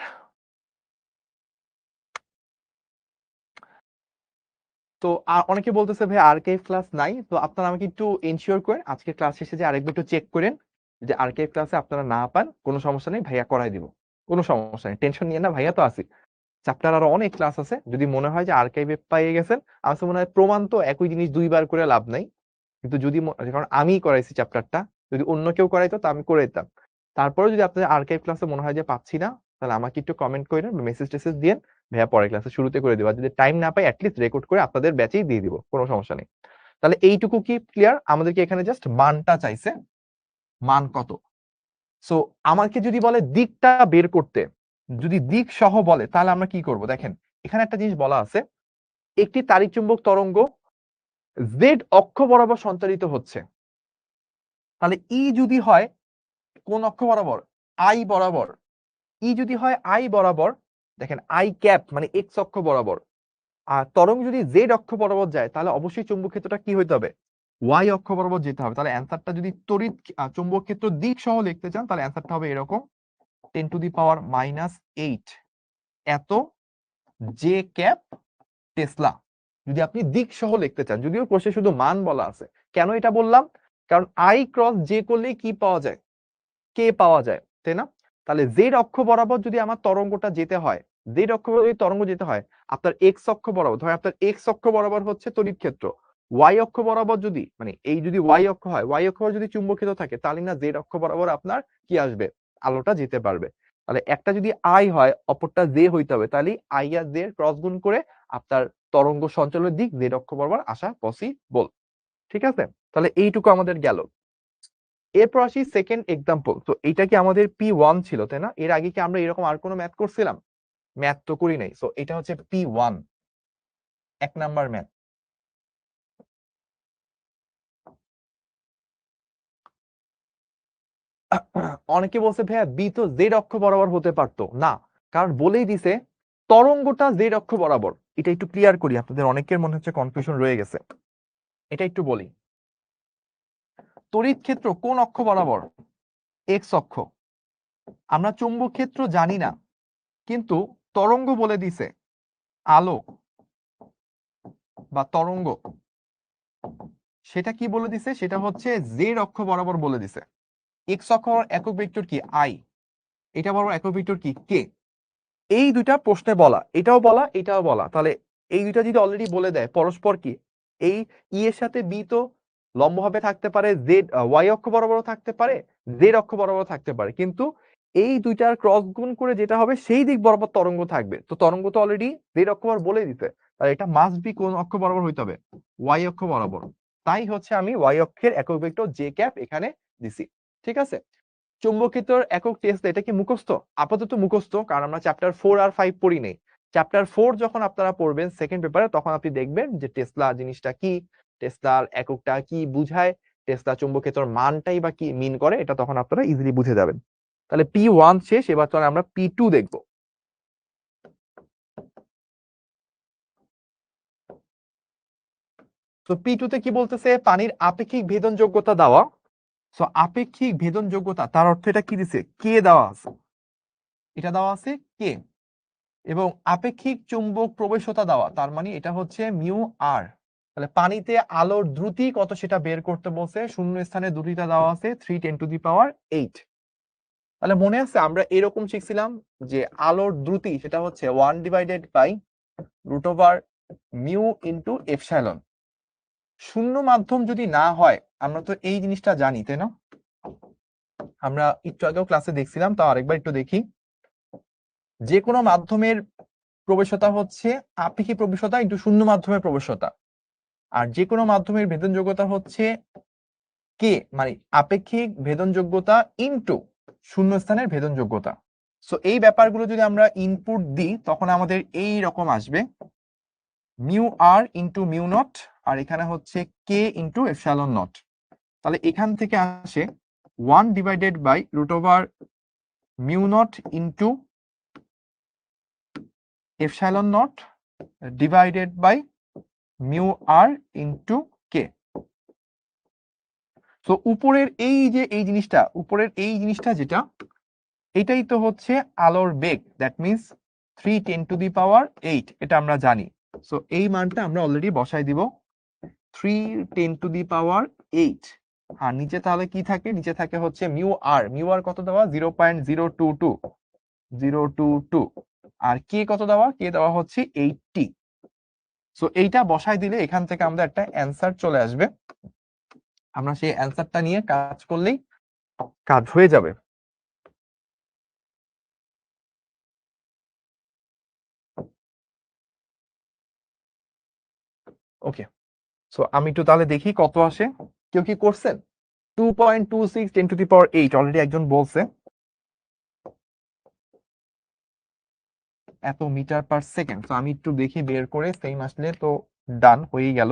তো অনেকে বলতেছে ভাই আর্কাইভ ক্লাস নাই, তো আপনারা আমাকে একটু এনশিওর করেন আজকে ক্লাস শেষে যে আরেকবার একটু চেক করেন যে আর্কাইভ ক্লাসে আপনারা না পান, কোনো সমস্যা নেই, ভাইয়া করাই দিব, কোনো সমস্যা নেই, টেনশন নিয়ে না, ভাইয়া তো আছি। চ্যাপ্টার আরো অনেক ক্লাস আছে, যদি মনে হয় যে আর্কাইভে পেয়ে গেছেন, আমার কাছে মনে হয় প্রমাণ তো একই জিনিস দুইবার করে লাভ নাই। কিন্তু যদি কারণ আমি করাইছি চ্যাপ্টারটা, যদি অন্য কেউ করাইতো তা আমি করে দিতাম। তারপরে যদি আপনাদের আর্কাইভ ক্লাসে মনে হয় যে পাচ্ছি না, তাহলে আমাকে একটু কমেন্ট করেন, মেসেজ টেসেজ দিয়েন, ভাইয়া পরের ক্লাসে শুরুতে করে দেবো। যদি টাইম না পাই অ্যাটলিস্ট রেকর্ড করে আপনাদের ব্যাচেই দিয়ে দিব, কোনো সমস্যা নেই। তাহলে এইটুকু কি ক্লিয়ার, আমাদেরকে এখানে জাস্ট মানটা চাইছে, মান কত। সো আমাকে যদি বলে দিকটা বের করতে, যদি দিক সহ বলে তাহলে আমরা কি করব, দেখেন এখানে একটা জিনিস বলা আছে, একটি তাড়িৎচুম্বক তরঙ্গ জেড অক্ষ বরাবর সঞ্চালিত হচ্ছে। তাহলে ই যদি হয় কোন অক্ষ বরাবর, আই বরাবর, ই যদি হয় আই বরাবর, দেখেন আই ক্যাপ মানে এক্স অক্ষ বরাবর, আর তরঙ্গ যদি জেড অক্ষ বরাবর যায় তাহলে অবশ্যই চুম্বক ক্ষেত্রটা কি হইতে হবে, ওয়াই অক্ষ বরাবর যেতে হবে। তাহলে অ্যান্সারটা যদি তড়িৎ চুম্বক ক্ষেত্র দিক সহ লিখতে চান তাহলে অ্যান্সারটা হবে এরকম 10⁻⁸ এত জে ক্যাপ টেসলা, যদি আপনি দিক সহ লিখতে চান। যদিও কোষে শুধু মান বলা আছে। কেন এটা বললাম, কারণ আই ক্রস জে করলেই কি পাওয়া যায়, কে পাওয়া যায়, তাই না? তাহলে জেড অক্ষ বরাবর যদি আমার তরঙ্গটা যেতে হয়, জেড অক্ষ বরাবর যদি তরঙ্গ যেতে হয়, আপনার এক্স অক্ষ বরাবর, ধরেন আপনার এক্স অক্ষ বরাবর হচ্ছে তড়িৎ ক্ষেত্র, ওয়াই অক্ষ বরাবর যদি মানে এই যদি ওয়াই অক্ষ হয়, ওয়াই অক্ষ বরাবর যদি চুম্বক ক্ষেত্র থাকে, তাহলে না জেড অক্ষ বরাবর আপনার কি আসবে, আলোটা যেতে পারবে। তাহলে একটা যদি আই হয় অপরটা জে হইতে হবে, তাহলে আই আর জে ক্রস গুণ করে আপনার তরঙ্গ সঞ্চালনের দিক জেড অক্ষ বরাবর আসা পসিবল। ঠিক আছে, তাহলে এইটুকু আমাদের গেল। এরপর আসি সেকেন্ড এক্সাম্পল। তো এটা কি আমাদের P1 ছিল, তাই না? এর আগে কি আমরা এরকম আর কোনো ম্যাথ করছিলাম? ম্যাথ তো করি নাই। সো এটা হচ্ছে P1, 1 নাম্বার ম্যাথ। অনেকে বলছে ভাইয়া বি তো জেড অক্ষ বরাবর হতে পারতো না, কারণ বলেই দিছে তরঙ্গটা জেড অক্ষ বরাবর। এটা একটু ক্লিয়ার করি, আপনাদের অনেকের মনে হচ্ছে কনফিউশন রয়ে গেছে, এটা একটু বলি। তড়িৎ ক্ষেত্র কোন অক্ষ বরাবর? এক্স অক্ষ। আমরা চুম্বক ক্ষেত্র জানি না, কিন্তু তরঙ্গ বলে দিছে আলো বা তরঙ্গ, সেটা কি বলে দিছে, সেটা হচ্ছে জেড অক্ষ বরাবর বলে দিছে। এক্স অক্ষ একক ভেক্টর কি আই, এটা বরাবর একক ভেক্টর কি কে। এই দুইটা প্রশ্নে বলা, এটাও বলা এটাও বলা। তাহলে এই দুইটা যদি অলরেডি বলে দেয় পরস্পর কি, এই ই এর সাথে বি তো লম্বভাবে থাকতে পারে, জেড ওয়াই অক্ষ বরাবরও থাকতে পারে, জেড অক্ষ বরাবর থাকতে পারে, কিন্তু এই দুইটার ক্রস গুণ করে যেটা হবে সেই দিক বরাবর তরঙ্গ থাকবে। তো তরঙ্গ তো অলরেডি জেড অক্ষ বরাবর বলে দিতে, আর এটা মাস্ট বি কোন অক্ষ বরাবর হইতে হবে, ওয়াই অক্ষ বরাবর। তাই হচ্ছে আমি ওয়াই অক্ষের একক ভেক্টর জে ক্যাপ এখানে দিছি। ঠিক আছে, চুম্বকিতর একক টেস্ট এটা কি মুখস্থ? আপাতত মুখস্থ, কারণ আমরা চ্যাপ্টার 4 আর 5 পড়ি নেই। চ্যাপ্টার 4 যখন আপনারা পড়বেন সেকেন্ড পেপারে, তখন আপনি দেখবেন যে টেসলা জিনিসটা কি, টেসলার এককটা কি বুঝায়, টেসলা চুম্বকিতর মানটাই বা কি মিন করে, এটা তখন আপনারা ইজিলি বুঝে যাবেন। তাহলে P1 শেষ, এবার চলে আমরা P2 দেখব। তো P2 তে কি বলতেছে, পানির আপেক্ষিক ভেদন যোগ্যতা দেওয়া। সো আপেক্ষিক ভেদন যোগ্যতা তার অর্থ এটা কি দিছে, কে দেওয়া আছে, এটা দেওয়া আছে কে। এবং আপেক্ষিক চুম্বক প্রবেশতা দেওয়া, তার মানে এটা হচ্ছে মিউ আর। তাহলে পানিতে আলোর দ্রুতি কত সেটা বের করতে বলছে, শূন্য স্থানে দ্রুতিটা দেওয়া আছে 3×10⁸। তাহলে মনে আছে আমরা এরকম শিখছিলাম যে আলোর দ্রুতি সেটা হচ্ছে 1/√মিউ ইন্টু এপসাইলন। শূন্য মাধ্যম যদি না হয়, আমরা তো এই জিনিসটা জানি, তাই না? আমরা একটু আগেও ক্লাসে দেখছিলাম, তাও আরেকবার একটু দেখি। যে কোনো মাধ্যমের প্রবেশতা হচ্ছে আপেক্ষিক প্রবেশতা ইন্টু শূন্য মাধ্যমের প্রবেশতা, আর যে কোনো মাধ্যমের ভেদনযোগ্যতা হচ্ছে কে, মানে আপেক্ষিক ভেদনযোগ্যতা ইন্টু শূন্য স্থানের ভেদনযোগ্যতা। সো এই ব্যাপারগুলো যদি আমরা ইনপুট দিই তখন আমাদের এই রকম আসবে, mu r into mu naught, আর এখানে হচ্ছে কে ইন্টু এপসাইলন নট। তাহলে এখান থেকে আসে 1/√মিউ nought into epsilon nought divided by mu r into k. তো উপরের এই যে এই জিনিসটা, উপরের এই জিনিসটা যেটা, এটাই তো হচ্ছে আলোর বেগ, দ্যাট মিনস 3×10⁸, এটা আমরা জানি। সো এই মানটা আমরা অলরেডি বসাই দিব 3×10⁸। আর নিচে তাহলে কি থাকে, নিচে থাকে হচ্ছে মিউ আর। মিউ আর কত দেওয়া, 0.022 আর কে কত দেওয়া, কে দেওয়া হচ্ছে 80। সো এইটা বসাই দিলে এখান থেকে আমাদের একটা অ্যান্সার চলে আসবে। আমরা সেই অ্যান্সারটা নিয়ে কাজ করলেই কাজ হয়ে যাবে। ওকে, সো আমি একটু তাহলে দেখি কত আসে। কেউ কি করছেন? 2.26 10⁸ অলরেডি একজন বলছে, এত মিটার পার সেকেন্ড। তো আমি একটু দেখি বের করে, সেম আসলে তো ডান হয়ে গেল।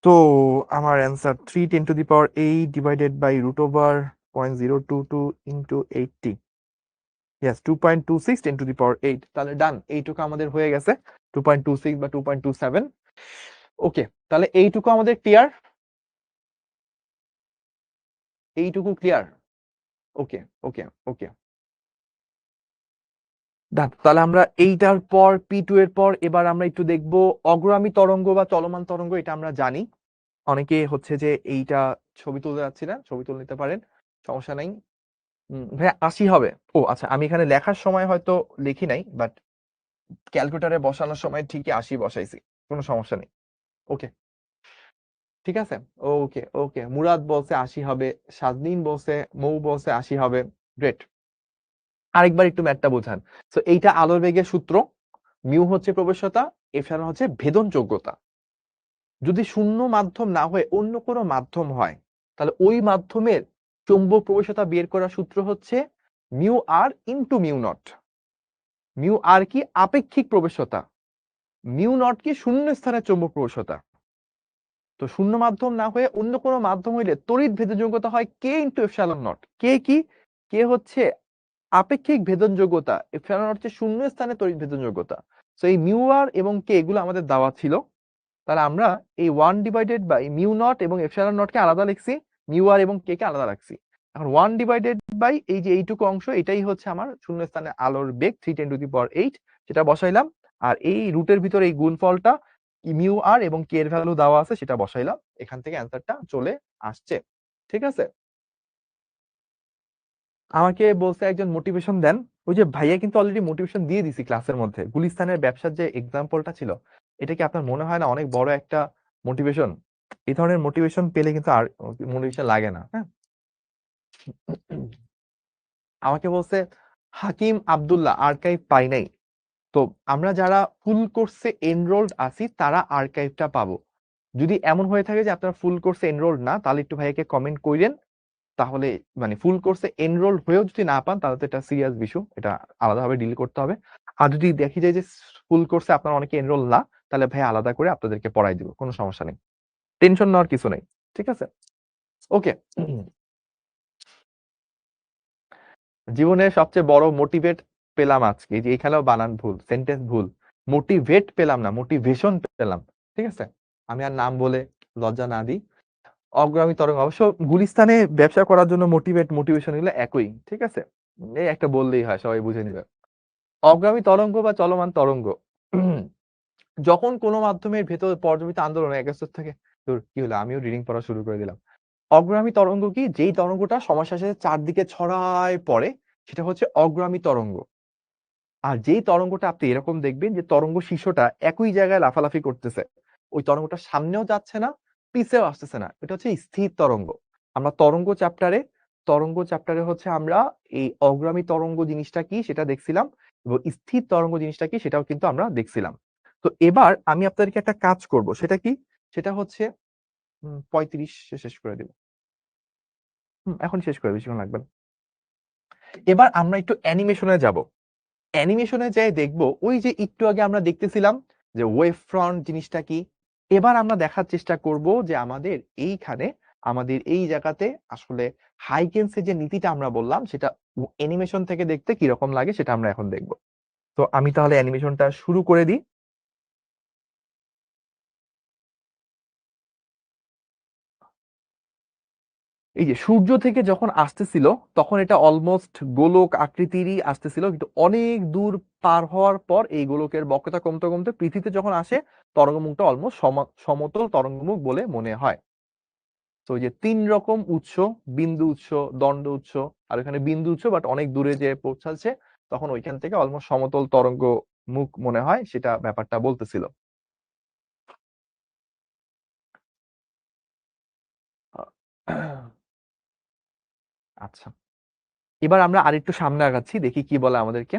তো আমার answer 3×10⁸ divided by √0.022 into 80। Yes 2.26 10 to the power 8 তাহলে ডান এইটুকু আমাদের হয়ে গেছে 2.26 বা 2.27 ওকে তাহলে এইটুকু আমাদের ক্লিয়ার এইটুকু ক্লিয়ার ওকে ওকে ওকে তাহলে আমরা এইটার পর P2 এর পর এবার আমরা একটু দেখব অগ্রগামী তরঙ্গ বা চলমান তরঙ্গ এটা আমরা জানি অনেকে হচ্ছে যে এইটা ছবি তুলতে যাচ্ছিলেন ছবি তুলে নিতে পারেন সমস্যা নাই ভাই 80 হবে ও আচ্ছা আমি এখানে লেখার সময় হয়তো লিখি নাই বাট ক্যালকুলেটরে বসানোর সময় ঠিকই 80 বসাইছি কোনো সমস্যা নেই ওকে ঠিক আছে ওকে ওকে মুরাদ বলছে 80 হবে সাজনিন বলছে মৌ বলছে 80 হবে গ্রেট আরেকবার একটু ম্যাথটা বোঝান তো এইটা আলোর বেগের সূত্র মিউ হচ্ছে প্রবেশ্যতা এফসালন হচ্ছে ভেদন যোগ্যতা যদি শূন্য মাধ্যম না হয়ে অন্য কোনো মাধ্যম হয় তাহলে ওই মাধ্যমের চৌম্বক প্রবেশ্যতা বের করার সূত্র হচ্ছে mu R into mu not mu আর কি আপেক্ষিক প্রবেশ্যতা মিউ নট কি শূন্য স্থানের চৌম্বক প্রবেশ্যতা তো শূন্য মাধ্যম না হয়ে অন্য কোনো মাধ্যম হইলে তড়িৎ ভেদনযোগ্যতা হয় কে ইনটু এপসাইলন নট কে কি কে হচ্ছে আপেক্ষিক ভেদনযোগ্যতা এপসাইলন নট হচ্ছে শূন্য স্থানে তড়িৎ ভেদনযোগ্যতা তো এই মিউ আর এবং কে এগুলো আমাদের দেওয়া ছিল তাহলে আমরা এই 1 ডিভাইডেড বাই মিউ নট এবং এপসাইলন নট কে আলাদা লিখছি মিউ আর এবং কে কে আলাদা রাখছি এখন 1 ডিভাইডেড বাই এই যে এইটুকু অংশ এটাই হচ্ছে আমার শূন্য স্থানে আলোর বেগ 3 × 10⁸ সেটা বসাইলাম আর এই রুটের ভিতরে এই গুণফলটা মিউ আর এবং কে এর ভ্যালু দেওয়া আছে সেটা বসাইলাম এখান থেকে অ্যান্সারটা চলে আসছে ঠিক আছে আমাকে বলছে একজন মোটিভেশন দেন ওই যে ভাইয়া কিন্তু অলরেডি মোটিভেশন দিয়ে দিছি ক্লাসের মধ্যে গুলিস্তানের ব্যবসার যে এক্সাম্পলটা ছিল এটা কি আপনার মনে হয় না অনেক বড় একটা মোটিভেশন এই ধরনের মোটিভেশন পেলে কিন্তু আর মোটিভেশন লাগে না হ্যাঁ আমাকে বলছে হাকিম আব্দুল্লাহ আর্কাইভ পাই নাই তো আমরা যারা ফুল কোর্সে এনরোলড আছি তারা আর্কাইভটা পাবো যদি এমন হয়ে থাকে যে আপনারা ফুল কোর্সে এনরোলড না তাহলে একটু ভাইয়াকে কমেন্ট কইরেন তাহলে মানে ফুল কোর্সে এনরোলড হয়েও যদি না পান তাহলে তো এটা সিরিয়াস ইস্যু এটা আলাদাভাবে ডিল করতে হবে আর যদি দেখি যায় যে ফুল কোর্সে আপনারা অনেকে এনরোল না তাহলে ভাই আলাদা করে আপনাদেরকে পড়াই দিব কোনো সমস্যা নেই টেনশন নেওয়ার কিছু নেই ঠিক আছে ওকে জীবনের সবচেয়ে বড় মোটিভেট পেলাম আজকে যে এখানেও বানান ভুল সেন্টেন্স ভুল মোটিভেট পেলাম না মোটিভেশন পেলাম ঠিক আছে আমি আর নাম বলে লজ্জা না দিই অগ্রগামী তরঙ্গ অবশ্য গুলিস্তানে ব্যবসা করার জন্য মোটিভেশন এগুলো একই ঠিক আছে এই একটা বললেই হয় সবাই বুঝে নিবে অগ্রগামী তরঙ্গ বা চলমান তরঙ্গ যখন কোনো মাধ্যমের ভেতর পর্যবিত আন্দোলন একস্তর থাকে তোর কি হলো আমিও রিডিং পড়া শুরু করে দিলাম অগ্রগামী তরঙ্গ কি যেই তরঙ্গটা সময়ের সাথে চারদিকে ছড়ায় পড়ে সেটা হচ্ছে অগ্রগামী তরঙ্গ আর যেই তরঙ্গটা আপনি এরকম দেখবেন যে তরঙ্গ শীর্ষটা একই জায়গায় লাফালাফি করতেছে ওই তরঙ্গটা সামনেও যাচ্ছে না পিছেও আসতেছে না এটা হচ্ছে স্থির তরঙ্গ আমরা তরঙ্গ চ্যাপ্টারে হচ্ছে আমরা এই অগ্রগামী তরঙ্গ জিনিসটা কি সেটা দেখছিলাম এবং স্থির তরঙ্গ জিনিসটা কি সেটাও কিন্তু আমরা দেখছিলাম তো এবার আমি আপনাদেরকে একটা কাজ করব সেটা কি সেটা হচ্ছে 35 শেষ করে দিব এখন শেষ করে বেশিক্ষণ লাগবে না এবার আমরা একটু অ্যানিমেশনে যাব অ্যানিমেশনে যাই দেখবো ওই যে একটু আগে আমরা দেখতেছিলাম যে ওয়েভ ফ্রন্ট জিনিসটা কি এবার আমরা দেখার চেষ্টা করব যে আমাদের এই জায়গাতে আসলে হাইকেন্সের যে নীতিটা আমরা বললাম সেটা অ্যানিমেশন থেকে দেখতে কিরকম লাগে সেটা আমরা এখন দেখব তো আমি তাহলে অ্যানিমেশনটা শুরু করে দিই এই যে সূর্য থেকে যখন আসতেছিল তখন এটা অলমোস্ট গোলক আকৃতিরই আসতেছিল কিন্তু অনেক দূর পার হওয়ার পর এই গোলকের বক্রতা কমতে কমতে পৃথিবীতে যখন আসে তরঙ্গমুখটা অলমোস্ট সমতল তরঙ্গমুখ বলে মনে হয় তো ওই যে 3 রকম উৎস বিন্দু উৎস দণ্ড উৎস আর এখানে বিন্দু উৎস বাট অনেক দূরে যে পৌঁছাচ্ছে তখন ওইখান থেকে অলমোস্ট সমতল তরঙ্গ মুখ মনে হয় সেটা ব্যাপারটা বলতেছিল আচ্ছা এবার আমরা আরেকটু সামনে আগাচ্ছি দেখি কি বলে আমাদেরকে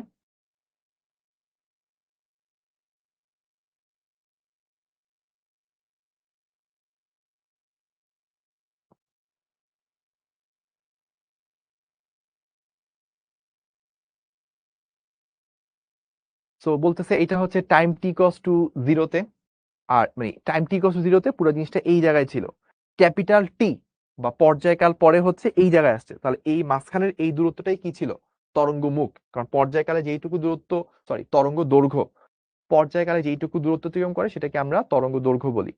সো বলতেছে এটা হচ্ছে টাইম টি কস টু জিরোতে আর মানে টাইম টি কস টু জিরোতে পুরো জিনিসটা এই জায়গায় ছিল ক্যাপিটাল টি বা পর্যায়কাল পরে হচ্ছে এই জায়গায় আসছে তাহলে এই মাঝখানের এই দূরত্বটাই কি ছিল তরঙ্গ মুখ, কারণ পর্যায়কালে যেইটুকু দূরত্ব, সরি তরঙ্গ দৈর্ঘ্য, পর্যায়কালে যেইটুকু দূরত্ব অতিক্রম করে সেটাকে আমরা তরঙ্গ দৈর্ঘ্য বলি।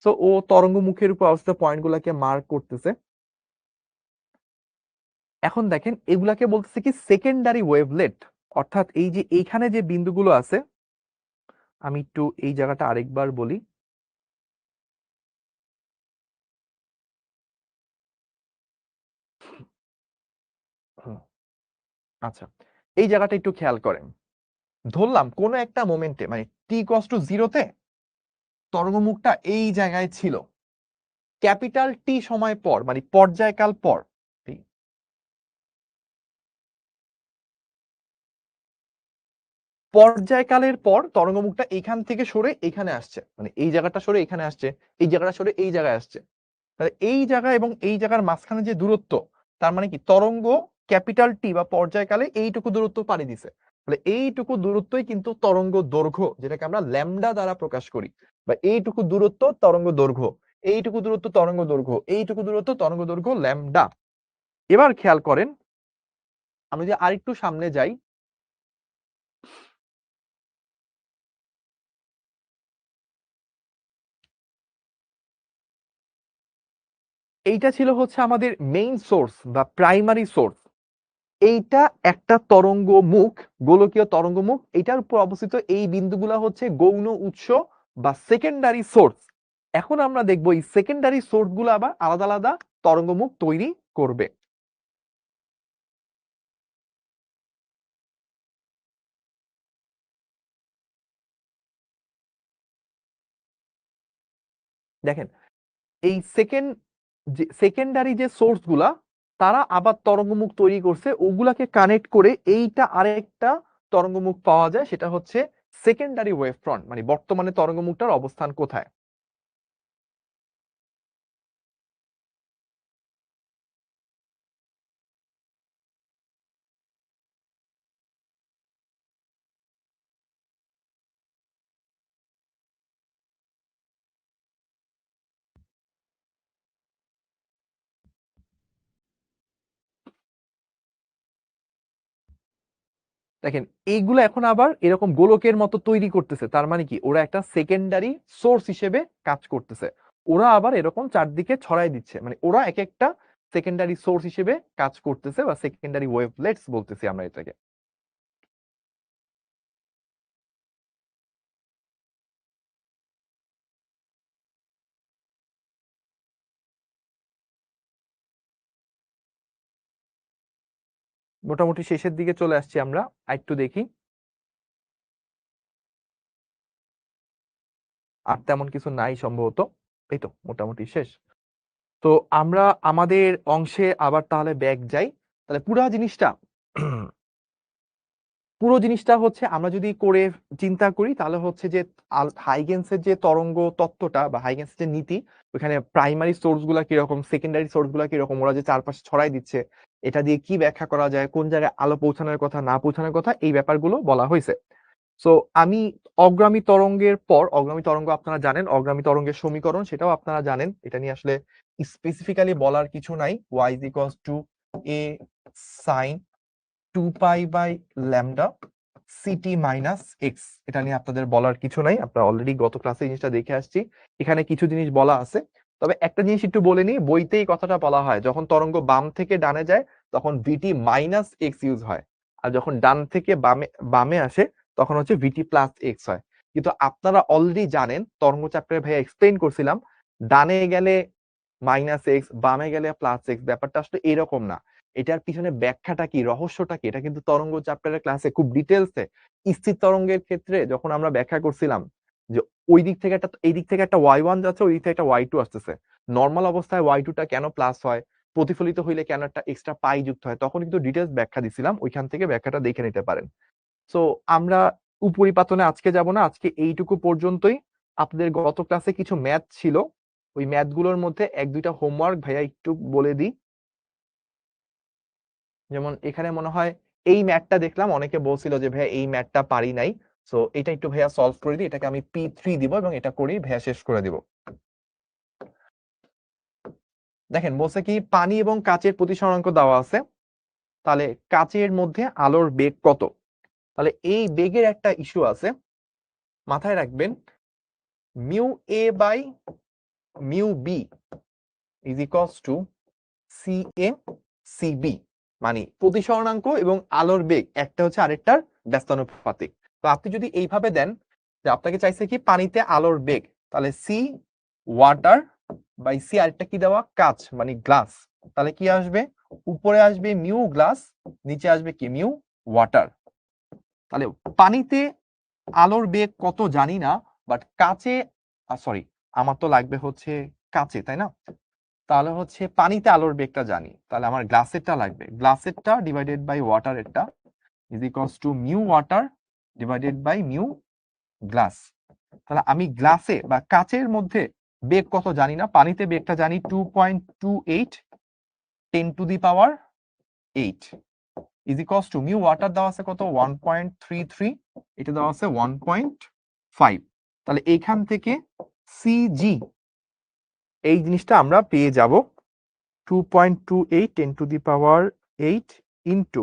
তো ও তরঙ্গ মুখের উপর অবস্থিত পয়েন্ট গুলাকে মার্ক করতেছে। এখন দেখেন এগুলাকে বলতেছে কি সেকেন্ডারি ওয়েভলেট, অর্থাৎ এই যে এইখানে যে বিন্দুগুলো আছে, আমি একটু এই জায়গাটা আরেকবার বলি। আচ্ছা, এই জায়গাটা একটু খেয়াল করেন। ধরলাম কোন একটা মোমেন্টে মানে টি ইকুয়ালস টু জিরোতে তরঙ্গমুখটা এই জায়গায় ছিল, ক্যাপিটাল টি সময় পর মানে পর্যায়কাল পর, পর্যায়কালের পর তরঙ্গমুখটা এখান থেকে সরে এখানে আসছে, মানে এই জায়গাটা সরে এখানে আসছে, এই জায়গাটা সরে এই জায়গায় আসছে। তাহলে এই জায়গা এবং এই জায়গার মাঝখানে যে দূরত্ব, তার মানে কি তরঙ্গ ক্যাপিটাল টি বা পর্যায়কালে এইটুকু দূরত্ব পাড়ি দিছে। তাহলে এইটুকু দূরত্বই কিন্তু তরঙ্গ দৈর্ঘ্য, যেটাকে আমরা ল্যামডা দ্বারা প্রকাশ করি, বা এইটুকু দূরত্ব তরঙ্গ দৈর্ঘ্য, এইটুকু দূরত্ব তরঙ্গ দৈর্ঘ্য, এইটুকু দূরত্ব তরঙ্গ দৈর্ঘ্য ল্যামডা। এবার খেয়াল করেন, আমি যদি আরেকটু সামনে যাই, এইটা ছিল হচ্ছে আমাদের মেইন সোর্স বা প্রাইমারি সোর্স। এইটা একটা তরঙ্গ মুখ, গোলকীয় তরঙ্গ মুখ, এটার উপর অবস্থিত এই বিন্দুগুলা হচ্ছে গৌণ উৎস বা সেকেন্ডারি সোর্স। এখন আমরা দেখব এই সেকেন্ডারি সোর্স গুলো আবার আলাদা আলাদা তরঙ্গ মুখ তৈরি করবে। দেখেন এই সেকেন্ডারি যে সোর্স গুলা, তারা আবার তরঙ্গমুখ তৈরি করছে, ওগুলাকে কানেক্ট করে এইটা আরেকটা তরঙ্গমুখ পাওয়া যায়, সেটা হচ্ছে সেকেন্ডারি ওয়েভ ফ্রন্ট, মানে বর্তমানে তরঙ্গমুখটার অবস্থান কোথায়। দেখেন এইগুলো এখন আবার এরকম গোলকের মতো তৈরি করতেছে, তার মানে কি ওরা একটা সেকেন্ডারি সোর্স হিসেবে কাজ করতেছে। ওরা আবার এরকম চারদিকে ছড়াই দিচ্ছে, মানে ওরা এক একটা সেকেন্ডারি সোর্স হিসেবে কাজ করতেছে, বা সেকেন্ডারি ওয়েভলেটস বলতেছি আমরা এটাকে। মোটামুটি শেষের দিকে চলে আসছি আমরা, আরেকটু দেখি। আর তেমন কিছু নাই সম্ভবত, এই তো মোটামুটি শেষ। তো আমরা আমাদের অংশে আবার তাহলে ব্যাক যাই। তাহলে পুরো জিনিসটা হচ্ছে আমরা যদি করে চিন্তা করি, তাহলে হচ্ছে যে হাইগেন্সের যে তরঙ্গ তত্ত্বটা বা হাইগেন্সের যে নীতি, ওখানে প্রাইমারি সোর্স গুলা কিরকম, সেকেন্ডারি সোর্স গুলা কিরকম, ওরা যে চারপাশে ছড়াই দিচ্ছে, এটা দিয়ে কি ব্যাখ্যা করা যায়, কোন জায়গায় আলো পৌঁছানোর কথা না পৌঁছানোর কথা, এই ব্যাপারগুলো বলা হয়েছে। সো আমি অগ্রামী তরঙ্গের পর, অগ্রামী তরঙ্গ আপনারা জানেন, অগ্রামী তরঙ্গের সমীকরণ সেটাও আপনারা জানেন, এটা নিয়ে আসলে স্পেসিফিক্যালি বলার কিছু নাই। y is equals to a sin 2 pi by lambda CT minus x, এটা নিয়ে আপনাদের বলার কিছু নাই, আপনারা অলরেডি গত ক্লাসে জিনিসটা দেখে আসছি। এখানে কিছু জিনিস বলা আছে, তবে একটা জিনিস একটু বলে নিই, বইতেই কথাটা বলা হয় যখন তরঙ্গ বাম থেকে ডানে যায় তখন ভিটি মাইনাস এক্স ইউজ হয়, আর যখন ডান থেকে বামে বামে আসে তখন হচ্ছে ভিটি প্লাস এক্স হয়। কিন্তু আপনারা অলরেডি জানেন, তরঙ্গ চ্যাপ্টারে ভাইয়া এক্সপ্লেইন করছিলাম, ডানে গেলে মাইনাস এক্স, বামে গেলে প্লাস এক্স, ব্যাপারটা আসলে এরকম না। এটার পিছনে ব্যাখ্যাটা কি, রহস্যটা কি, এটা কিন্তু তরঙ্গ চ্যাপ্টারের ক্লাসে খুব ডিটেলসে, স্থির তরঙ্গের ক্ষেত্রে যখন আমরা ব্যাখ্যা করছিলাম যে ওই দিক থেকে একটা, এই দিক থেকে একটা y1 যাচ্ছে, ওই দিক থেকে একটা y2 আসতেছে, নর্মাল অবস্থায় y2 টা কেন প্লাস হয়, প্রতিফলিত হইলে কেন একটা এক্সট্রা পাই যুক্ত হয়, তখন কিন্তু ডিটেলস ব্যাখ্যা দিছিলাম, ওইখান থেকে ব্যাখ্যাটা দেখে নিতে পারেন। সো আমরা উপরিপাতনে আজকে যাব না, আজকে এইটুকু পর্যন্তই। আপনাদের গত ক্লাসে কিছু ম্যাথ ছিল, ওই ম্যাথ গুলোর মধ্যে এক দুইটা হোমওয়ার্ক ভাইয়া একটু বলে দিই। যেমন এখানে মনে হয় এই ম্যাথটা দেখলাম, অনেকে বলছিল যে ভাইয়া এই ম্যাথটা পারি নাই, সো এটা একটু ভাইয়া সলভ করে দিই, এটাকে আমি P3 দিব এবং এটা করেই ভাইয়া শেষ করে দিব। দেখেন বলছে কি পানি এবং কাচের প্রতিসরাঙ্ক দেওয়া আছে, তাহলে কাচের মধ্যে আলোর বেগ কত? তাহলে এই বেগের একটা ইস্যু আছে, মাথায় রাখবেন mu A by mu B is equals to C A C B, মানে প্রতিসরণাঙ্ক এবং আলোর বেগ একটা হচ্ছে আরেকটার ব্যস্তানুপাতিক। তো আপনি যদি এইভাবে দেন যে আপনাকে চাইছে কি পানিতে আলোর বেগ, তাহলে সি ওয়াটার বাই সি আরেকটা কি দেওয়া কাঁচ মানে গ্লাস, তাহলে কি আসবে উপরে আসবে মিউ গ্লাস, নিচে আসবে কি মিউ ওয়াটার। তাহলে পানিতে আলোর বেগ কত জানি না, বাট কাঁচে সরি আমার তো লাগবে হচ্ছে কাঁচে, তাই না? তাহলে হচ্ছে পানিতে আলোর বেগটা জানি, তাহলে আমার গ্লাসেরটা লাগবে, গ্লাসেরটা ডিভাইডেড বাই ওয়াটারেরটা is equals to mu water divided by mu glass. তাহলে আমি গ্লাসে বা কাচের মধ্যে বেগ কত জানি না, পানিতে বেগটা জানি 2.28 10⁻8 is equals to mu water দেওয়া আছে কত 1.33, এটা দেওয়া আছে 1.5। তাহলে এইখান থেকে সিজি এই জিনিসটা আমরা পেয়ে যাব 2.28 10⁻8 ইন্টু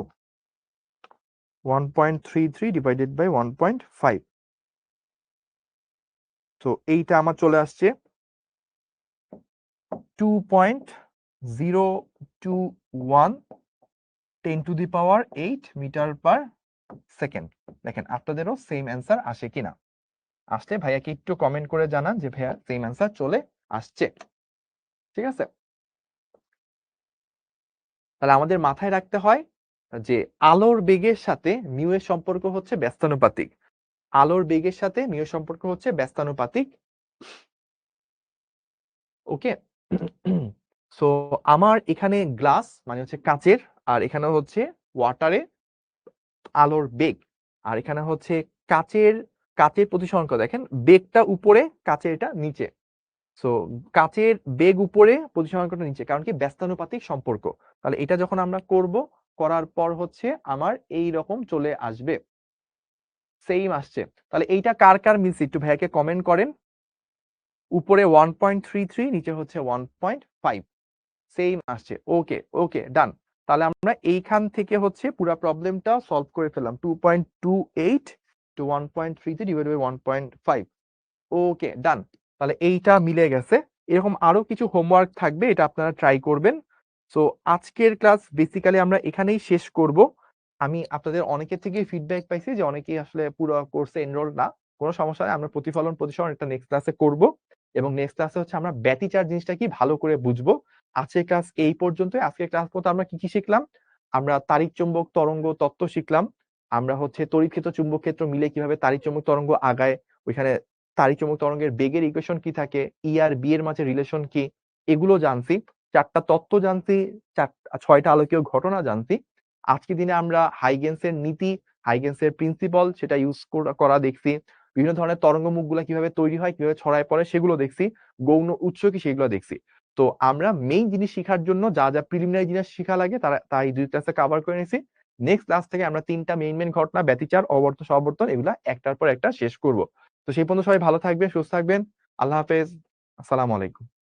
1.33 ডিভাইডেড বাই 1.5। তো এইটা আমার চলে আসছে 2.021 10⁻8 মিটার পার সেকেন্ড। দেখেন আপনাদেরও সেম অ্যান্সার আসে কিনা, আসলে ভাইয়াকে একটু কমেন্ট করে জানান যে ভাইয়া সেম অ্যান্সার চলে আসছে। ঠিক আছে, তাহলে আমাদের মাথায় রাখতে হয় যে আলোর বেগের সাথে মিউ এর সম্পর্ক হচ্ছে ব্যস্তানুপাতিক, আলোর বেগের সাথে মিউ এর সম্পর্ক হচ্ছে ব্যস্তানুপাতিক। ওকে, সো আমার এখানে গ্লাস মানে হচ্ছে কাচের, আর এখানে হচ্ছে ওয়াটারে আলোর বেগ, আর এখানে হচ্ছে কাচের কাচের প্রতিসরণ দেখেন বেগটা উপরে, কাচের এটা নিচে। সো কাচের বেগ উপরে প্রতিসরণটা নিচে, কারণ কি ব্যস্তানুপাতিক সম্পর্ক। তাহলে এটা যখন আমরা করব, করার পর হচ্ছে আমার এই রকম চলে আসবে, সেম আসছে। তাহলে এইটা কার কার মিলছে একটু ভাইয়াকে কমেন্ট করেন। উপরে 1.33 নিচে হচ্ছে 1.5, সেম আসছে। ওকে ওকে ডান। তাহলে আমরা এইখান থেকে হচ্ছে পুরো প্রবলেমটা সলভ করে ফেললাম, 2.28 টু 1.33 ডিভাইড বাই 1.5। ওকে ডান, তাহলে এইটা মিলে গেছে। এরকম আরো কিছু হোমওয়ার্ক থাকবে, এটা আপনারা ট্রাই করবেন। সো আজকের ক্লাস বেসিক্যালি আমরা এখানেই শেষ করব। আমি আপনাদের অনেকের থেকে ফিডব্যাক পাইছি যে অনেকেই আসলে পুরো কোর্সে এনরোল না, কোনো সমস্যা নেই, আমরা প্রতিফলন প্রতিসরণ এটা নেক্সট ক্লাসে করব, এবং নেক্সট ক্লাসে হচ্ছে আমরা ব্যতিচার জিনিসটা কি ভালো করে বুঝবো। আজকের ক্লাস এই পর্যন্তই। আজকের ক্লাস মতো আমরা কি কি শিখলাম, আমরা তাড়িৎ চুম্বক তরঙ্গ তত্ত্ব শিখলাম, আমরা হচ্ছে তড়িৎ ক্ষেত্র চুম্বক ক্ষেত্র মিলে কিভাবে তাড়িৎ চুম্বক তরঙ্গ আগায়, ওইখানে তাড়িৎ চুম্বক তরঙ্গের বেগের ইকুয়েশন কি থাকে, ই আর বি এর মাঝে রিলেশন কি, এগুলো জানছি। 4টা তত্ত্ব জানছি, 6টা আলোকীয় ঘটনা জানছি। আজকে দিনে আমরা হাইগেন্সের নীতি, হাইগেন্সের প্রিন্সিপাল সেটা ইউজ করা দেখছি, বিভিন্ন ধরনের তরঙ্গ মুখগুলো কিভাবে তৈরি হয়, কিভাবে ছড়ায় পড়ে সেগুলো দেখছি, গৌণ উৎস কি সেগুলো দেখছি। তো আমরা মেইন জিনিস শেখার জন্য যা যা প্রিলিমিনারি জিনিস শেখা লাগে তাই 2 ক্লাসে কভার করে নিয়েছি। নেক্সট ক্লাস থেকে আমরা 3টা মেইন ঘটনা ব্যতিচার অবর্তন সবর্তন এগুলা একটার পর একটা শেষ করব। তো সেই পর্যন্ত সবাই ভালো থাকবেন, সুস্থ থাকবেন। আল্লাহ হাফেজ, আসসালামু আলাইকুম।